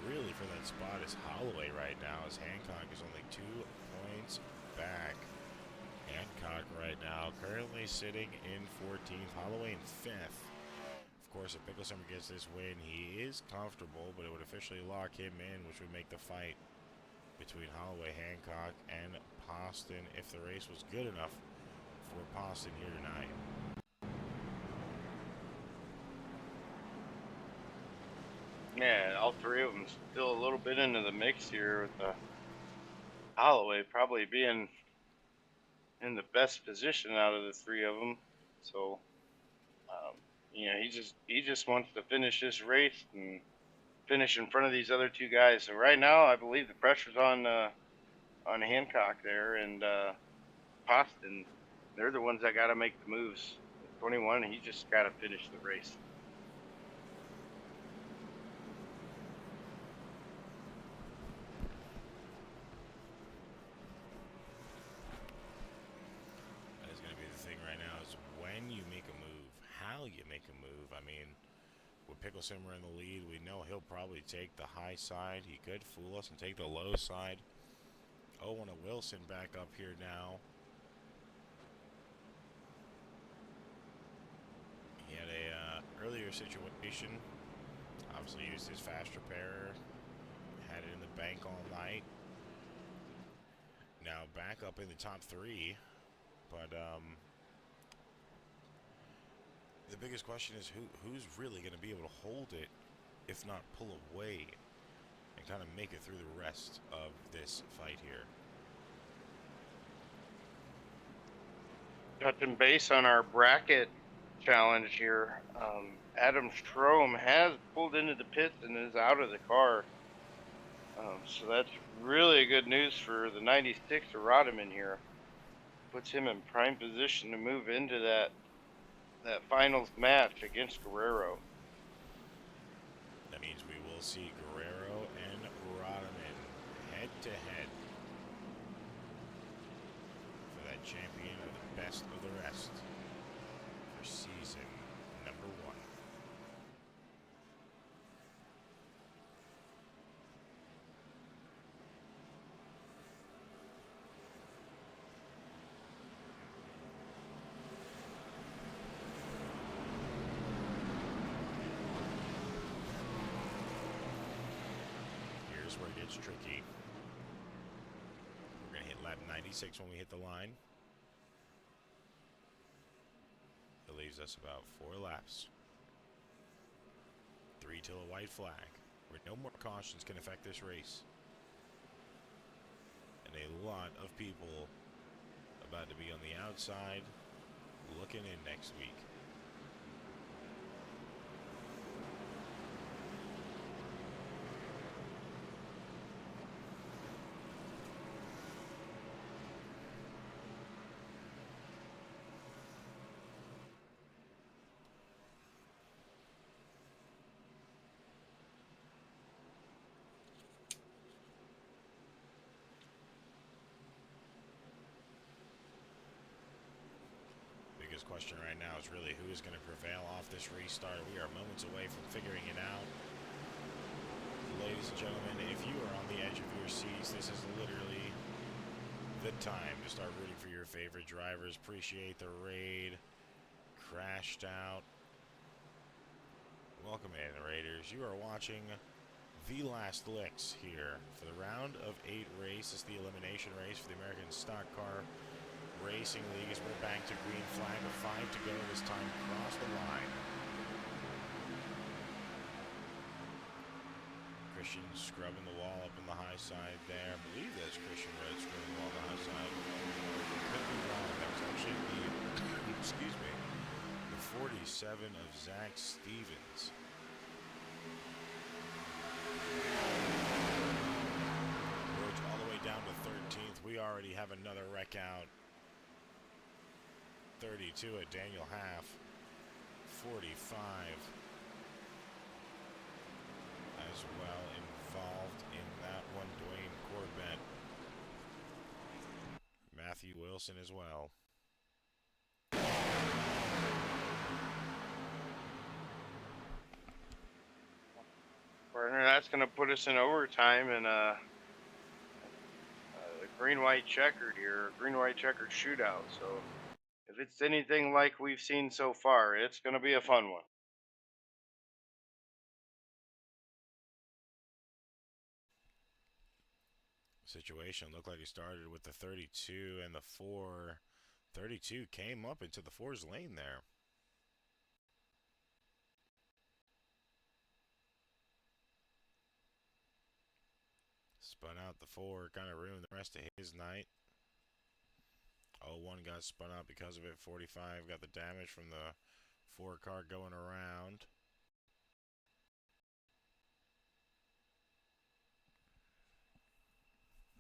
really for that spot is Holloway right now, as Hancock is only 2 points back. Hancock right now currently sitting in 14th, Holloway in 5th. Of course, if Picklesimmer gets this win, he is comfortable, but it would officially lock him in, which would make the fight between Holloway, Hancock, and Poston, if the race was good enough for Poston here tonight. Yeah, all 3 of them still a little bit into the mix here, with Holloway probably being in the best position out of the three of them. So, you know, he just wants to finish this race and finish in front of these other two guys. So right now, I believe the pressure's on Hancock there and Poston. They're the ones that got to make the moves. 21, he just got to finish the race. That is going to be the thing right now is when you make a move, how you make a move. I mean, with Pickle Simmer in the lead, we know he'll probably take the high side. He could fool us and take the low side. Owen Wilson back up here now. He had a earlier situation. Obviously used his fast repair. Had it in the bank all night. Now back up in the top three. But the biggest question is who's really going to be able to hold it, if not pull away, and kind of make it through the rest of this fight here. Touching base on our bracket challenge here, Adam Strom has pulled into the pits and is out of the car. So that's really good news for the 96 to Rodman here. Puts him in prime position to move into that finals match against Guerrero. That means we will see Guerrero and Rodman head to head for that champion of the best of the rest for season number 1. Here's where it gets tricky. We're going to hit lap 96 when we hit the line. It leaves us about 4 laps. 3 till a white flag, where no more cautions can affect this race. And a lot of people about to be on the outside looking in next week. Biggest question right now is really who is going to prevail off this restart. We are moments away from figuring it out. Ladies and gentlemen, if you are on the edge of your seats, this is literally the time to start rooting for your favorite drivers. Appreciate the raid. Crashed out. Welcome in, Raiders. You are watching the last licks here for the round of 8 race. This is the elimination race for the American Stock Car Racing League as we're back to green flag with 5 to go this time across the line. Christian scrubbing the wall up on the high side there. I believe that's Christian Red scrubbing the wall on the high side. Could be wrong. That was actually the, excuse me, the 47 of Zach Stevens. Roach all the way down to 13th. We already have another wreck out. 32 at Daniel Half. 45 as well involved in that one. Dwayne Corbett. Matthew Wilson as well. Partner, that's going to put us in overtime and the green-white checkered here, green-white checkered shootout. So if it's anything like we've seen so far, it's going to be a fun one. Situation looked like it started with the 32 and the 4. 32 came up into the 4's lane there. Spun out the 4, kind of ruined the rest of his night. 01 got spun out because of it. 45 got the damage from the 4 car going around.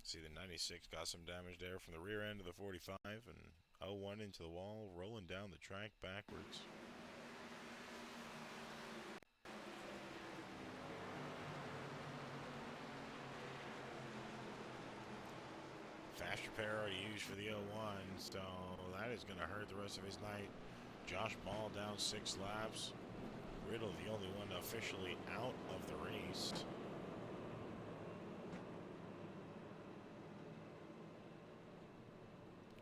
See, the 96 got some damage there from the rear end of the 45, and 01 into the wall, rolling down the track backwards. Fast repair already used for the 01, so that is going to hurt the rest of his night. Josh Ball down 6 laps. Riddle, the only one officially out of the race.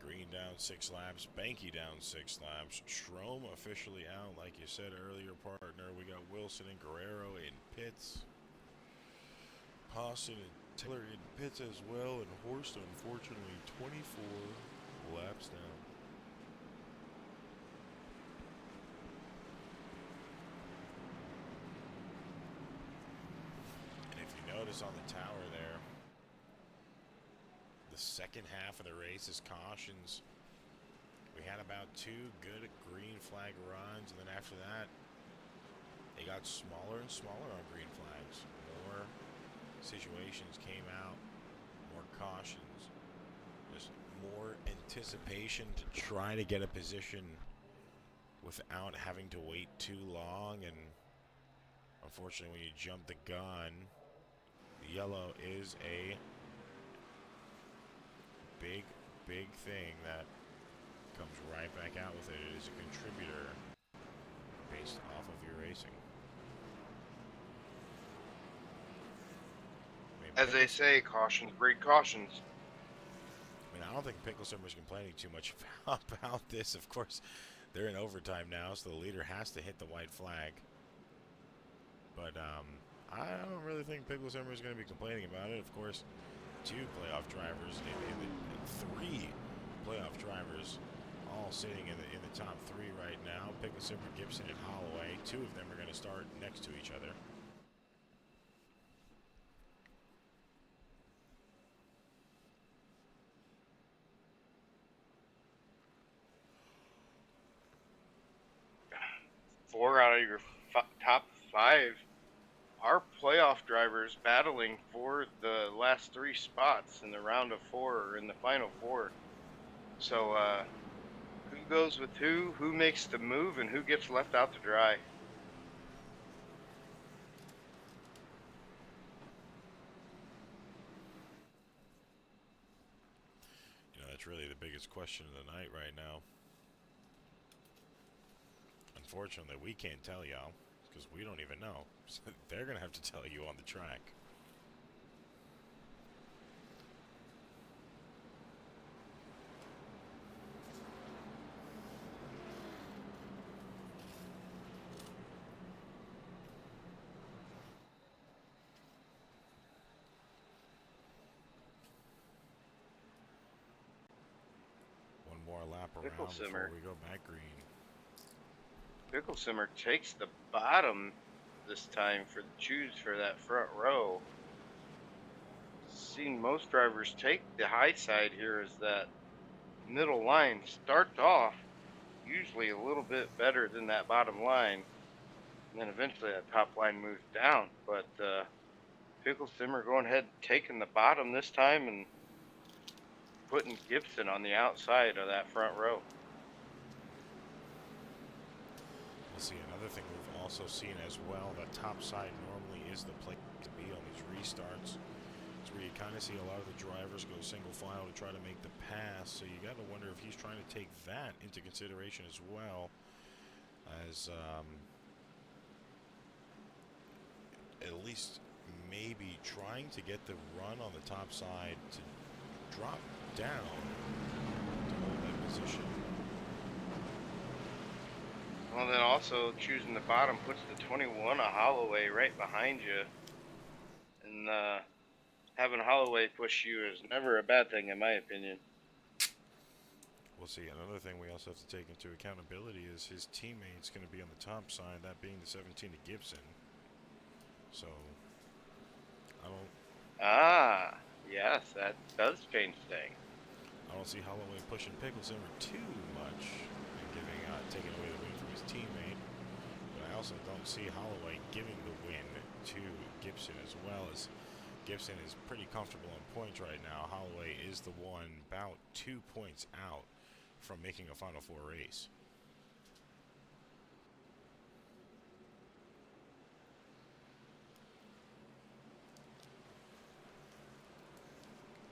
Green down 6 laps. Banky down 6 laps. Strom officially out, like you said earlier, partner. We got Wilson and Guerrero in pits. Pawson and Taylor in pits as well. And Horst, unfortunately, 24 laps down. Notice on the tower there, the second half of the race is cautions. We had about 2 good green flag runs, and then after that, they got smaller and smaller on green flags. More situations came out, more cautions, just more anticipation to try to get a position without having to wait too long. And unfortunately, when you jump the gun, yellow is a big thing that comes right back out with it. It is a contributor based off of your racing. As they say, cautions breed cautions. I mean, I don't think Picklesimmer's complaining too much about this. Of course, they're in overtime now, so the leader has to hit the white flag. But I don't really think Picklesimmer is going to be complaining about it. Of course, 2 playoff drivers and 3 playoff drivers all sitting in the top 3 right now. Picklesimmer, Gibson, and Holloway. 2 of them are going to start next to each other. Four out of your top 5 are playoff drivers battling for the last 3 spots in the round of 4 or in the final 4. So who goes with who makes the move, and who gets left out to dry? You know, that's really the biggest question of the night right now. Unfortunately, we can't tell y'all, because we don't even know. So they're going to have to tell you on the track. One more lap around before we go back green. Picklesimmer takes the bottom this time for the choose for that front row. Seen most drivers take the high side here as that middle line starts off usually a little bit better than that bottom line, and then eventually that top line moves down. But Picklesimmer going ahead and taking the bottom this time and putting Gibson on the outside of that front row. We'll see another thing we've also seen as well. The top side normally is the place to be on these restarts. It's where you kind of see a lot of the drivers go single file to try to make the pass. So you got to wonder if he's trying to take that into consideration as well as at least maybe trying to get the run on the top side to drop down to hold that position. Well, then also choosing the bottom puts the 21 of Holloway right behind you. And having Holloway push you is never a bad thing, in my opinion. We'll see. Another thing we also have to take into accountability is his teammate's going to be on the top side, that being the 17 of Gibson. So, I don't... Ah, yes, that does change things. I don't see Holloway pushing Pickleson too much and taking away the win from his teammate. But I also don't see Holloway giving the win to Gibson, as well as Gibson is pretty comfortable in points right now. Holloway is the one about 2 points out from making a Final Four race.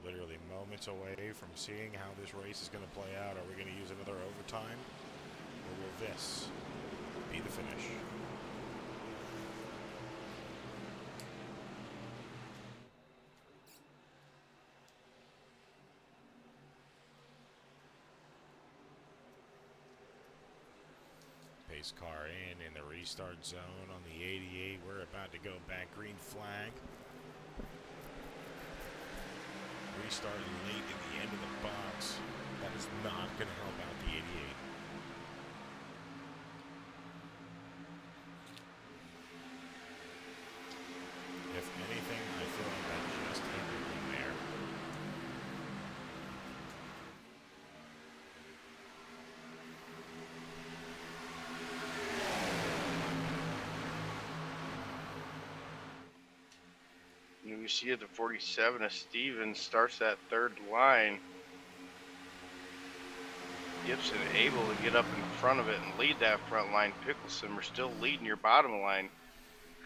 Literally moments away from seeing how this race is going to play out. Are we going to use another overtime, or will this be the finish? Pace car in the restart zone on the 88. We're about to go back. Green flag. Restart late in the end of the box. That is not going to help out the 88. If anything, I feel like that just happened in there. You see at the 47 of Stevens starts that third line. Gibson able to get up in front of it and lead that front line. Pickleson, we're still leading your bottom line.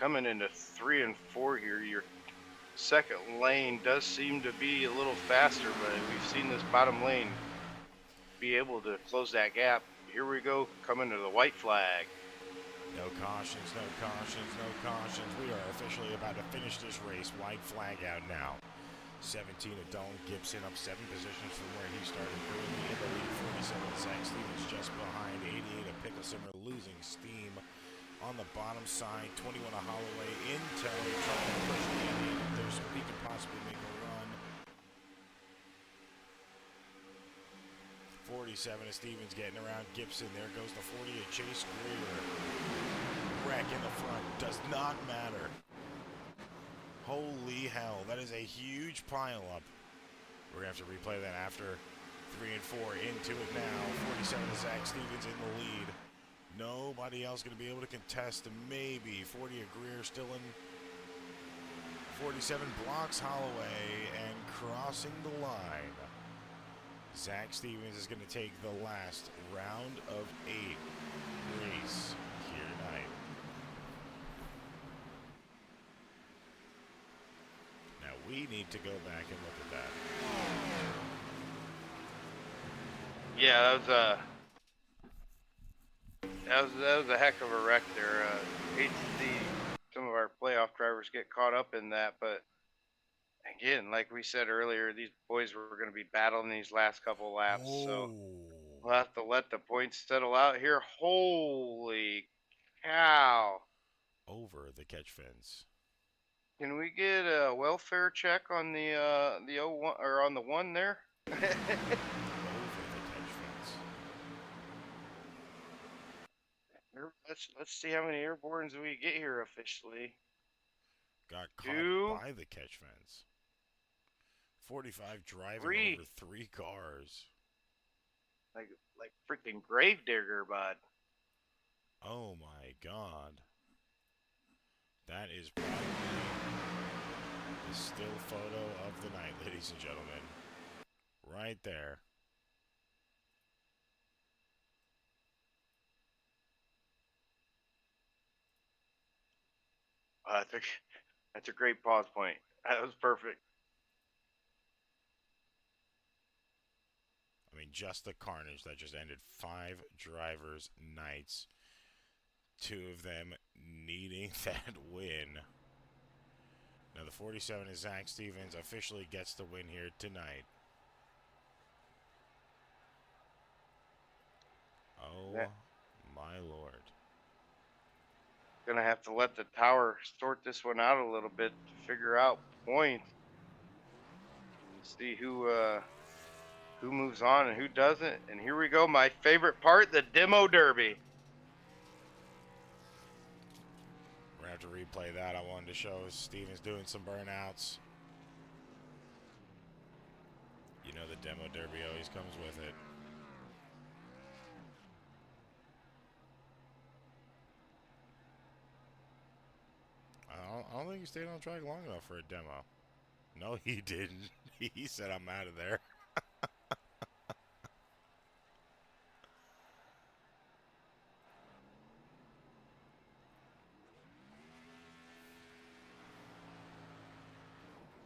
Coming into 3 and 4 here, your second lane does seem to be a little faster, but we've seen this bottom lane be able to close that gap. Here we go, coming to the white flag. No cautions, no cautions, no cautions. We are officially about to finish this race. White flag out now. 17 of Dalton Gibson up 7 positions from where he started early in the lead. 47 Zach Stevens just behind. 88 of Pickleson are losing steam on the bottom side. 21 of Holloway in tow, trying to push the 88 up there so he can possibly make a run. 47 of Stevens getting around Gibson. There goes the 40 of Chase Greer. Wreck in the front. Does not matter. Holy hell. That is a huge pileup. We're going to have to replay that after 3 and 4 into it now. 47 of Zach Stevens in the lead. Nobody else going to be able to contest. Maybe 40 of Greer still in. 47 blocks Holloway and crossing the line. Zach Stevens is going to take the last round of 8 race here tonight. Now we need to go back and look at that. Yeah, that was a heck of a wreck there. Hate to see some of our playoff drivers get caught up in that, but again, like we said earlier, these boys were going to be battling these last couple laps, so we'll have to let the points settle out here. Holy cow! Over the catch fence. Can we get a welfare check on the 01 or on the 1 there? Over the catch fence. Let's see how many airbornes we get here officially. Got caught 2, by the catch fence. 45 driving 3. over 3 cars. Like freaking gravedigger, bud. Oh my god. That is probably the still photo of the night, ladies and gentlemen. Right there. That's a great pause point. That was perfect. I mean, just the carnage that just ended 5 drivers' nights. 2 of them needing that win. Now the 47 is Zach Stevens officially gets the win here tonight. Oh my lord. Gonna have to let the tower sort this one out a little bit to figure out points. And see who moves on and who doesn't. And here we go, my favorite part, the demo derby. We're going to have to replay that. I wanted to show Stevens doing some burnouts. You know, the Demo Derby always comes with it. I don't think he stayed on track long enough for a demo. No, he didn't. He said, I'm out of there.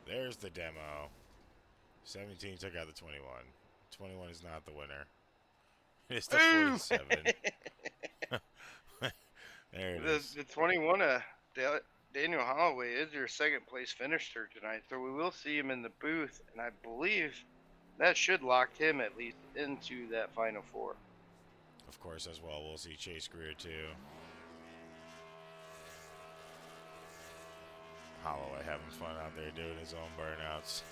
There's the demo. 17 took out the 21. 21 is not the winner. It's the 47. There it is. The 21 Daniel Holloway is your second place finisher tonight, so we will see him in the booth, and I believe that should lock him at least into that final four. Of course, as well, we'll see Chase Greer too. Holloway having fun out there doing his own burnouts.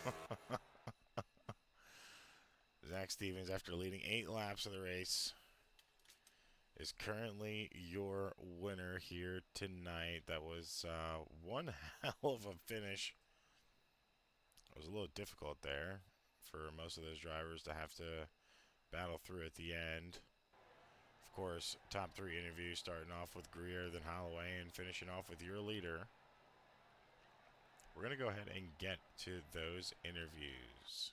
Zach Stevens, after leading 8 laps of the race, is currently your winner here tonight. That was one hell of a finish. It was a little difficult there for most of those drivers to have to battle through at the end. Of course, top 3 interviews starting off with Greer, then Holloway, and finishing off with your leader. We're going to go ahead and get to those interviews.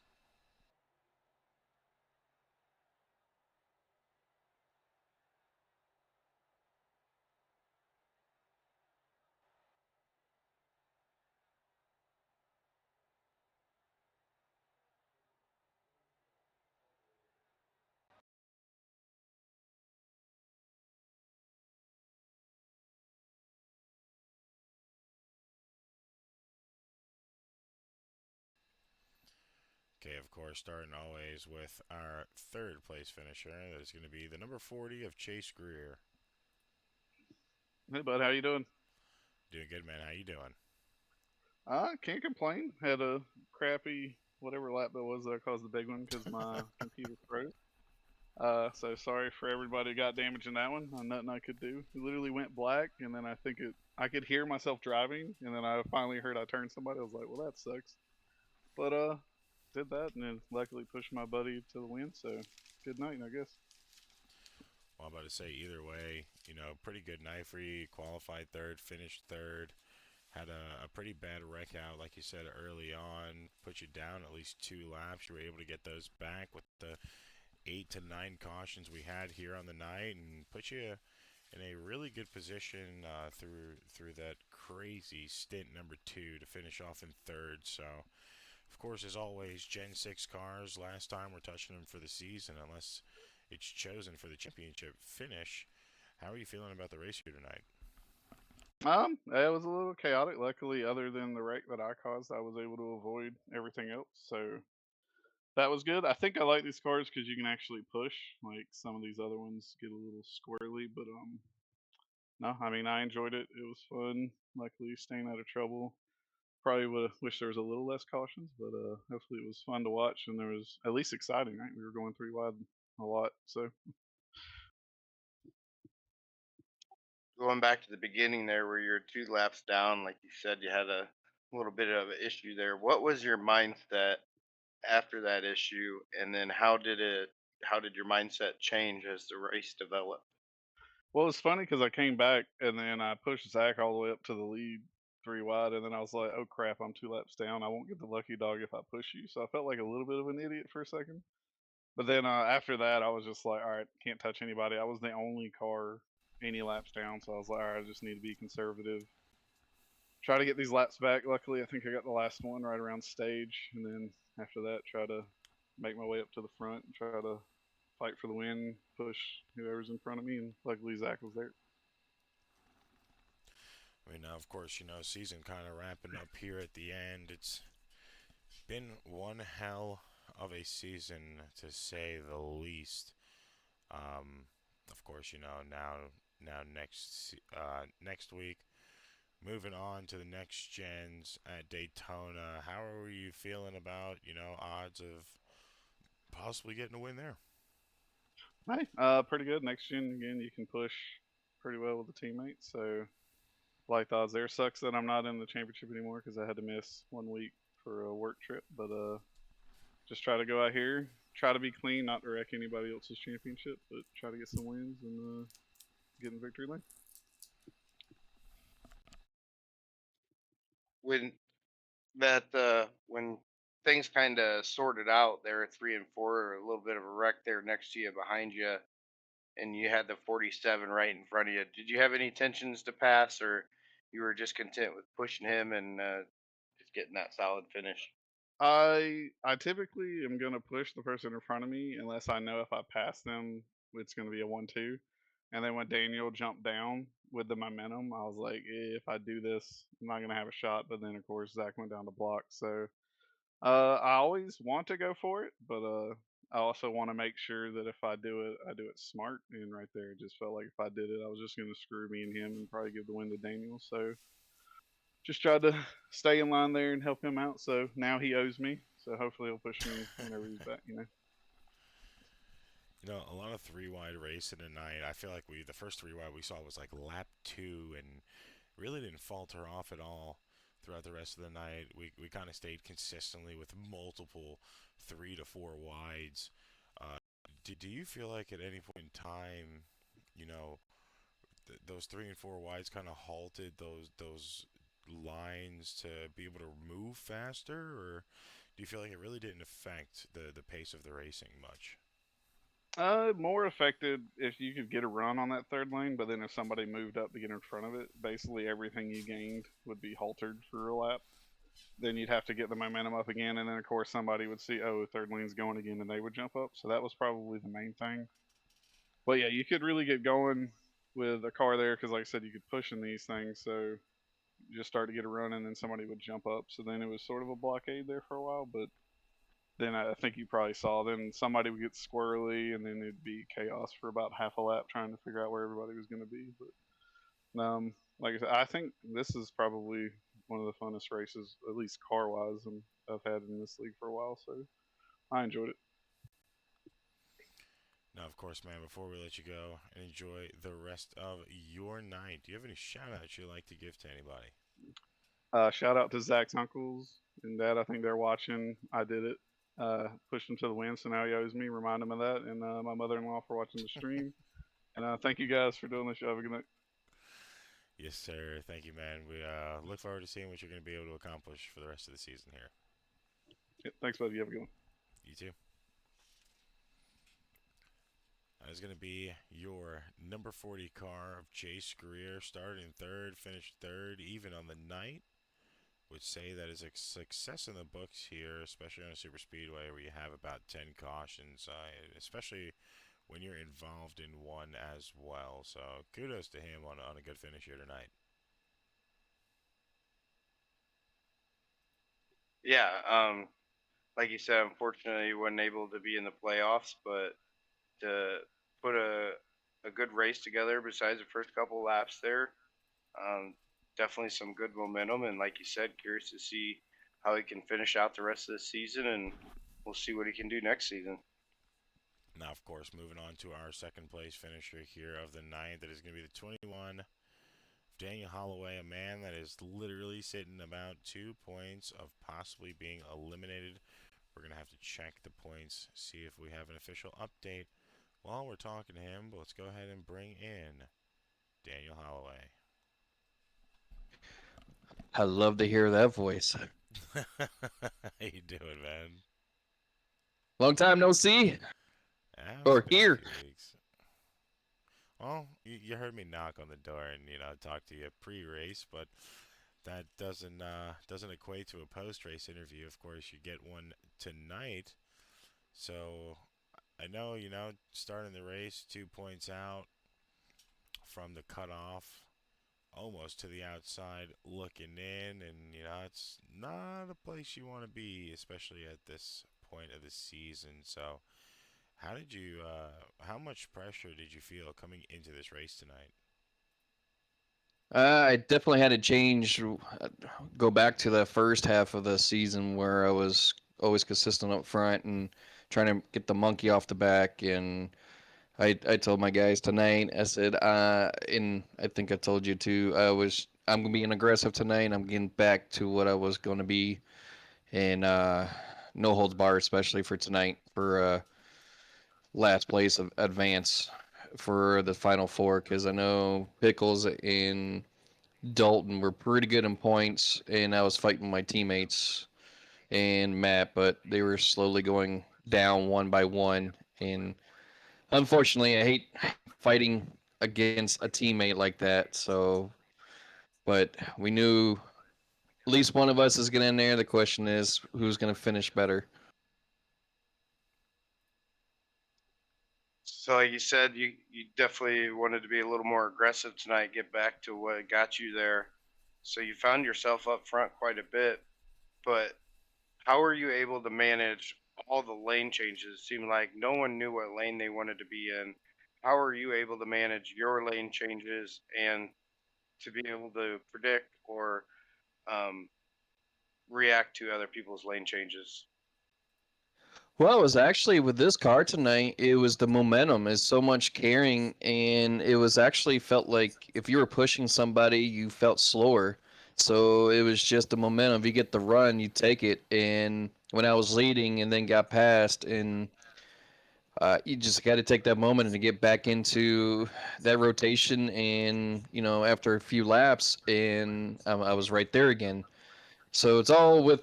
Okay, of course, starting always with our 3rd place finisher. That is going to be the number 40 of Chase Greer. Hey, bud, how you doing? Doing good, man. How you doing? Can't complain. Had a crappy whatever lap that was that caused the big one because my computer froze. So sorry for everybody who got damaged in that one. Nothing I could do. It literally went black, and then I could hear myself driving, and then I finally heard I turned somebody. I was like, well, that sucks. But did that, and then luckily pushed my buddy to the win. So good night, I guess. Well, I'm about to say either way, pretty good night for you. Qualified 3rd, finished 3rd. Had a pretty bad wreck out, like you said early on. Put you down at least 2 laps. You were able to get those back with the 8 to 9 cautions we had here on the night, and put you in a really good position through that crazy stint number 2 to finish off in 3rd. So, of course, as always, Gen 6 cars. Last time we're touching them for the season, unless it's chosen for the championship finish. How are you feeling about the race here tonight? It was a little chaotic. Luckily, other than the wreck that I caused, I was able to avoid everything else. So that was good. I think I like these cars because you can actually push. Like some of these other ones get a little squirrely, but no, I mean I enjoyed it. It was fun. Luckily, staying out of trouble. Probably would have wished there was a little less cautions, but hopefully it was fun to watch and there was at least exciting. Right, we were going 3 wide a lot, so. Going back to the beginning there, where you're 2 laps down, like you said, you had a little bit of an issue there. What was your mindset after that issue, and then how did your mindset change as the race developed? Well, it's funny because I came back and then I pushed Zach all the way up to the lead 3 wide, and then I was like, "Oh crap, I'm 2 laps down. I won't get the lucky dog if I push you." So I felt like a little bit of an idiot for a second. But then after that, I was just like, "All right, can't touch anybody." I was the only car any laps down, so I was like, "All right, I just need to be conservative. Try to get these laps back." Luckily, I think I got the last one right around stage, and then after that, try to make my way up to the front and try to fight for the win, push whoever's in front of me, and luckily Zach was there. I mean, now, of course, season kind of wrapping up here at the end. It's been one hell of a season, to say the least. Of course, now next week, moving on to the next gens at Daytona. How are you feeling about odds of possibly getting a win there? Hey, pretty good. Next gen again, you can push pretty well with the teammates. So, like the odds there. Sucks that I'm not in the championship anymore because I had to miss 1 week for a work trip. But just try to go out here, try to be clean, not to wreck anybody else's championship, but try to get some wins and get in victory lane. When when things kind of sorted out there at 3 and 4, a little bit of a wreck there next to you, behind you, and you had the 47 right in front of you. Did you have any intentions to pass, or you were just content with pushing him and just getting that solid finish? I typically am gonna push the person in front of me unless I know if I pass them, it's gonna be a 1-2. And then when Daniel jumped down with the momentum, I was like, if I do this, I'm not gonna have a shot. But then of course Zach went down the block, so I always want to go for it, but I also want to make sure that if I do it, I do it smart. And right there, it just felt like if I did it, I was just gonna screw me and him and probably give the win to Daniel. So just tried to stay in line there and help him out. So now he owes me. So hopefully he'll push me whenever he's back. You know, a lot of three wide racing tonight. I feel like the first three wide we saw was like lap 2 and really didn't falter off at all throughout the rest of the night. We kind of stayed consistently with multiple 3 to 4 wides. Do you feel like at any point in time, you know, those 3 and 4 wides kind of halted those lines to be able to move faster, or do you feel like it really didn't affect the pace of the racing much? More affected if you could get a run on that third lane, but then if somebody moved up to get in front of it, basically everything you gained would be haltered for a lap. Then you'd have to get the momentum up again, and then of course somebody would see, oh, third lane's going again, and they would jump up. So that was probably the main thing. But yeah, you could really get going with a car there because, like I said, you could push in these things. So you just start to get a run, and then somebody would jump up. So then it was sort of a blockade there for a while, but then I think you probably saw then somebody would get squirrely, and then it'd be chaos for about half a lap trying to figure out where everybody was going to be. But like I said, I think this is probably one of the funnest races, at least car wise, I've had in this league for a while. So I enjoyed it. Now, of course, man, before we let you go and enjoy the rest of your night, do you have any shout outs you'd like to give to anybody? Shout out to Zach's uncles and dad. I think they're watching. I did it. Pushed him to the win, so now he owes me. Remind him of that. And my mother-in-law for watching the stream. And thank you guys for doing the show. Have a good night. Yes, sir. Thank you, man. We look forward to seeing what you're going to be able to accomplish for the rest of the season here. Yeah, thanks, buddy. You have a good one. You too. That is going to be your number 40 car of Chase Greer. Started in third, finished third, even on the night. Would say that is a success in the books here, especially on a super speedway where you have about 10 cautions, especially when you're involved in one as well. So kudos to him on a good finish here tonight. Yeah, like you said, unfortunately, you wasn't able to be in the playoffs, but to put a good race together besides the first couple laps there, um, definitely some good momentum. And like you said, curious to see how he can finish out the rest of the season, and we'll see what he can do next season. Now, of course, moving on to our second place finisher here of the night. That is going to be the 21, Daniel Holloway, a man that is literally sitting about 2 points of possibly being eliminated. We're going to have to check the points, see if we have an official update while we're talking to him. But let's go ahead and bring in Daniel Holloway. I love to hear that voice. How you doing, man? Long time no see. Yeah, Or it's been a here. few weeks. Well, you heard me knock on the door and talk to you pre-race, but that doesn't equate to a post-race interview. Of course, you get one tonight. So I know starting the race 2 points out from the cutoff, almost to the outside looking in, and it's not a place you want to be, especially at this point of the season. So how much pressure did you feel coming into this race tonight? I definitely had to change, go back to the first half of the season where I was always consistent up front and trying to get the monkey off the back. And I told my guys tonight, I said, and I think I told you too, I'm being aggressive tonight. I'm getting back to what I was going to be. And no holds bar, especially for tonight for last place of advance for the final four, because I know Pickles and Dalton were pretty good in points, and I was fighting my teammates and Matt, but they were slowly going down one by one. And unfortunately, I hate fighting against a teammate like that. So, but we knew at least one of us is getting in there. The question is who's going to finish better. So, like you said, you definitely wanted to be a little more aggressive tonight, get back to what got you there. So you found yourself up front quite a bit, but how were you able to manage all the lane changes? It seemed like no one knew what lane they wanted to be in. How are you able to manage your lane changes and to be able to predict or um, react to other people's lane changes? Well, it was actually with this car tonight, it was the momentum is so much carrying, and it was actually felt like if you were pushing somebody, you felt slower. So it was just the momentum. If you get the run, you take it. And when I was leading and then got passed, and you just got to take that moment and to get back into that rotation. And, after a few laps, and I was right there again. So it's all with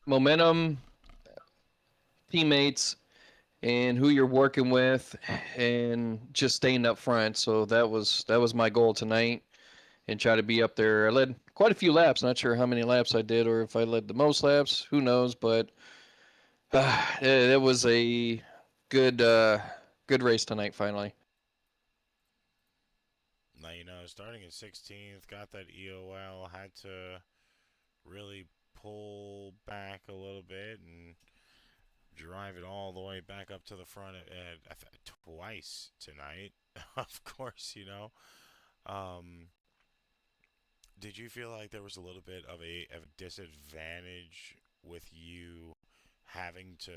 momentum, teammates, and who you're working with, and just staying up front. So that was my goal tonight, and try to be up there. I led quite a few laps. Not sure how many laps I did, or if I led the most laps. Who knows? But it was a good good race tonight. Finally. Now, starting at 16th, got that EOL, had to really pull back a little bit and drive it all the way back up to the front twice tonight. Of course, Um, did you feel like there was a little bit of a disadvantage with you having to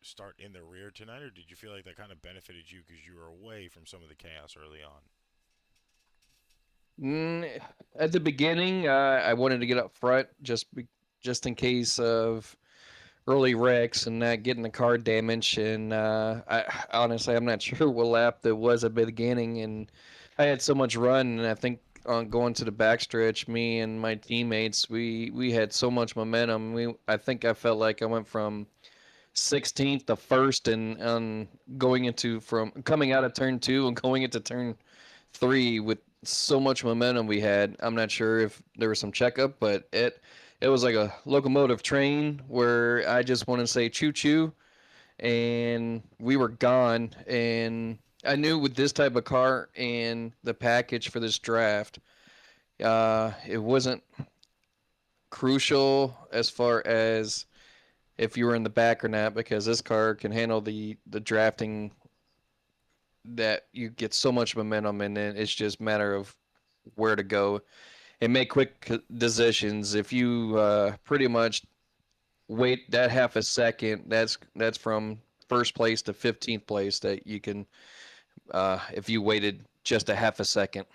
start in the rear tonight, or did you feel like that kind of benefited you because you were away from some of the chaos early on? Mm, at the beginning, I wanted to get up front just in case of early wrecks and not getting the car damaged. And I'm not sure what lap that was at the beginning. And I had so much run, and I think on going to the backstretch, me and my teammates, we had so much momentum. I think I felt like I went from 16th to first, and going into from coming out of turn two and going into turn three with so much momentum we had. I'm not sure if there was some checkup, but it was like a locomotive train where I just want to say choo choo, and we were gone. And I knew with this type of car and the package for this draft, it wasn't crucial as far as if you were in the back or not, because this car can handle the drafting, that you get so much momentum, and then it's just a matter of where to go and make quick decisions. If you pretty much wait that half a second, that's from first place to 15th place that you can, if you waited just a half a second.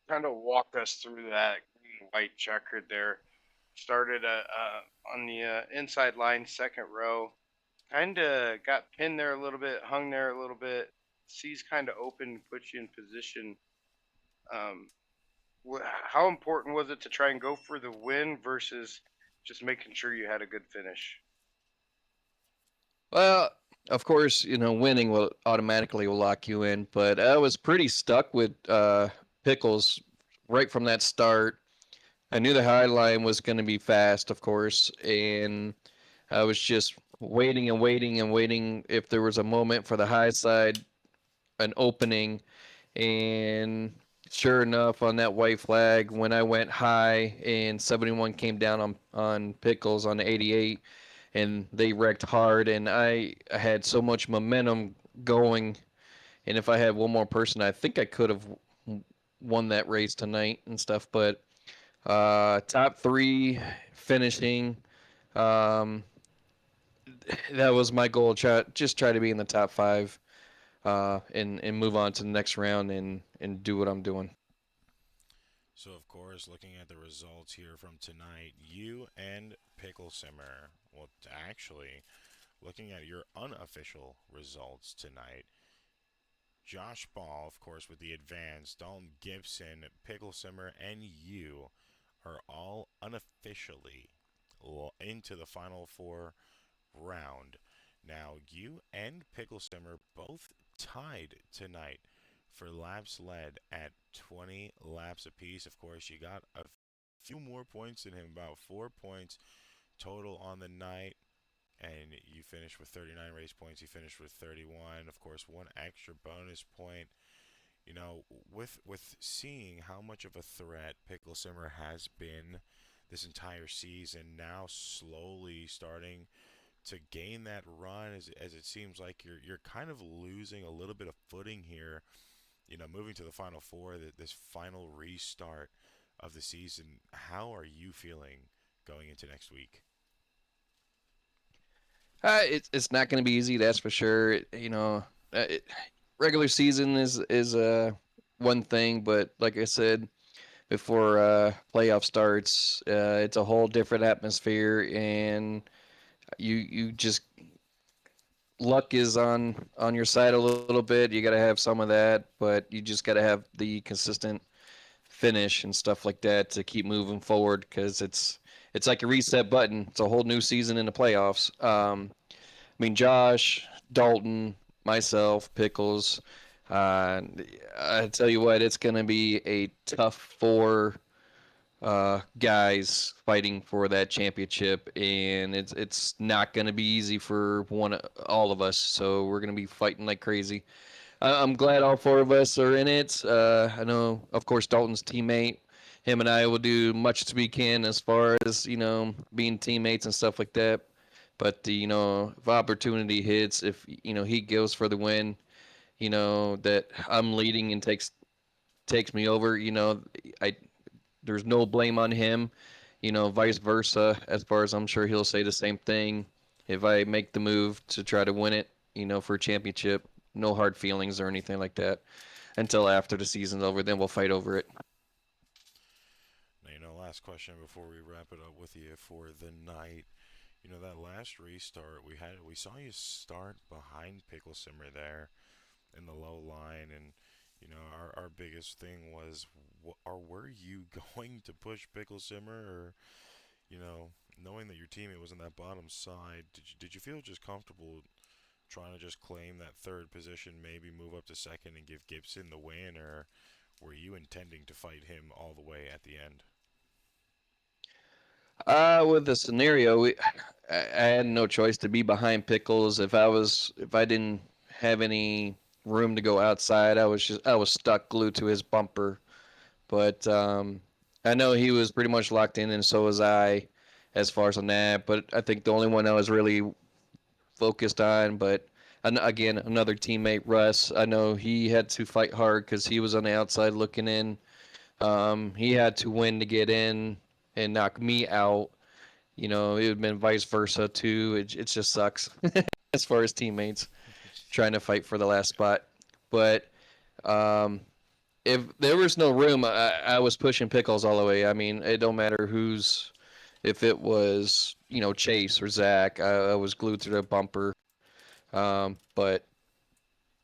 Kind of walk us through that green and white checkered there. Started on the inside line, second row. Kind of got pinned there a little bit, hung there a little bit. C's kind of open, put you in position. Um, how important was it to try and go for the win versus just making sure you had a good finish? Well, of course, winning will automatically will lock you in, but I was pretty stuck with Pickles right from that start. I knew the high line was going to be fast, of course, and I was just waiting and waiting and waiting if there was a moment for the high side, an opening. And sure enough, on that white flag, when I went high and 71 came down on Pickles on the 88, and they wrecked hard, and I had so much momentum going. And if I had one more person, I think I could have won that race tonight and stuff. But top three finishing. Um, that was my goal. Try to be in the top five, and move on to the next round and do what I'm doing. So, of course, looking at the results here from tonight, you and Pickle Simmer, well, actually, looking at your unofficial results tonight, Josh Ball, of course, with the advance, Dalton Gibson, Pickle Simmer, and you are all unofficially into the Final Four round. Now, you and Pickle Simmer both tied tonight for laps led at 20 laps apiece. Of course, you got a few more points than him, about 4 points total on the night. And you finished with 39 race points. He finished with 31. Of course, one extra bonus point. You know, with seeing how much of a threat Pickle Simmer has been this entire season, now slowly starting to gain that run, as it seems like you're kind of losing a little bit of footing here. You know, moving to the Final Four, this final restart of the season. How are you feeling going into next week? It's not going to be easy, that's for sure. Regular season is one thing, but like I said before, playoff starts, it's a whole different atmosphere, and you just luck is on your side a little bit. You got to have some of that, but you just got to have the consistent finish and stuff like that to keep moving forward, because it's like a reset button. It's a whole new season in the playoffs. I mean, Josh, Dalton, myself, Pickles. I tell you what, it's going to be a tough four guys fighting for that championship, and it's not going to be easy for all of us. So we're going to be fighting like crazy. I'm glad all four of us are in it. I know, of course, Dalton's teammate. Him and I will do much as we can as far as being teammates and stuff like that. But if opportunity hits, if he goes for the win, that I'm leading and takes me over, I there's no blame on him, vice versa. As far as I'm sure he'll say the same thing. If I make the move to try to win it, for a championship, no hard feelings or anything like that until after the season's over. Then we'll fight over it. Now, last question before we wrap it up with you for the night. That last restart we saw you start behind Pickle Simmer there in the low line, and our biggest thing was, were you going to push Pickle Simmer, or knowing that your teammate was on that bottom side, did you feel just comfortable trying to just claim that third position, maybe move up to second and give Gibson the win, or were you intending to fight him all the way at the end? With the scenario, I had no choice to be behind Pickles. If I didn't have any room to go outside, I was stuck glued to his bumper. But I know he was pretty much locked in, and so was I, as far as on that. But I think the only one I was really focused on, but again, another teammate, Russ. I know he had to fight hard because he was on the outside looking in. He had to win to get in and knock me out. It would have been vice versa too. It just sucks as far as teammates trying to fight for the last spot. But if there was no room, I was pushing Pickles all the way. I mean, it don't matter if it was Chase or Zach. I was glued to the bumper. But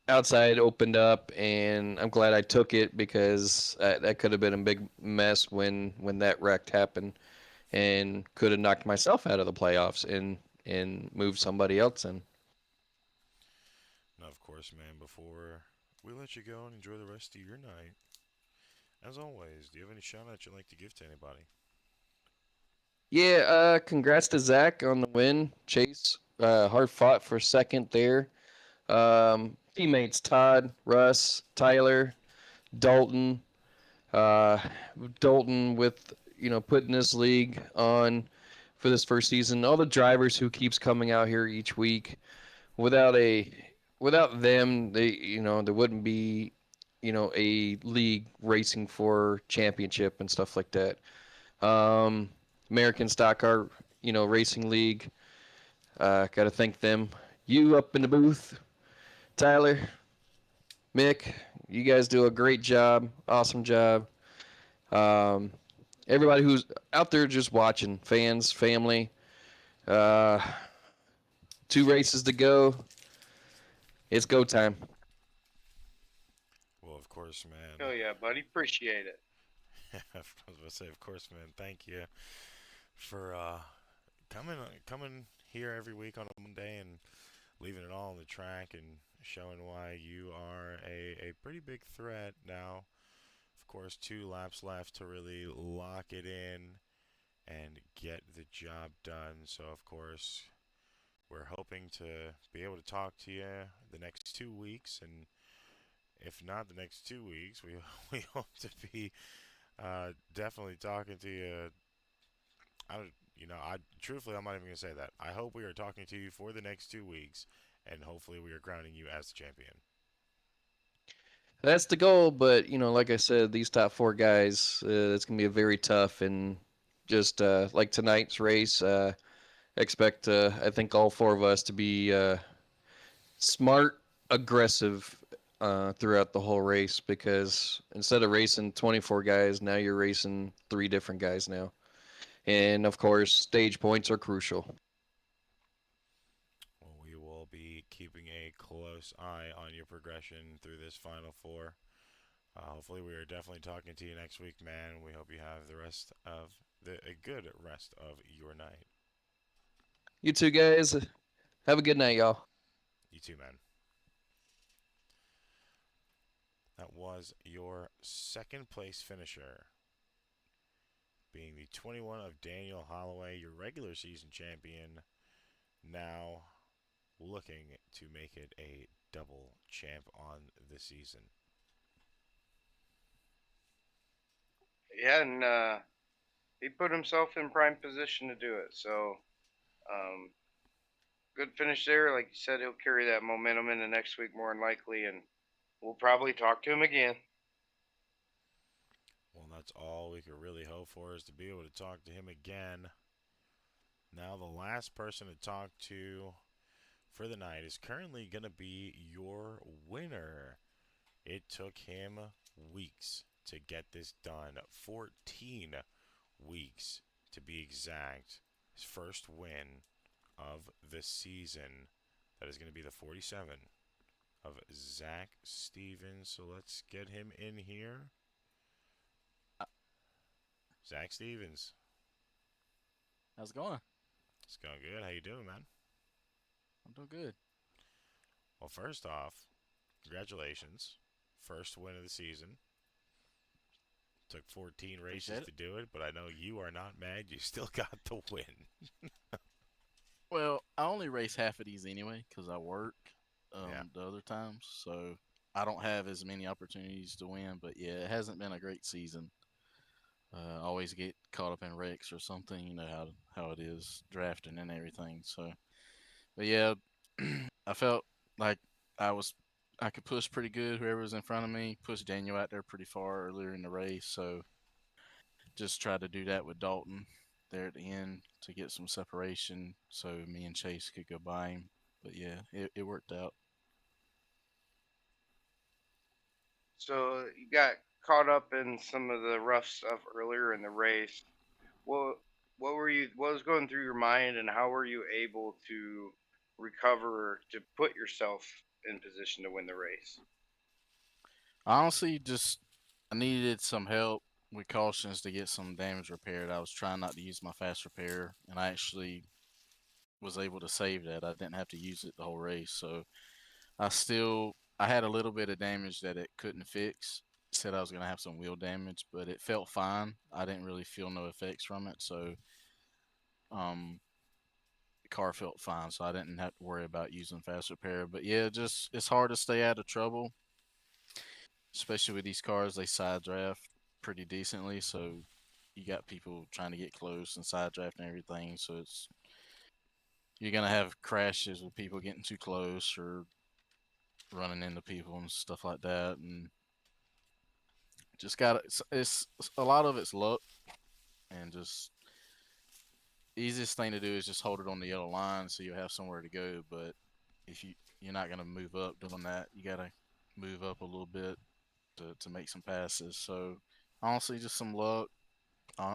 outside opened up, and I'm glad I took it, because that could have been a big mess when that wreck happened, and could have knocked myself out of the playoffs and moved somebody else in. Now, of course, man, before we let you go and enjoy the rest of your night, as always, do you have any shout outs you'd like to give to anybody? Yeah, congrats to Zach on the win. Chase, hard fought for second there. Teammates Todd, Russ, Tyler, Dalton. Uh, Dalton with putting this league on for this first season. All the drivers who keeps coming out here each week. Without them, there wouldn't be a league racing for championship and stuff like that. American Stock Car Racing League. Got to thank them. You up in the booth, Tyler, Mick, you guys do a great job. Awesome job. Um, everybody who's out there just watching, fans, family, uh, 2 races to go. It's go time. Well, of course, man. Oh yeah, buddy. Appreciate it. I was going to say, of course, man. Thank you for coming here every week on a Monday and leaving it all on the track and showing why you are a pretty big threat now. Of course, 2 laps left to really lock it in and get the job done. So, of course, we're hoping to be able to talk to you the next 2 weeks, and if not the next 2 weeks, we we hope to be definitely talking to you. I don't, I truthfully, I'm not even gonna say that. I hope we are talking to you for the next 2 weeks, and hopefully, we are crowning you as the champion. That's the goal, but like I said, these top 4 guys, it's gonna be a very tough and just like tonight's race. Expect I think all 4 of us to be smart, aggressive throughout the whole race because instead of racing 24 guys, now you're racing 3 different guys now. And of course, stage points are crucial. Well, we will be keeping a close eye on your progression through this final 4. Hopefully, we are definitely talking to you next week, man. We hope you have the rest of a good rest of your night. You two guys, have a good night, y'all. You too, man. That was your second place finisher, being the 21 of Daniel Holloway, your regular season champion. Now looking to make it a double champ on the season. Yeah, and he put himself in prime position to do it. So, um, good finish there. Like you said, he'll carry that momentum into next week more than likely, and we'll probably talk to him again. Well, that's all we could really hope for is to be able to talk to him again. Now, the last person to talk to for the night is currently going to be your winner. It took him weeks to get this done, 14 weeks to be exact. His first win of the season. That is going to be the 47 of Zach Stevens. So let's get him in here. Zach Stevens. How's it going? It's going good. How you doing, man? I'm doing good. Well, first off, congratulations. First win of the season. Took 14 races to do it, but I know you are not mad. You still got the win. Well, I only race half of these anyway because I work the other times, so I don't have as many opportunities to win. But yeah, it hasn't been a great season. Always get caught up in wrecks or something. You know how it is drafting and everything. So, but yeah, I felt like I could push pretty good. Whoever was in front of me pushed Daniel out there pretty far earlier in the race. So just tried to do that with Dalton there at the end to get some separation so me and Chase could go by him. But yeah, it worked out. So you got caught up in some of the rough stuff earlier in the race. What what was going through your mind, and how were you able to recover to put yourself in position to win the race? Honestly, just I needed some help with cautions to get some damage repaired. I was trying not to use my fast repair, and I actually was able to save that. I didn't have to use it the whole race. So I had a little bit of damage that it couldn't fix. It said I was gonna have some wheel damage, but it felt fine. I didn't really feel no effects from it, so um the car felt fine, so I didn't have to worry about using fast repair. But yeah, just it's hard to stay out of trouble, especially with these cars. They side draft pretty decently, so you got people trying to get close and side draft and everything. So you're gonna have crashes with people getting too close or running into people and stuff like that, and just got it's a lot of it's luck, and just easiest thing to do is just hold it on the yellow line so you have somewhere to go. But if you're not gonna move up doing that, you gotta move up a little bit to make some passes. So Honestly, just some luck. Uh,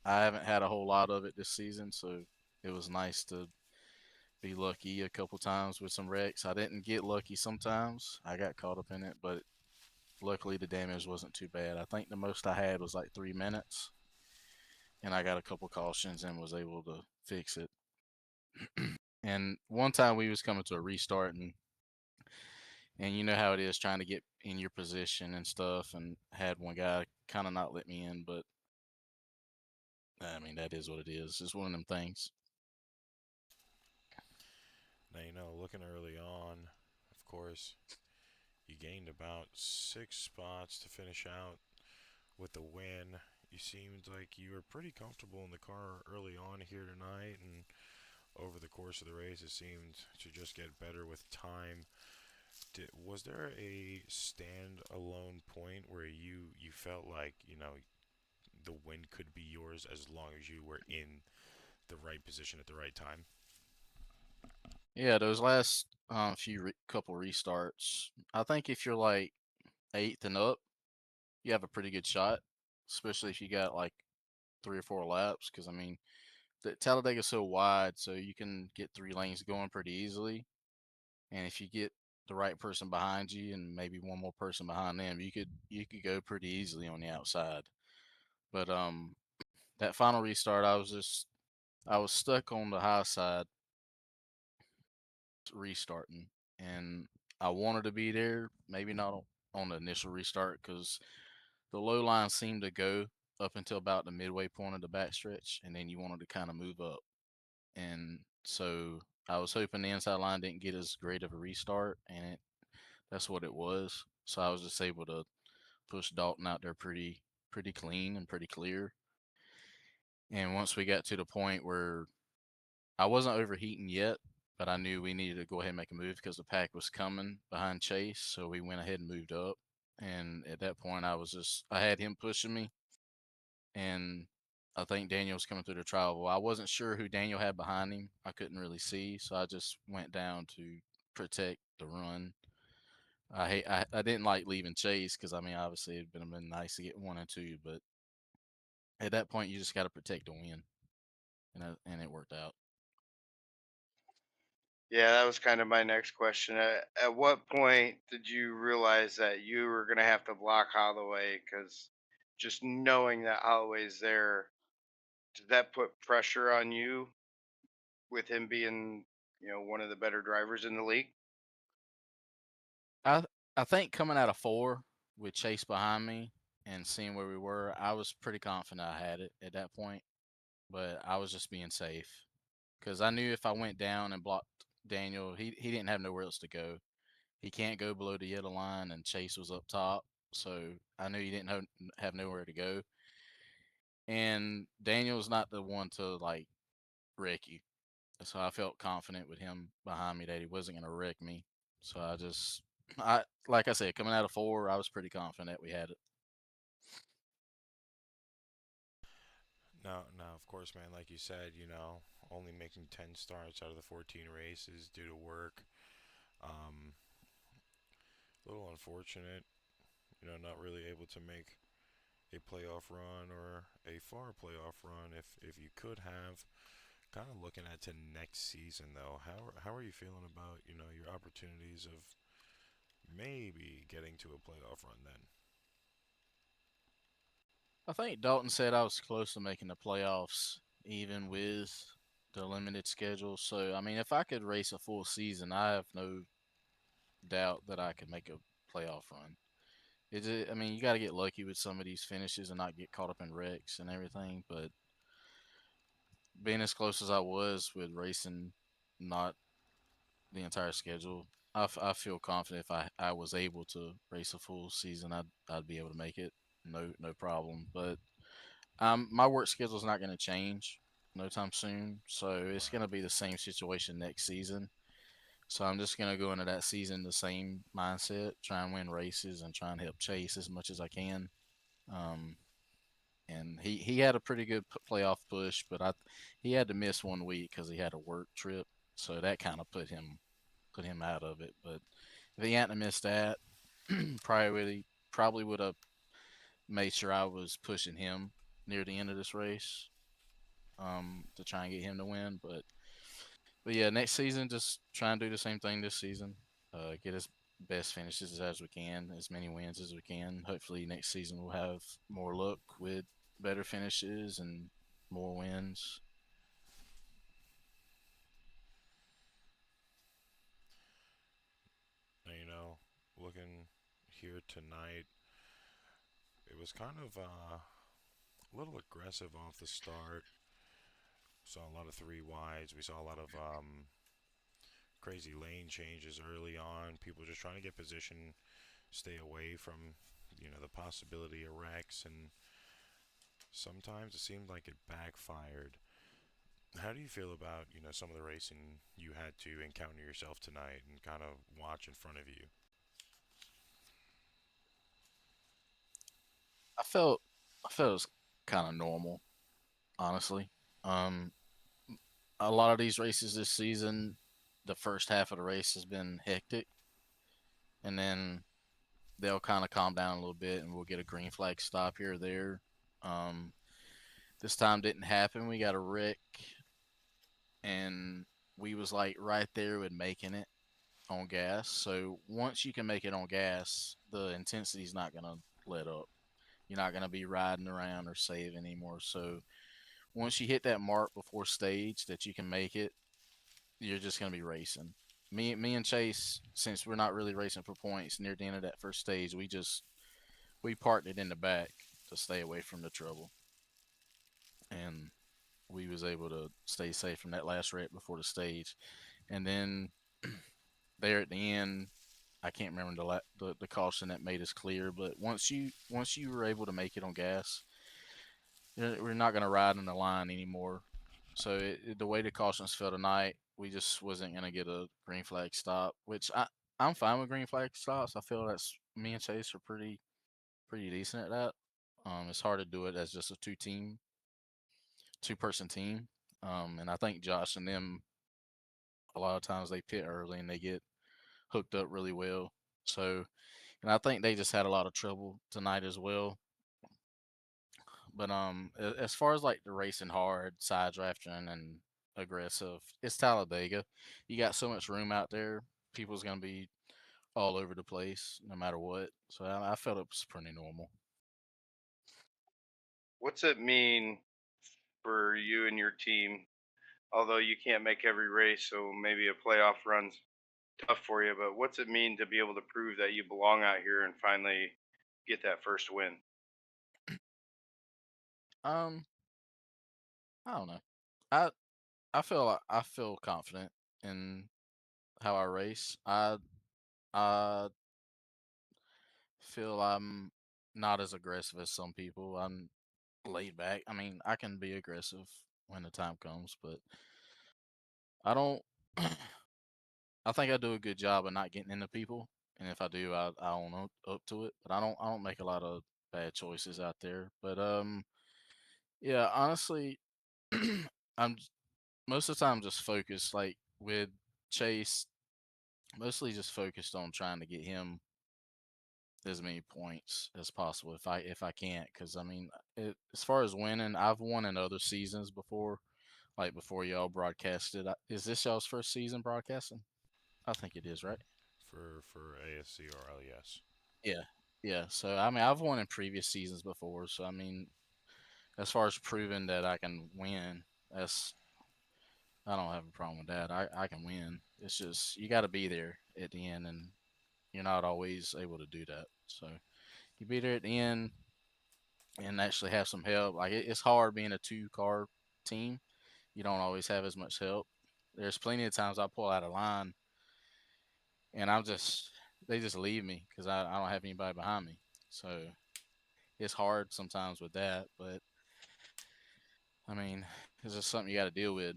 I haven't had a whole lot of it this season, so it was nice to be lucky a couple times with some wrecks. I didn't get lucky sometimes. I got caught up in it, but luckily the damage wasn't too bad. I think the most I had was like 3 minutes, and I got a couple cautions and was able to fix it. And one time we was coming to a restart, and you know how it is trying to get in your position and stuff, and had one guy kind of not let me in, but I mean that is what it is. It's one of them things. Now, looking early on, of course, you gained about 6 spots to finish out with the win. You seemed like you were pretty comfortable in the car early on here tonight, and over the course of the race, it seemed to just get better with time. Was there a stand-alone point where you felt like the win could be yours as long as you were in the right position at the right time? Yeah, those last couple restarts, I think if you're like eighth and up, you have a pretty good shot, especially if you got like 3 or 4 laps. Because I mean, the Talladega's so wide, so you can get 3 lanes going pretty easily. And if you get the right person behind you and maybe one more person behind them, you could go pretty easily on the outside. But that final restart, I was stuck on the high side restarting, and I wanted to be there. Maybe not on the initial restart because the low line seemed to go up until about the midway point of the backstretch, and then you wanted to kind of move up. And so I was hoping the inside line didn't get as great of a restart, and that's what it was. So I was just able to push Dalton out there pretty clean and pretty clear. And once we got to the point where I wasn't overheating yet, but I knew we needed to go ahead and make a move because the pack was coming behind Chase, so we went ahead and moved up. And at that point, I had him pushing me, and I think Daniel was coming through the travel. I wasn't sure who Daniel had behind him. I couldn't really see, so I just went down to protect the run. I didn't like leaving Chase because I mean obviously it'd been nice to get 1 and 2, but at that point you just got to protect the win, and it worked out. Yeah, that was kind of my next question. At what point did you realize that you were going to have to block Holloway? Because just knowing that Holloway's there, did that put pressure on you with him being, one of the better drivers in the league? I I think coming out of 4 with Chase behind me and seeing where we were, I was pretty confident I had it at that point, but I was just being safe because I knew if I went down and blocked Daniel, he didn't have nowhere else to go. He can't go below the yellow line, and Chase was up top, so I knew he didn't have nowhere to go. And Daniel's not the one to like wreck you, so I felt confident with him behind me that he wasn't going to wreck me. So I like I said, coming out of 4, I was pretty confident we had it. Now, of course, man, like you said, only making 10 starts out of the 14 races due to work. Um, a little unfortunate, not really able to make a playoff run or a far playoff run if you could have. Kind of looking at to next season though, how are you feeling about your opportunities of maybe getting to a playoff run then? I think Dalton said I was close to making the playoffs, even with the limited schedule. So I mean, if I could race a full season, I have no doubt that I could make a playoff run. I mean, you got to get lucky with some of these finishes and not get caught up in wrecks and everything. But being as close as I was with racing, not the entire schedule, I feel confident if I was able to race a full season, I'd be able to make it, no problem. But my work schedule is not going to change no time soon, so it's going Right. to be the same situation next season. So I'm just going to go into that season the same mindset, try and win races and try and help Chase as much as I can. Um, and he had a pretty good playoff push, but he had to miss 1 week because he had a work trip, so that kind of put him out of it. But if he hadn't missed that, probably would have made sure I was pushing him near the end of this race, to try and get him to win. But yeah, next season, just try and do the same thing this season. Get as best finishes as we can, as many wins as we can. Hopefully, next season we'll have more luck with better finishes and more wins. You know, looking here tonight, it was kind of a little aggressive off the start. Saw a lot of three wides. We saw a lot of crazy lane changes early on. People just trying to get position, stay away from, the possibility of wrecks, and sometimes it seemed like it backfired. How do you feel about, some of the racing you had to encounter yourself tonight and kind of watch in front of you? I felt I felt it was kind of normal, honestly. Um, a lot of these races this season, the first half of the race has been hectic, and then they'll kind of calm down a little bit, and we'll get a green flag stop here or there. Um, this time didn't happen. We got a wreck, and we was like right there with making it on gas. So once you can make it on gas, the intensity's not gonna let up. You're not gonna be riding around or saving anymore. So once you hit that mark before stage that you can make it, you're just gonna be racing. Me and Chase, since we're not really racing for points near the end of that first stage, we parked it in the back to stay away from the trouble, and we was able to stay safe from that last wreck before the stage. And then there at the end, I can't remember the caution that made us clear, but once you were able to make it on gas, we're not going to ride in the line anymore. So the way the cautions fell tonight, we just wasn't going to get a green flag stop, which I'm fine with green flag stops. I feel that's me and Chase are pretty decent at that. It's hard to do it as just a two person team. And I think Josh and them, a lot of times they pit early and they get hooked up really well. So, and I think they just had a lot of trouble tonight as well. But as far as like the racing hard, side drafting, and aggressive, it's Talladega. You got so much room out there. People's gonna be all over the place no matter what. So I felt it was pretty normal. What's it mean for you and your team? Although you can't make every race, so maybe a playoff run's tough for you, but what's it mean to be able to prove that you belong out here and finally get that first win? Um, I don't know. I I feel confident in how I race. I feel I'm not as aggressive as some people. I'm laid back. I mean, I can be aggressive when the time comes, but I don't. I think I do a good job of not getting into people, and if I do, I own up to it. But I don't make a lot of bad choices out there. But yeah, honestly, I'm most of the time just focused. Like with Chase, mostly just focused on trying to get him as many points as possible if I can't. Because I mean, as far as winning, I've won in other seasons before, like before y'all broadcasted. Is this y'all's first season broadcasting? I think it is, right? For ASCRL, yes. Yeah, yeah. So I mean, I've won in previous seasons before. So I mean, as far as proving that I can win, that's I don't have a problem with that. I can win. It's just you got to be there at the end, and you're not always able to do that. So you be there at the end and actually have some help. Like it's hard being a two-car team. You don't always have as much help. There's plenty of times I pull out of line and they just leave me because I don't have anybody behind me. So it's hard sometimes with that, but I mean, it's just something you got to deal with.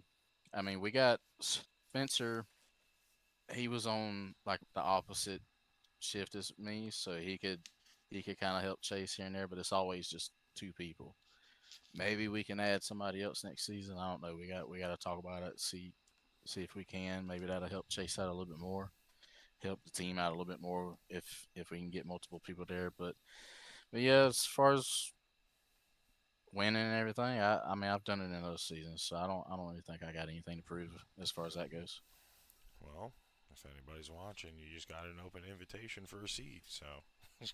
I mean, we got Spencer. He was on like the opposite shift as me, so he could kind of help Chase here and there, but it's always just two people. Maybe we can add somebody else next season. I don't know. We got to talk about it. See if we can. Maybe that'll help Chase out a little bit more. Help the team out a little bit more if we can get multiple people there. But But yeah, as far as winning and everything, I mean I've done it in those seasons, so I don't really think I got anything to prove as far as that goes. Well, if anybody's watching, you just got an open invitation for a seat. So you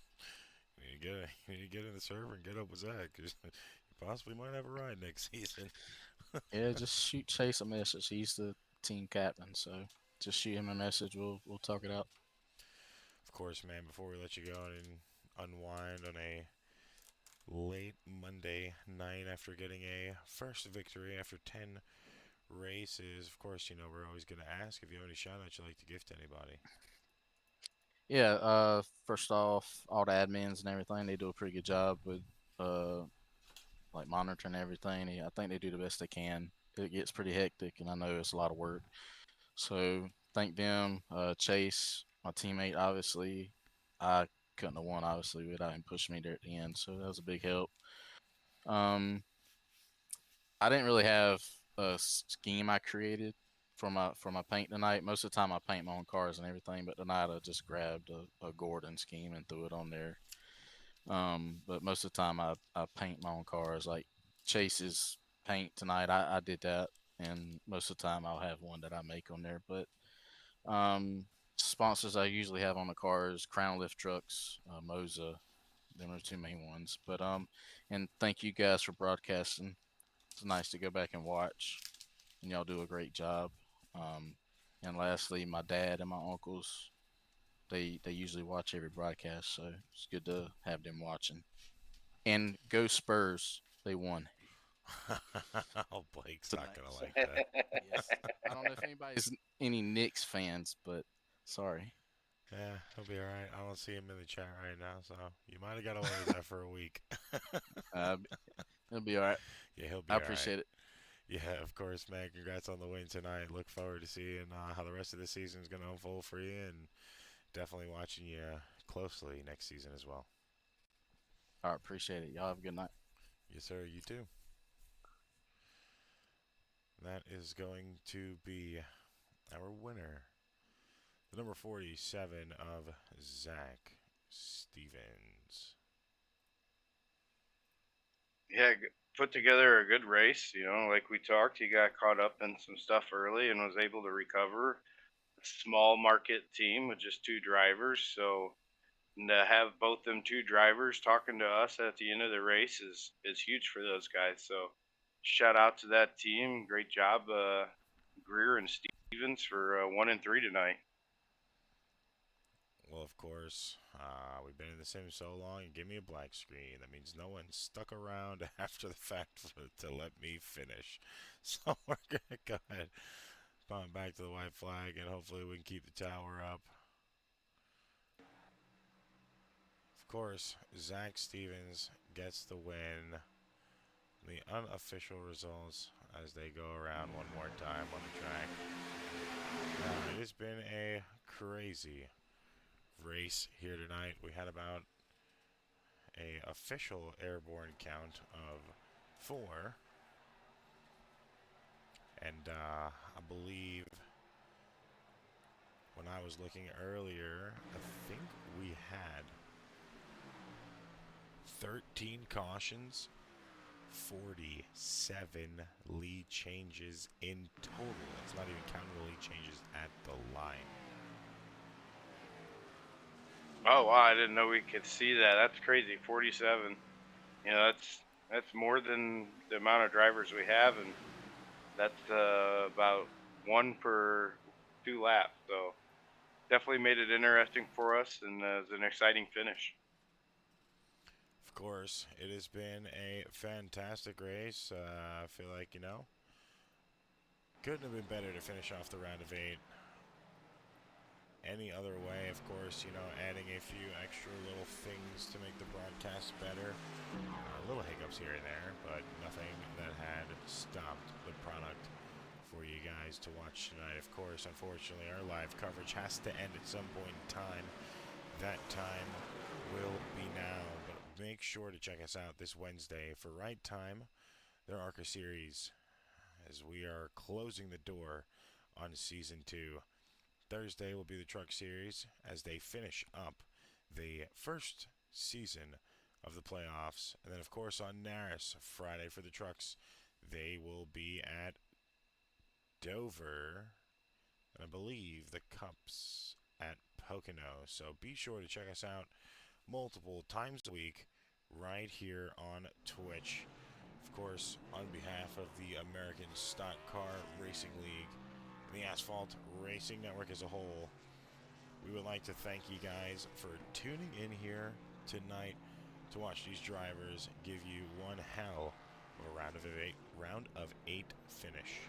need to get in the server and get up with Zach because you possibly might have a ride next season. Yeah, just shoot Chase a message. He's the team captain, so just shoot him a message. We'll talk it out. Of course, man. Before we let you go and unwind on a late Monday night after getting a first victory after 10 races, of course, you know we're always going to ask if you have any shout outs you'd like to give to anybody. Yeah, first off, all the admins and everything, they do a pretty good job with uh like monitoring everything. I think they do the best they can. It gets pretty hectic, and I know it's a lot of work. So thank them. Chase, my teammate, obviously, I couldn't have won obviously without him pushing me there at the end, so that was a big help. Um, I didn't really have a scheme I created for my paint tonight. Most of the time I paint my own cars and everything, but tonight I just grabbed a Gordon scheme and threw it on there. But most of the time I paint my own cars. Like Chase's paint tonight, I did that, and most of the time I'll have one that I make on there. But sponsors I usually have on the cars, Crown Lift Trucks, Moza, them are the two main ones. But and thank you guys for broadcasting. It's nice to go back and watch, and y'all do a great job. Um, and lastly, my dad and my uncles, they usually watch every broadcast, so it's good to have them watching. And go Spurs, they won Oh, Blake's not tonight. going to So like that. yes, I don't know if anybody's any Knicks fans, but sorry. Yeah, he'll be all right. I don't see him in the chat right now, so you might have got away with that for a week. Uh, it'll be all right. Yeah, he'll I be all right. appreciate it. Yeah, of course, man. Congrats on the win tonight. Look forward to seeing how the rest of the season is going to unfold for you, and definitely watching you closely next season as well. All right, appreciate it. Y'all have a good night. Yes, sir. You too. That is going to be our winner, the number 47 of Zach Stevens. Yeah, put together a good race. Like we talked, he got caught up in some stuff early and was able to recover. A small market team with just two drivers, so and to have both them two drivers talking to us at the end of the race is huge for those guys. So shout out to that team. Great job, Greer and Stevens for 1 and 3 tonight. Well, of course, we've been in the sim so long, and give me a black screen. That means no one stuck around after the fact to let me finish. So we're going to go ahead, pump back to the white flag, and hopefully we can keep the tower up. Of course, Zach Stevens gets the win. The unofficial results as they go around one more time on the track. It has been a crazy race here tonight. We had about a official airborne count of 4, and I believe when I was looking earlier, I think we had 13 cautions, 47 lead changes in total. That's not even counting the lead changes at the line. Oh wow, I didn't know we could see that. That's crazy. 47. That's more than the amount of drivers we have, and that's about 1 per 2 laps. So definitely made it interesting for us, and it's an exciting finish. Of course, it has been a fantastic race. I feel like, couldn't have been better to finish off the round of 8 any other way. Of course, adding a few extra little things to make the broadcast better. Little hiccups here and there, but nothing that had stopped the product for you guys to watch tonight. Of course, unfortunately, our live coverage has to end at some point in time. That time will be now, but make sure to check us out this Wednesday for Right Time, their ARCA series, as we are closing the door on Season 2. Thursday will be the Truck Series as they finish up the first season of the playoffs. And then, of course, on Naris, Friday for the trucks, they will be at Dover. And I believe the Cups at Pocono. So be sure to check us out multiple times a week right here on Twitch. Of course, on behalf of the American Stock Car Racing League and the Asphalt Racing Network as a whole, we would like to thank you guys for tuning in here tonight to watch these drivers give you one hell of a round of eight finish.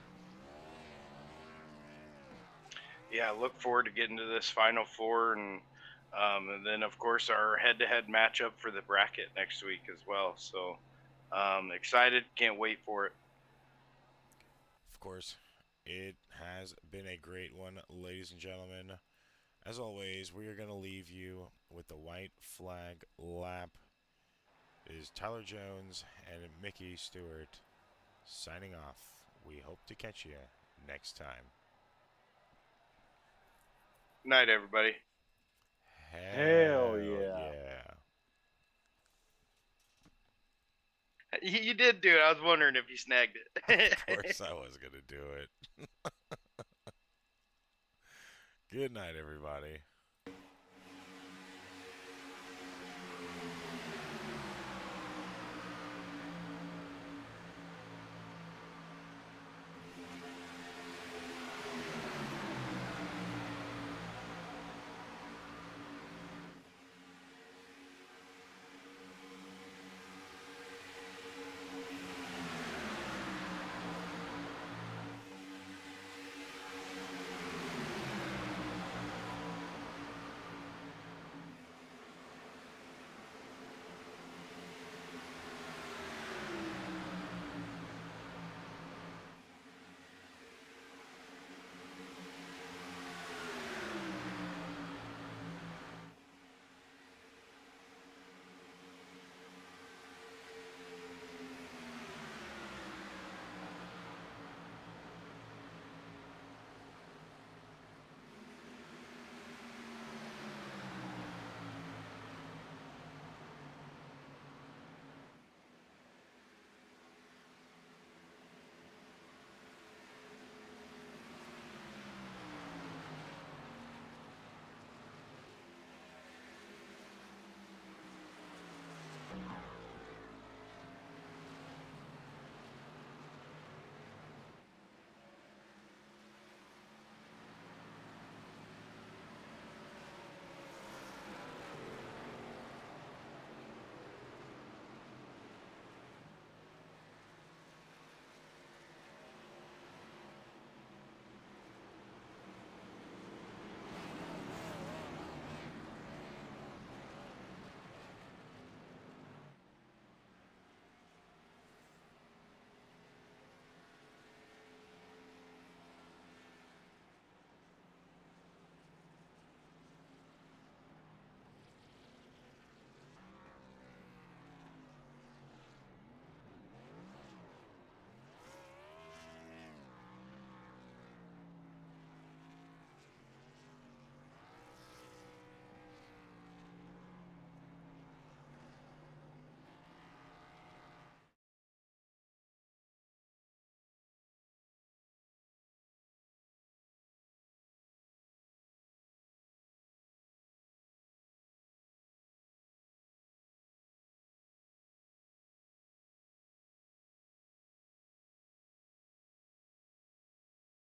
Yeah, look forward to getting to this Final Four, and then of course our head-to-head matchup for the bracket next week as well. So excited, can't wait for it. Of course, it has been a great one, ladies and gentlemen. As always, we are going to leave you with the white flag lap. It is Tyler Jones and Mickey Stewart signing off. We hope to catch you next time. Night, everybody. Hell yeah. You did do it. I was wondering if you snagged it. Of course I was going to do it. Good night, everybody.